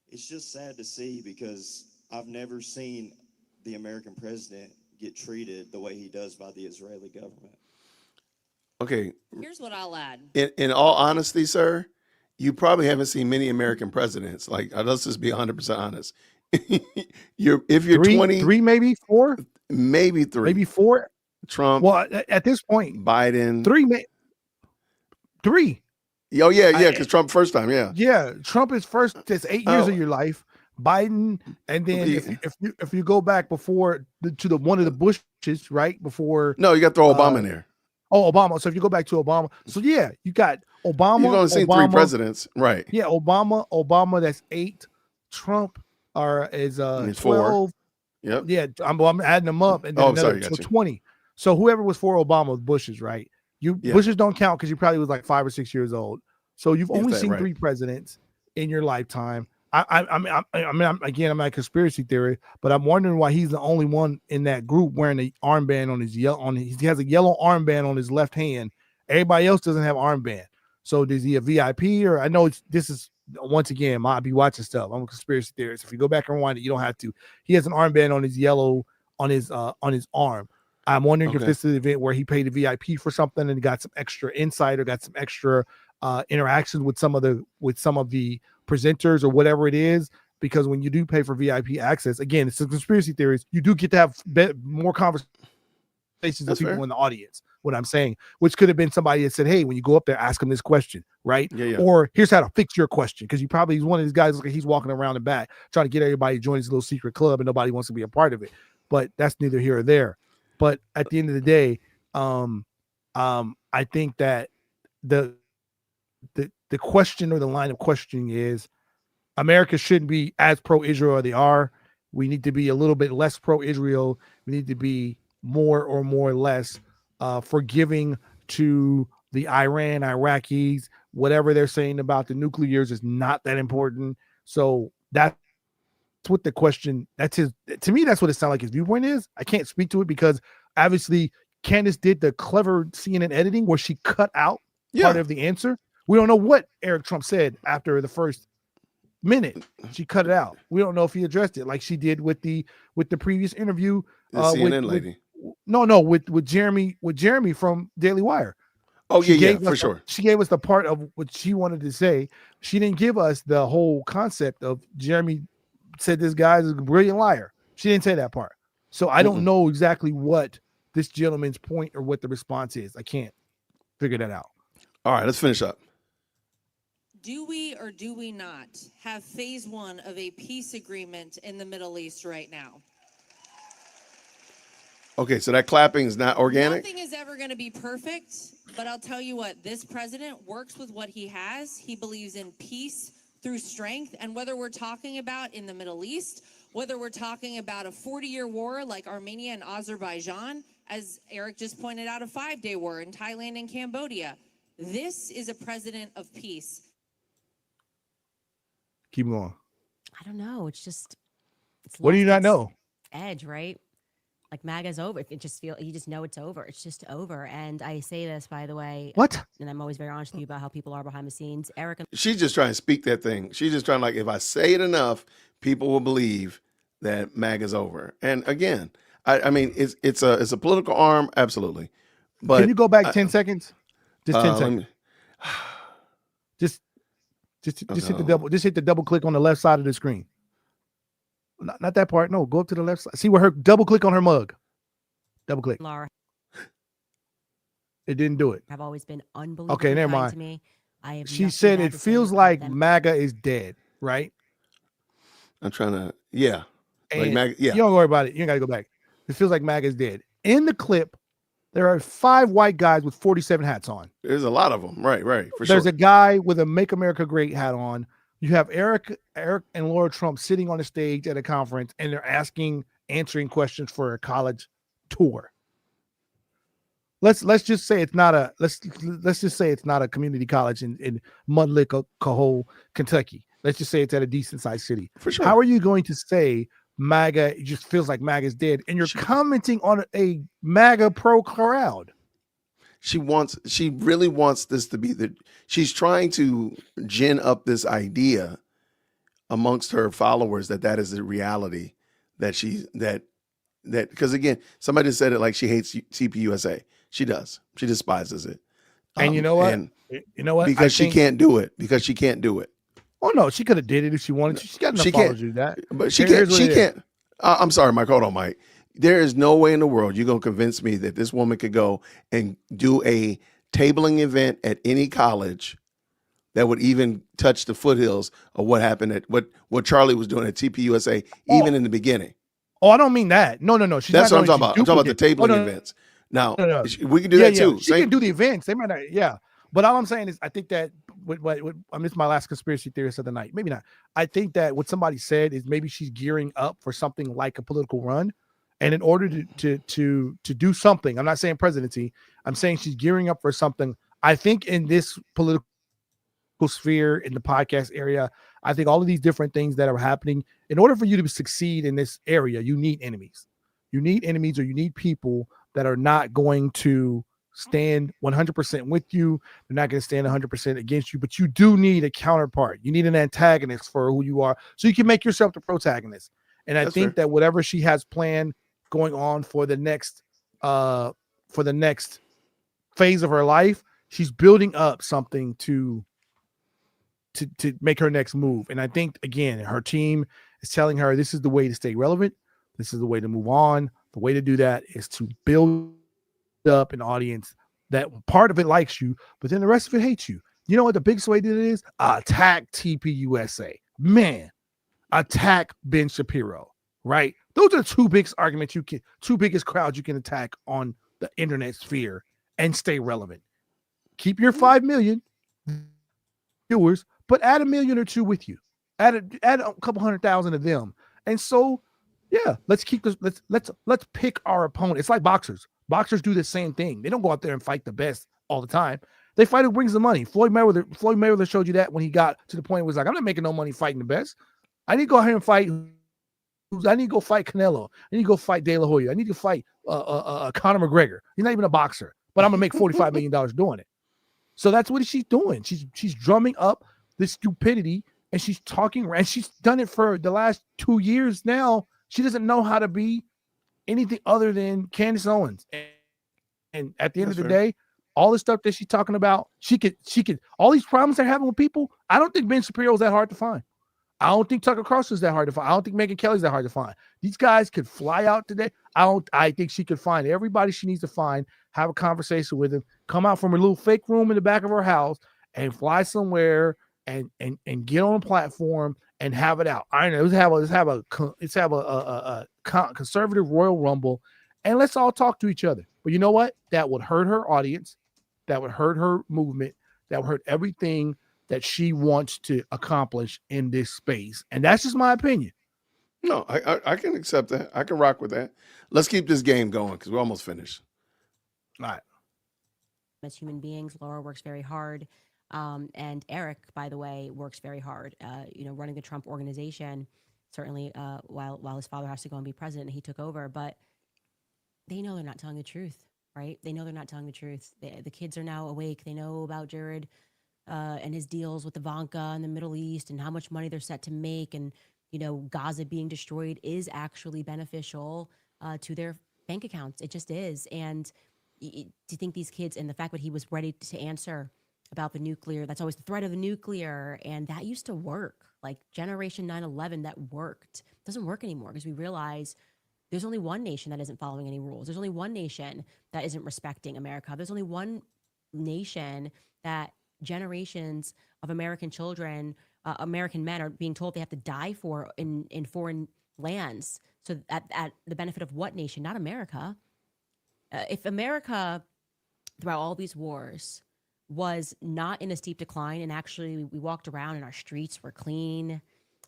it's just sad to see, because I've never seen the American president get treated the way he does by the Israeli government. Okay. Here's what I'll add. In all honesty, sir, you probably haven't seen many American presidents. Like, let's just be 100% honest. If you're 3, maybe 4, maybe 3, maybe 4. Trump. Well, at this point, Biden. 3. Oh yeah, because Trump first time, yeah. Trump is first. That's 8 years of your life. Biden, and then if you go back before to one of the Bushes, right before. No, you got to throw Obama in there. Oh, Obama. So if you go back to Obama, so yeah, you got Obama. You've only seen 3 presidents, right? Yeah, Obama. That's 8. Trump is 12. 4. Yep. Yeah, I'm adding them up, and then so 20. So whoever was for Obama was Bushes, right? Bushes don't count because you probably was like 5 or 6 years old. So you've only seen 3 presidents in your lifetime. I'm not a conspiracy theory, but I'm wondering why he's the only one in that group wearing an armband on his he has a yellow armband on his left hand. Everybody else doesn't have armband. So is he a VIP, or I know this is once again, I'll be watching stuff. I'm a conspiracy theorist. If you go back and rewind it, you don't have to. He has an armband on his on his arm. I'm wondering if this is an event where he paid a VIP for something and got some extra insight or got some extra interactions with some of the presenters or whatever it is. Because when you do pay for VIP access, again, it's a conspiracy theories. You do get to have more conversations with people in the audience. What I'm saying, which could have been somebody that said, "Hey, when you go up there, ask him this question," right? Yeah. Or here's how to fix your question, because he's one of these guys. He's walking around the back trying to get everybody to join his little secret club, and nobody wants to be a part of it. But that's neither here or there. But at the end of the day, I think that the question or the line of questioning is America shouldn't be as pro-Israel as they are. We need to be a little bit less pro-Israel. We need to be more or less forgiving to the Iraqis. Whatever they're saying about the nuclears is not that important. So that's what the question, to me, that's what it sounds like his viewpoint is. I can't speak to it because obviously Candace did the clever CNN editing where she cut out part of the answer. We don't know what Eric Trump said after the first minute. She cut it out. We don't know if he addressed it like she did with the previous interview. The CNN lady. No, with Jeremy from Daily Wire. Oh She yeah, gave for us sure. she gave us the part of what she wanted to say. She didn't give us the whole concept of Jeremy said this guy is a brilliant liar. She didn't say that part. So I don't know exactly what this gentleman's point or what the response is. I can't figure that out. All right, let's finish up. Do we or do we not have phase one of a peace agreement in the Middle East right now? Okay, so that clapping is not organic? Nothing is ever going to be perfect, but I'll tell you what, this president works with what he has. He believes in peace through strength. And whether we're talking about in the Middle East, whether we're talking about a 40-year war like Armenia and Azerbaijan, as Eric just pointed out, a 5-day war in Thailand and Cambodia, this is a president of peace. Keep going. I don't know. It's just. What do you not its know? Edge, right? Like MAGA's over. You just know it's over. It's just over. And I say this, by the way. What? And I'm always very honest with you about how people are behind the scenes. Eric. She's just trying to speak that thing. She's just trying like, if I say it enough, people will believe that MAGA's over. And again, I mean, it's a political arm, absolutely. But can you go back 10 seconds? Just 10 seconds. Just hit the double. Just hit the double click on the left side of the screen. Not that part. No, go up to the left side. See where her double click on her mug. Double click. Laura. It didn't do it. I've always been unbelievably Okay, never kind mind. to me. I have She nothing said bad it to say feels about like them. MAGA is dead, right? I'm trying to, yeah. Like And MAGA, yeah. you don't worry about it. You ain't got to go back. It feels like MAGA is dead. In the clip, there are 5 white guys with 47 hats on. There's a lot of them. Right, for There's sure. a guy with a Make America Great hat on. You have Eric and Laura Trump sitting on the stage at a conference, and they're answering questions for a college tour. Let's just say it's not a let's just say it's not a community college in Mudlick, Cahole, Kentucky. Let's just say it's at a decent sized city. For sure. How are you going to say MAGA? It just feels like MAGA is dead, and you're commenting on a MAGA pro crowd. She really wants this to be she's trying to gin up this idea amongst her followers that is the reality that because again, somebody said it like she hates CPUSA. She does. She despises it. And you know what? You know what? Because she can't do it. Because she can't do it. Oh no, she could have did it if she wanted to. She's got enough followers to do that. But she can't. She can't. I'm sorry, Mike. Hold on, Mike. There is no way in the world you're gonna convince me that this woman could go and do a tabling event at any college that would even touch the foothills of what happened at what Charlie was doing at TPUSA, even in the beginning. Oh, I don't mean that. No. That's what I'm talking about. I'm talking about the tabling events. Now, we can do that too. She can do the events. They might not. Yeah. But all I'm saying is, I think that I missed my last conspiracy theorist of the night. Maybe not. I think that what somebody said is maybe she's gearing up for something like a political run. And in order to do something, I'm not saying presidency, I'm saying she's gearing up for something. I think in this political sphere, in the podcast area, I think all of these different things that are happening, in order for you to succeed in this area, you need enemies. You need enemies, or you need people that are not going to stand 100% with you. They're not going to stand 100% against you, but you do need a counterpart. You need an antagonist for who you are, so you can make yourself the protagonist. And I think that whatever she has planned going on for the next phase of her life, she's building up something to make her next move. And I think, again, her team is telling her this is the way to stay relevant. This is the way to move on. The way to do that is to build up an audience that part of it likes you, but then the rest of it hates you. You know what the biggest way to do it is? Attack TPUSA. Man, attack Ben Shapiro, right? Those are the two biggest arguments two biggest crowds you can attack on the internet sphere and stay relevant. Keep your 5 million viewers, but add 1 million or 2 with you. Add a couple 100,000 of them. And so, yeah, let's keep this. Let's pick our opponent. It's like boxers. Boxers do the same thing. They don't go out there and fight the best all the time. They fight who brings the money. Floyd Mayweather showed you that when he got to the point where he was like, I'm not making no money fighting the best. I need to go out here and fight. I need to go fight Canelo. I need to go fight De La Hoya. I need to fight Conor McGregor. He's not even a boxer, but I'm gonna make $45 million doing it. So that's what she's doing. She's drumming up this stupidity, and she's talking. And she's done it for the last 2 years now. She doesn't know how to be anything other than Candace Owens. And at the end of the day, all the stuff that she's talking about, she could all these problems they're having with people. I don't think Ben Shapiro is that hard to find. I don't think Tucker Carlson is that hard to find. I don't think Megyn Kelly's that hard to find. These guys could fly out today. I think she could find everybody she needs to find, have a conversation with them, come out from her little fake room in the back of her house and fly somewhere and get on a platform and have it out. I know let's have a conservative Royal Rumble and let's all talk to each other. But you know what? That would hurt her audience. That would hurt her movement. That would hurt everything that she wants to accomplish in this space. And that's just my opinion. No, I can accept that. I can rock with that. Let's keep this game going because we're almost finished. All right. As human beings, Laura works very hard. And Eric, by the way, works very hard, running the Trump organization, certainly while his father has to go and be president, he took over. But they know they're not telling the truth, right? They know they're not telling the truth. The kids are now awake. They know about Jared and his deals with Ivanka in the Middle East and how much money they're set to make. And, Gaza being destroyed is actually beneficial to their bank accounts. It just is. And do you think these kids, and the fact that he was ready to answer about the nuclear, that's always the threat of the nuclear. And that used to work. Like Generation 9/11, that worked. Doesn't work anymore because we realize there's only one nation that isn't following any rules. There's only one nation that isn't respecting America. There's only one nation that generations of American children, American men are being told they have to die for in foreign lands. So at the benefit of what nation? Not America. If America, throughout all these wars, was not in a steep decline, and actually we walked around and our streets were clean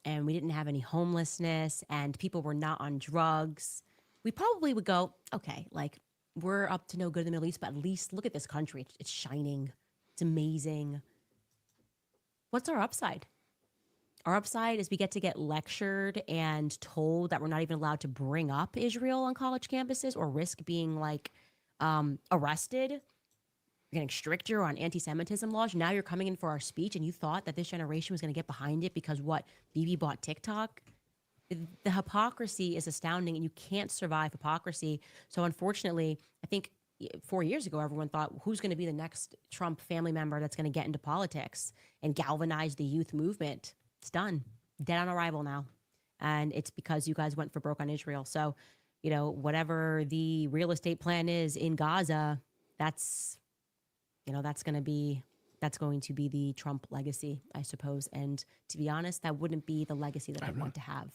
and we didn't have any homelessness and people were not on drugs, we probably would go, okay, like we're up to no good in the Middle East, but at least look at this country. It's shining. It's amazing. What's our upside? Our upside is we get to get lectured and told that we're not even allowed to bring up Israel on college campuses or risk being arrested. We're getting stricter on anti-Semitism laws. Now you're coming in for our speech and you thought that this generation was going to get behind it because Bibi bought TikTok? The hypocrisy is astounding and you can't survive hypocrisy. So unfortunately, I think 4 years ago, everyone thought, who's going to be the next Trump family member that's going to get into politics and galvanize the youth movement? It's done. Dead on arrival now. And it's because you guys went for broke on Israel. So, whatever the real estate plan is in Gaza, that's going to be the Trump legacy, I suppose. And to be honest, that wouldn't be the legacy that I want to have.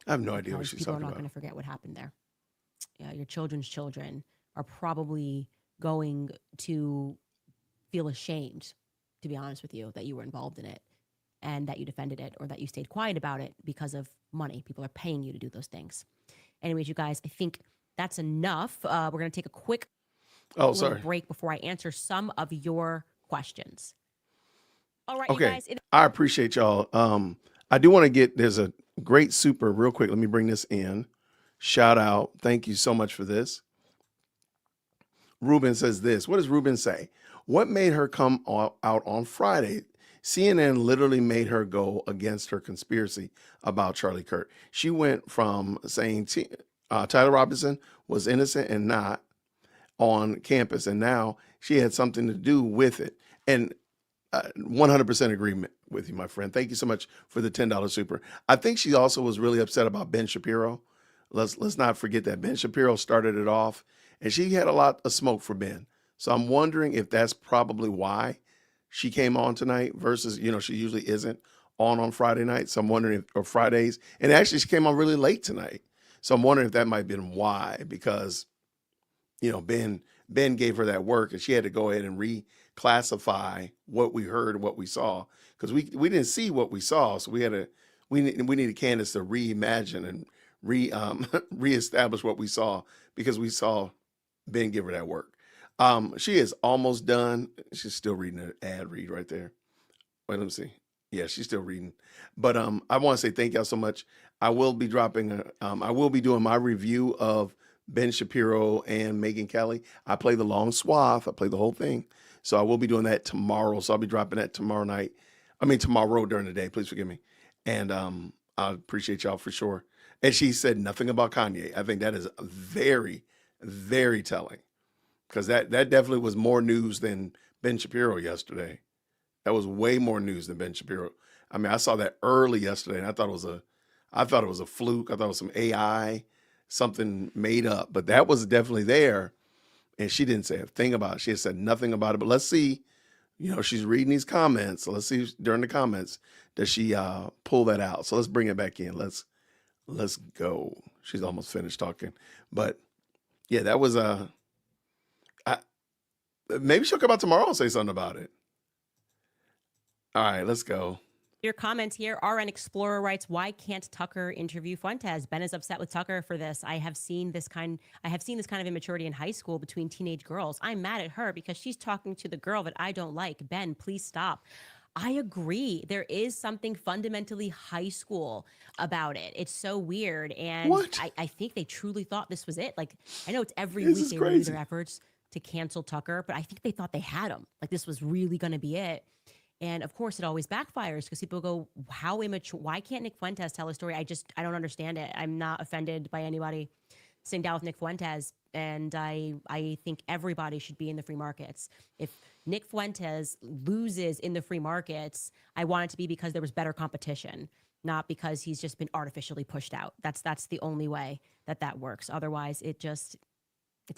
I have no idea what she's people talking are not about. going to forget what happened there. Your children's children are probably going to feel ashamed, to be honest with you, that you were involved in it and that you defended it or that you stayed quiet about it because of money. People are paying you to do those things. Anyways, you guys, I think that's enough. We're going to take a quick break before I answer some of your questions. All right, okay. you guys. I appreciate y'all. I do want to there's a great super real quick. Let me bring this in. Shout out. Thank you so much for this. Ruben says this. What does Ruben say? What made her come out on Friday? CNN literally made her go against her conspiracy about Charlie Kirk. She went from saying Tyler Robinson was innocent and not on campus, and now she had something to do with it. And 100% agreement with you, my friend. Thank you so much for the $10 super. I think she also was really upset about Ben Shapiro. Let's not forget that Ben Shapiro started it off, and she had a lot of smoke for Ben. So I'm wondering if that's probably why she came on tonight versus, she usually isn't on Friday night. So I'm wondering or Fridays. And actually she came on really late tonight. So I'm wondering if that might have been why, because, Ben gave her that work and she had to go ahead and reclassify what we heard and what we saw. Because we didn't see what we saw. So we needed Candace to reimagine and reestablish what we saw, because we saw Ben give her that work. She is almost done. She's still reading an ad read right there. Wait, let me see. Yeah, she's still reading. But I want to say thank y'all so much. I will be doing my review of Ben Shapiro and Megyn Kelly. I play the long swath. I play the whole thing. So I will be doing that tomorrow. So I'll be dropping that tomorrow during the day. Please forgive me. And I appreciate y'all for sure. And she said nothing about Kanye. I think that is very, very telling. because that definitely was more news than Ben Shapiro yesterday. That was way more news than Ben Shapiro. I mean, I saw that early yesterday, and I thought it was a fluke. I thought it was some AI, something made up. But that was definitely there, and she didn't say a thing about it. She had said nothing about it. But let's see. She's reading these comments. So let's see during the comments does she pull that out. So let's bring it back in. Let's go. She's almost finished talking, but yeah, that was maybe she'll come out tomorrow and say something about it. All right, let's go. Your comments here. RN Explorer writes, "Why can't Tucker interview Fuentes? Ben is upset with Tucker for this. I have seen this kind of immaturity in high school between teenage girls. I'm mad at her because she's talking to the girl that I don't like. Ben, please stop." I agree. There is something fundamentally high school about it. It's so weird. And I think they truly thought this was it. Like, I know it's every week they renew their efforts to cancel Tucker, but I think they thought they had him. Like, this was really going to be it. And of course, it always backfires because people go, how immature? Why can't Nick Fuentes tell a story? I don't understand it. I'm not offended by anybody sitting down with Nick Fuentes. And I think everybody should be in the free markets. If Nick Fuentes loses in the free markets, I want it to be because there was better competition, not because he's just been artificially pushed out. That's the only way that works. Otherwise, it's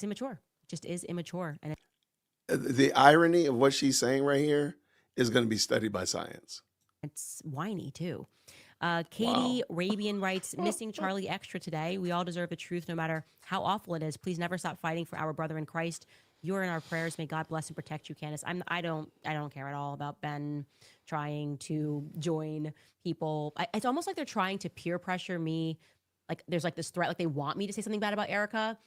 immature. It just is immature. And the irony of what she's saying right here is going to be studied by science. It's whiny too. Katie Rabian writes, "Missing Charlie extra today. We all deserve the truth no matter how awful it is. Please never stop fighting for our brother in Christ. You're in our prayers. May God bless and protect you, Candace." I don't care at all about Ben trying to join people. It's almost like they're trying to peer pressure me. Like there's like this threat, like they want me to say something bad about Erica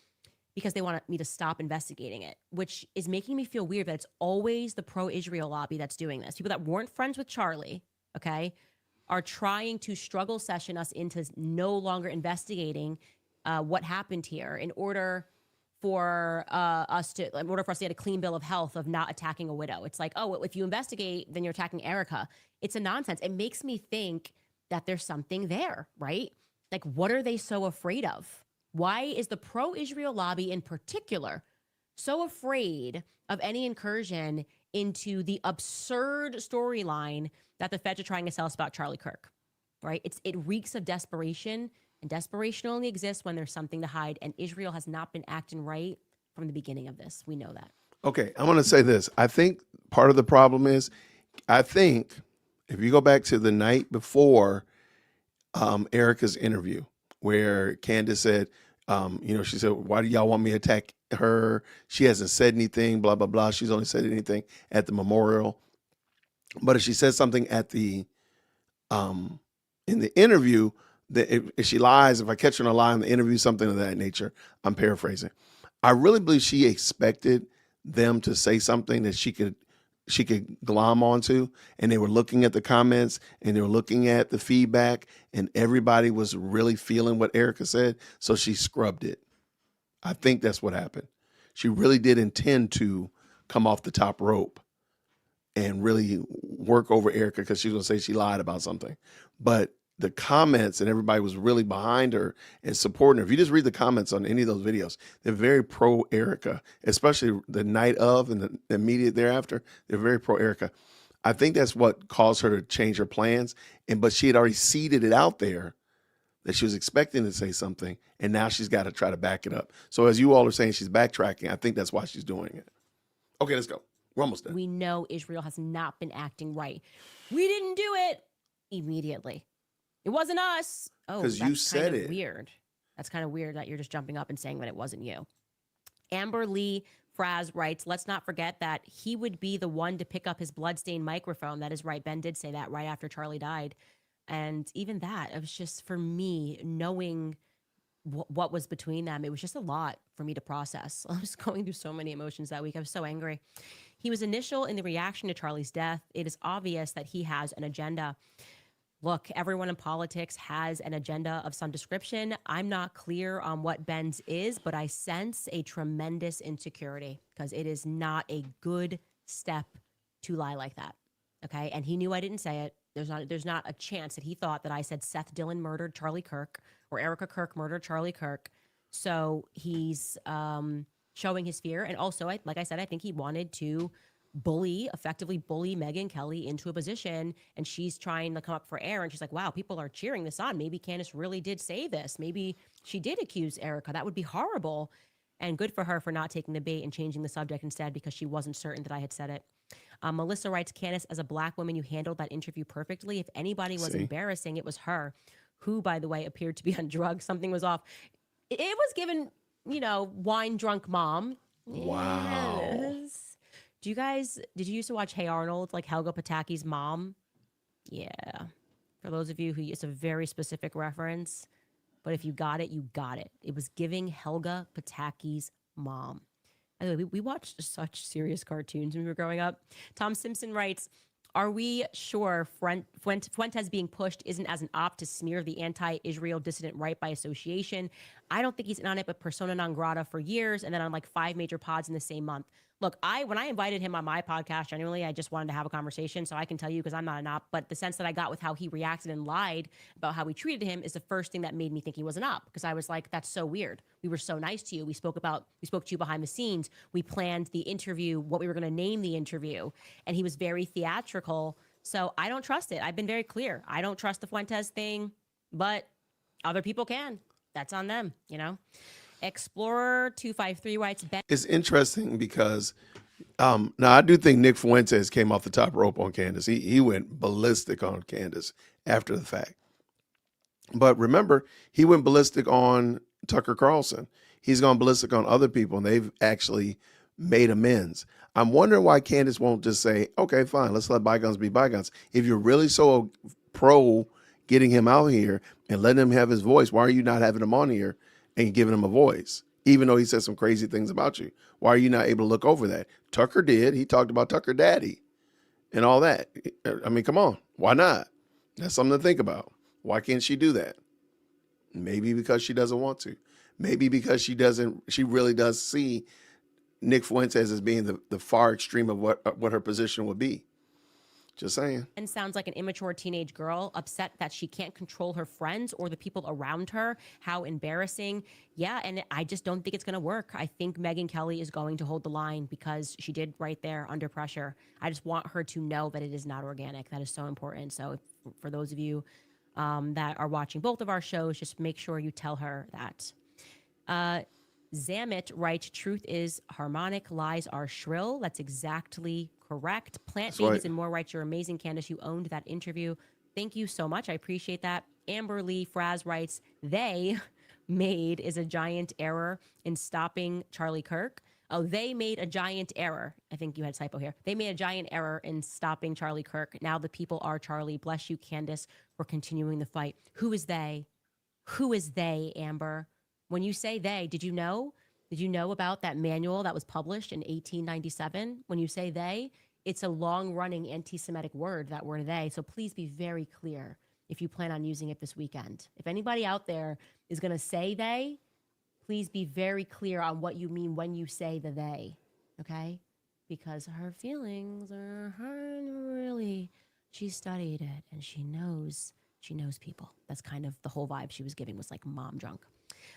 because they want me to stop investigating it, which is making me feel weird that it's always the pro-Israel lobby that's doing this. People that weren't friends with Charlie, okay, are trying to struggle session us into no longer investigating what happened here in order for us to get a clean bill of health of not attacking a widow. It's like, oh, if you investigate, then you're attacking Erica. It's a nonsense. It makes me think that there's something there, right? Like, what are they so afraid of? Why is the pro-Israel lobby in particular so afraid of any incursion into the absurd storyline that the feds are trying to sell us about Charlie Kirk, right? It reeks of desperation, and desperation only exists when there's something to hide, and Israel has not been acting right from the beginning of this. We know that. Okay, I want to say this. I think part of the problem is, I think if you go back to the night before Erica's interview, where Candace said, she said, "Why do y'all want me to attack her? She hasn't said anything, blah, blah, blah. She's only said anything at the memorial. But if she says something at the, in the interview, that if she lies, if I catch her in a lie in the interview, something of that nature, I'm paraphrasing. I really believe she expected them to say something that she could glom onto, and they were looking at the comments and they were looking at the feedback, and everybody was really feeling what Erica said, so she scrubbed it. I think that's what happened. She really did intend to come off the top rope and really work over Erica because she was going to say she lied about something. But the comments and everybody was really behind her and supporting her. If you just read the comments on any of those videos, they're very pro Erica, especially the night of and the immediate thereafter. They're very pro Erica. I think that's what caused her to change her plans. But she had already seeded it out there that she was expecting to say something, and now she's got to try to back it up. So as you all are saying, she's backtracking. I think that's why she's doing it. Okay, let's go. We're almost done. We know Israel has not been acting right. We didn't do it immediately. It wasn't us. Oh, because you said it. Weird. That's kind of weird that you're just jumping up and saying that it wasn't you. Amber Lee Fraz writes, "Let's not forget that he would be the one to pick up his bloodstained microphone." That is right. Ben did say that right after Charlie died. And even that, it was just, for me, knowing what was between them, it was just a lot for me to process. I was going through so many emotions that week. I was so angry. He was initial in the reaction to Charlie's death. It is obvious that he has an agenda. Look, everyone in politics has an agenda of some description. I'm not clear on what Ben's is, but I sense a tremendous insecurity because it is not a good step to lie like that. Okay. And he knew I didn't say it. There's not a chance that he thought that I said Seth Dillon murdered Charlie Kirk or Erica Kirk murdered Charlie Kirk. So he's showing his fear. And also, like I said, I think he wanted to effectively bully Megyn Kelly into a position, and she's trying to come up for air, and she's like, wow, people are cheering this on. Maybe Candace really did say this. Maybe she did accuse Erica. That would be horrible. And good for her for not taking the bait and changing the subject instead, because she wasn't certain that I had said it. Melissa writes, Candace, as a Black woman, you handled that interview perfectly. If anybody was embarrassing, it was her, who, by the way, appeared to be on drugs. Something was off. It was given, wine drunk mom. Wow. Yes. Did you used to watch Hey Arnold, like Helga Pataki's mom? Yeah. For those of you who, it's a very specific reference, but if you got it, you got it. It was giving Helga Pataki's mom. By the way, we watched such serious cartoons when we were growing up. Tom Simpson writes, are we sure Fuentes being pushed isn't as an op to smear the anti-Israel dissident right by association? I don't think he's in on it, but persona non grata for years, and then on like 5 major pods in the same month. Look, when I invited him on my podcast, genuinely, I just wanted to have a conversation. So I can tell you, because I'm not an op, but the sense that I got with how he reacted and lied about how we treated him is the first thing that made me think he was an op. Because I was like, that's so weird. We were so nice to you. We spoke to you behind the scenes. We planned the interview, what we were going to name the interview. And he was very theatrical. So I don't trust it. I've been very clear. I don't trust the Fuentes thing, but other people can. That's on them, Explorer 253 writes, It's interesting because now I do think Nick Fuentes came off the top rope on Candace. He went ballistic on Candace after the fact. But remember, he went ballistic on Tucker Carlson. He's gone ballistic on other people, and they've actually made amends. I'm wondering why Candace won't just say, okay, fine, let's let bygones be bygones. If you're really so pro getting him out here and letting him have his voice, why are you not having him on here and giving him a voice, even though he said some crazy things about you? Why are you not able to look over that? Tucker did. He talked about Tucker Daddy and all that. I mean, come on. Why not? That's something to think about. Why can't she do that? Maybe because she doesn't want to. Maybe because she really does see Nick Fuentes as being the far extreme of what her position would be. Just saying. And sounds like an immature teenage girl, upset that she can't control her friends or the people around her. How embarrassing. Yeah, and I just don't think it's going to work. I think Megyn Kelly is going to hold the line because she did right there under pressure. I just want her to know that it is not organic. That is so important. So for those of you that are watching both of our shows, just make sure you tell her that. Zamit writes, truth is harmonic, lies are shrill. That's exactly correct. Plant Babies and More writes, you're amazing, Candace. You owned that interview. Thank you so much. I appreciate that. Amber Lee Fraz writes, they made is a giant error in stopping Charlie Kirk. Oh, they made a giant error. I think you had a typo here. They made a giant error in stopping Charlie Kirk. Now the people are Charlie. Bless you, Candace, for continuing the fight. Who is they? Who is they, Amber? When you say they, did you know? Did you know about that manual that was published in 1897? When you say they, it's a long-running anti-Semitic word, that word they. So please be very clear if you plan on using it this weekend. If anybody out there is going to say they, please be very clear on what you mean when you say the they, okay? Because her feelings are really, she studied it and she knows people. That's kind of the whole vibe she was giving, was like mom drunk.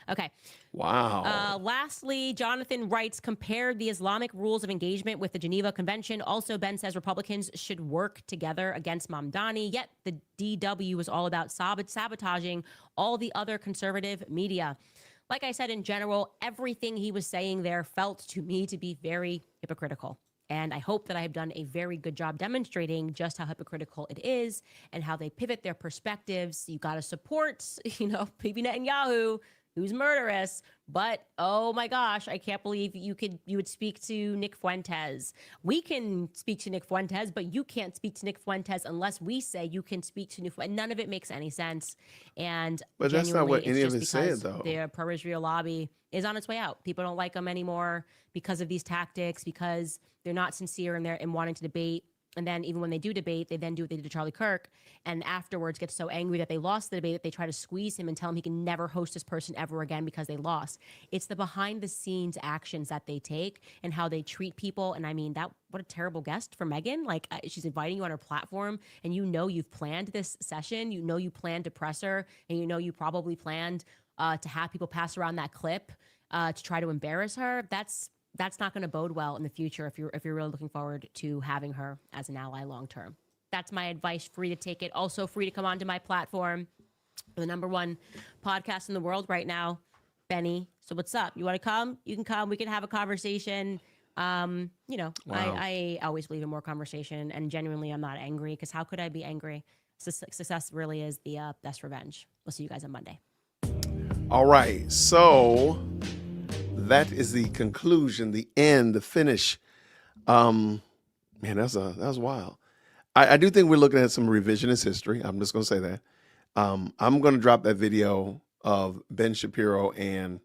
Okay. Wow. Lastly, Jonathan writes, compared the Islamic rules of engagement with the Geneva Convention. Also, Ben says Republicans should work together against Mamdani. Yet the DW was all about sabotaging all the other conservative media. Like I said, in general, everything he was saying there felt to me to be very hypocritical. And I hope that I have done a very good job demonstrating just how hypocritical it is and how they pivot their perspectives. You got to support, Bibi Netanyahu, who's murderous, but oh my gosh, I can't believe you would speak to Nick Fuentes. We can speak to Nick Fuentes, but you can't speak to Nick Fuentes unless we say you can speak to Nick Fuentes. None of it makes any sense. But that's not what any of it said, though. The pro-Israel lobby is on its way out. People don't like them anymore because of these tactics, because they're not sincere in wanting to debate. And then even when they do debate, they then do what they did to Charlie Kirk, and afterwards get so angry that they lost the debate that they try to squeeze him and tell him he can never host this person ever again because they lost. It's the behind the scenes actions that they take and how they treat people. And I mean, what a terrible guest for Megyn. Like, she's inviting you on her platform, and you've planned this session, you planned to press her, and you probably planned to have people pass around that clip to try to embarrass her, that's not going to bode well in the future if you're really looking forward to having her as an ally long term. That's my advice. Free to take it. Also free to come onto my platform. The #1 podcast in the world right now, Benny. So what's up? You want to come? You can come. We can have a conversation. Wow. I always believe in more conversation, and genuinely, I'm not angry, because how could I be angry? Success really is the best revenge. We'll see you guys on Monday. All right. So that is the conclusion, the end, the finish. Man, that was wild. I do think we're looking at some revisionist history. I'm just going to say that. I'm going to drop that video of Ben Shapiro and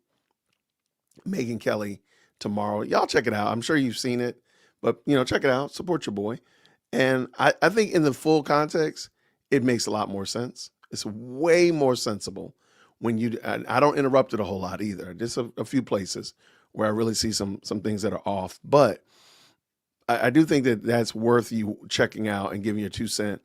Megyn Kelly tomorrow. Y'all check it out. I'm sure you've seen it, but check it out. Support your boy. And I think in the full context, it makes a lot more sense. It's way more sensible when I don't interrupt it a whole lot either. Just a few places where I really see some things that are off. But I do think that that's worth you checking out and giving your 2 cents.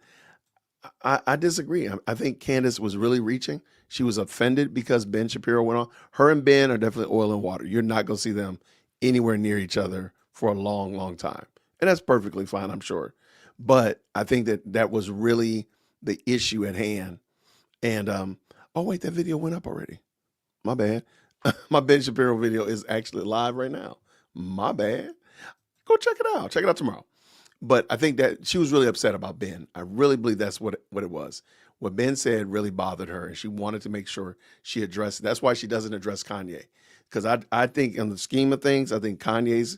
I disagree. I think Candace was really reaching. She was offended because Ben Shapiro went on. Her and Ben are definitely oil and water. You're not going to see them anywhere near each other for a long, long time. And that's perfectly fine, I'm sure. But I think that was really the issue at hand. And, oh, wait, that video went up already. My bad. My Ben Shapiro video is actually live right now. My bad. Go check it out. Check it out tomorrow. But I think that she was really upset about Ben. I really believe that's what it was. What Ben said really bothered her, and she wanted to make sure she addressed it. That's why she doesn't address Kanye. Because I think in the scheme of things, I think Kanye's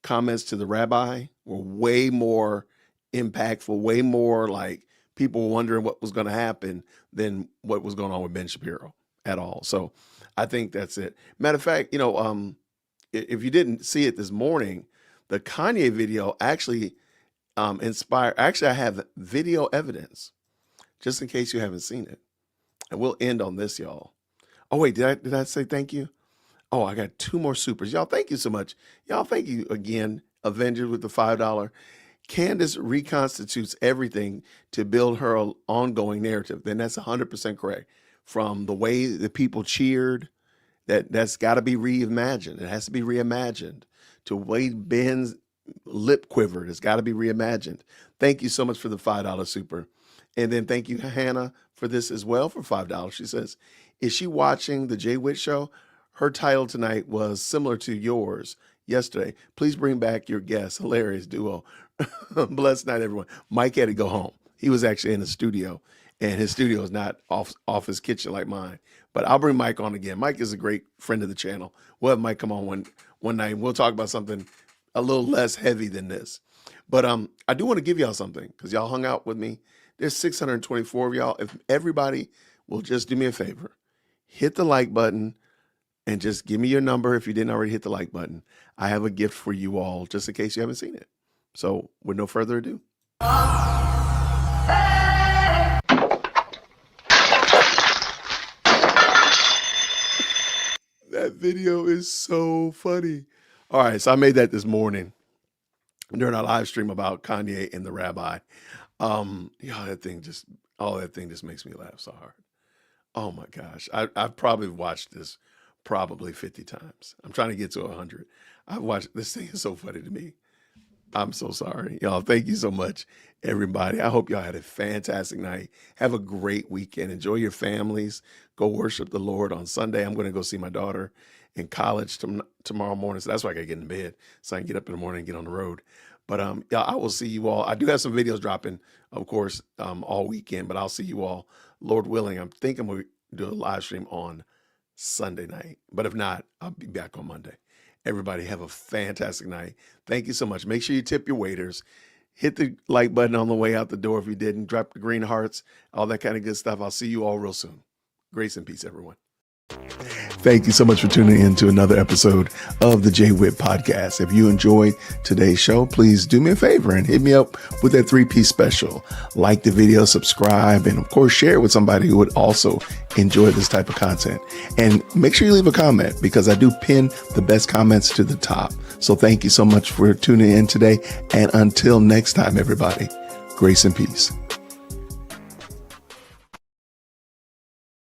comments to the rabbi were way more impactful, way more like people wondering what was going to happen than what was going on with Ben Shapiro at all. So I think that's it. Matter of fact, if you didn't see it this morning, the Kanye video actually inspired. Actually, I have video evidence just in case you haven't seen it. And we'll end on this, y'all. Oh, wait, did I say thank you? Oh, I got 2 more supers. Y'all, thank you so much. Y'all, thank you again. Avengers with the $5. Candace reconstitutes everything to build her ongoing narrative. Then that's 100% correct. From the way the people cheered, that's got to be reimagined. It has to be reimagined. To the way Ben's lip quivered, it's got to be reimagined. Thank you so much for the $5 super. And then thank you, Hannah, for this as well for $5. She says, is she watching the Jay Witt show? Her title tonight was similar to yours yesterday. Please bring back your guest. Hilarious duo. Blessed night, everyone. Mike had to go home. He was actually in the studio, and his studio is not off his kitchen like mine. But I'll bring Mike on again. Mike is a great friend of the channel. We'll have Mike come on one night, and we'll talk about something a little less heavy than this. But I do want to give y'all something because y'all hung out with me. There's 624 of y'all. If everybody will just do me a favor, hit the like button and just give me your number if you didn't already hit the like button. I have a gift for you all just in case you haven't seen it. So with no further ado. That video is so funny. All right, so I made that this morning during our live stream about Kanye and the rabbi. That thing just makes me laugh so hard. Oh my gosh. I've probably watched this probably 50 times. I'm trying to get to 100. I've watched this thing is so funny to me. I'm so sorry. Y'all, thank you so much, everybody. I hope y'all had a fantastic night. Have a great weekend. Enjoy your families. Go worship the Lord on Sunday. I'm going to go see my daughter in college tomorrow morning. So that's why I got to get in bed so I can get up in the morning and get on the road. But I will see you all. I do have some videos dropping, of course, all weekend, but I'll see you all, Lord willing. I'm thinking we'll do a live stream on Sunday night. But if not, I'll be back on Monday. Everybody have a fantastic night. Thank you so much. Make sure you tip your waiters. Hit the like button on the way out the door if you didn't. Drop the green hearts, all that kind of good stuff. I'll see you all real soon. Grace and peace, everyone. Thank you so much for tuning in to another episode of the Jay Witt Podcast. If you enjoyed today's show, please do me a favor and hit me up with that 3-piece special. Like the video, subscribe, and of course, share it with somebody who would also enjoy this type of content. And make sure you leave a comment because I do pin the best comments to the top. So thank you so much for tuning in today. And until next time, everybody, grace and peace.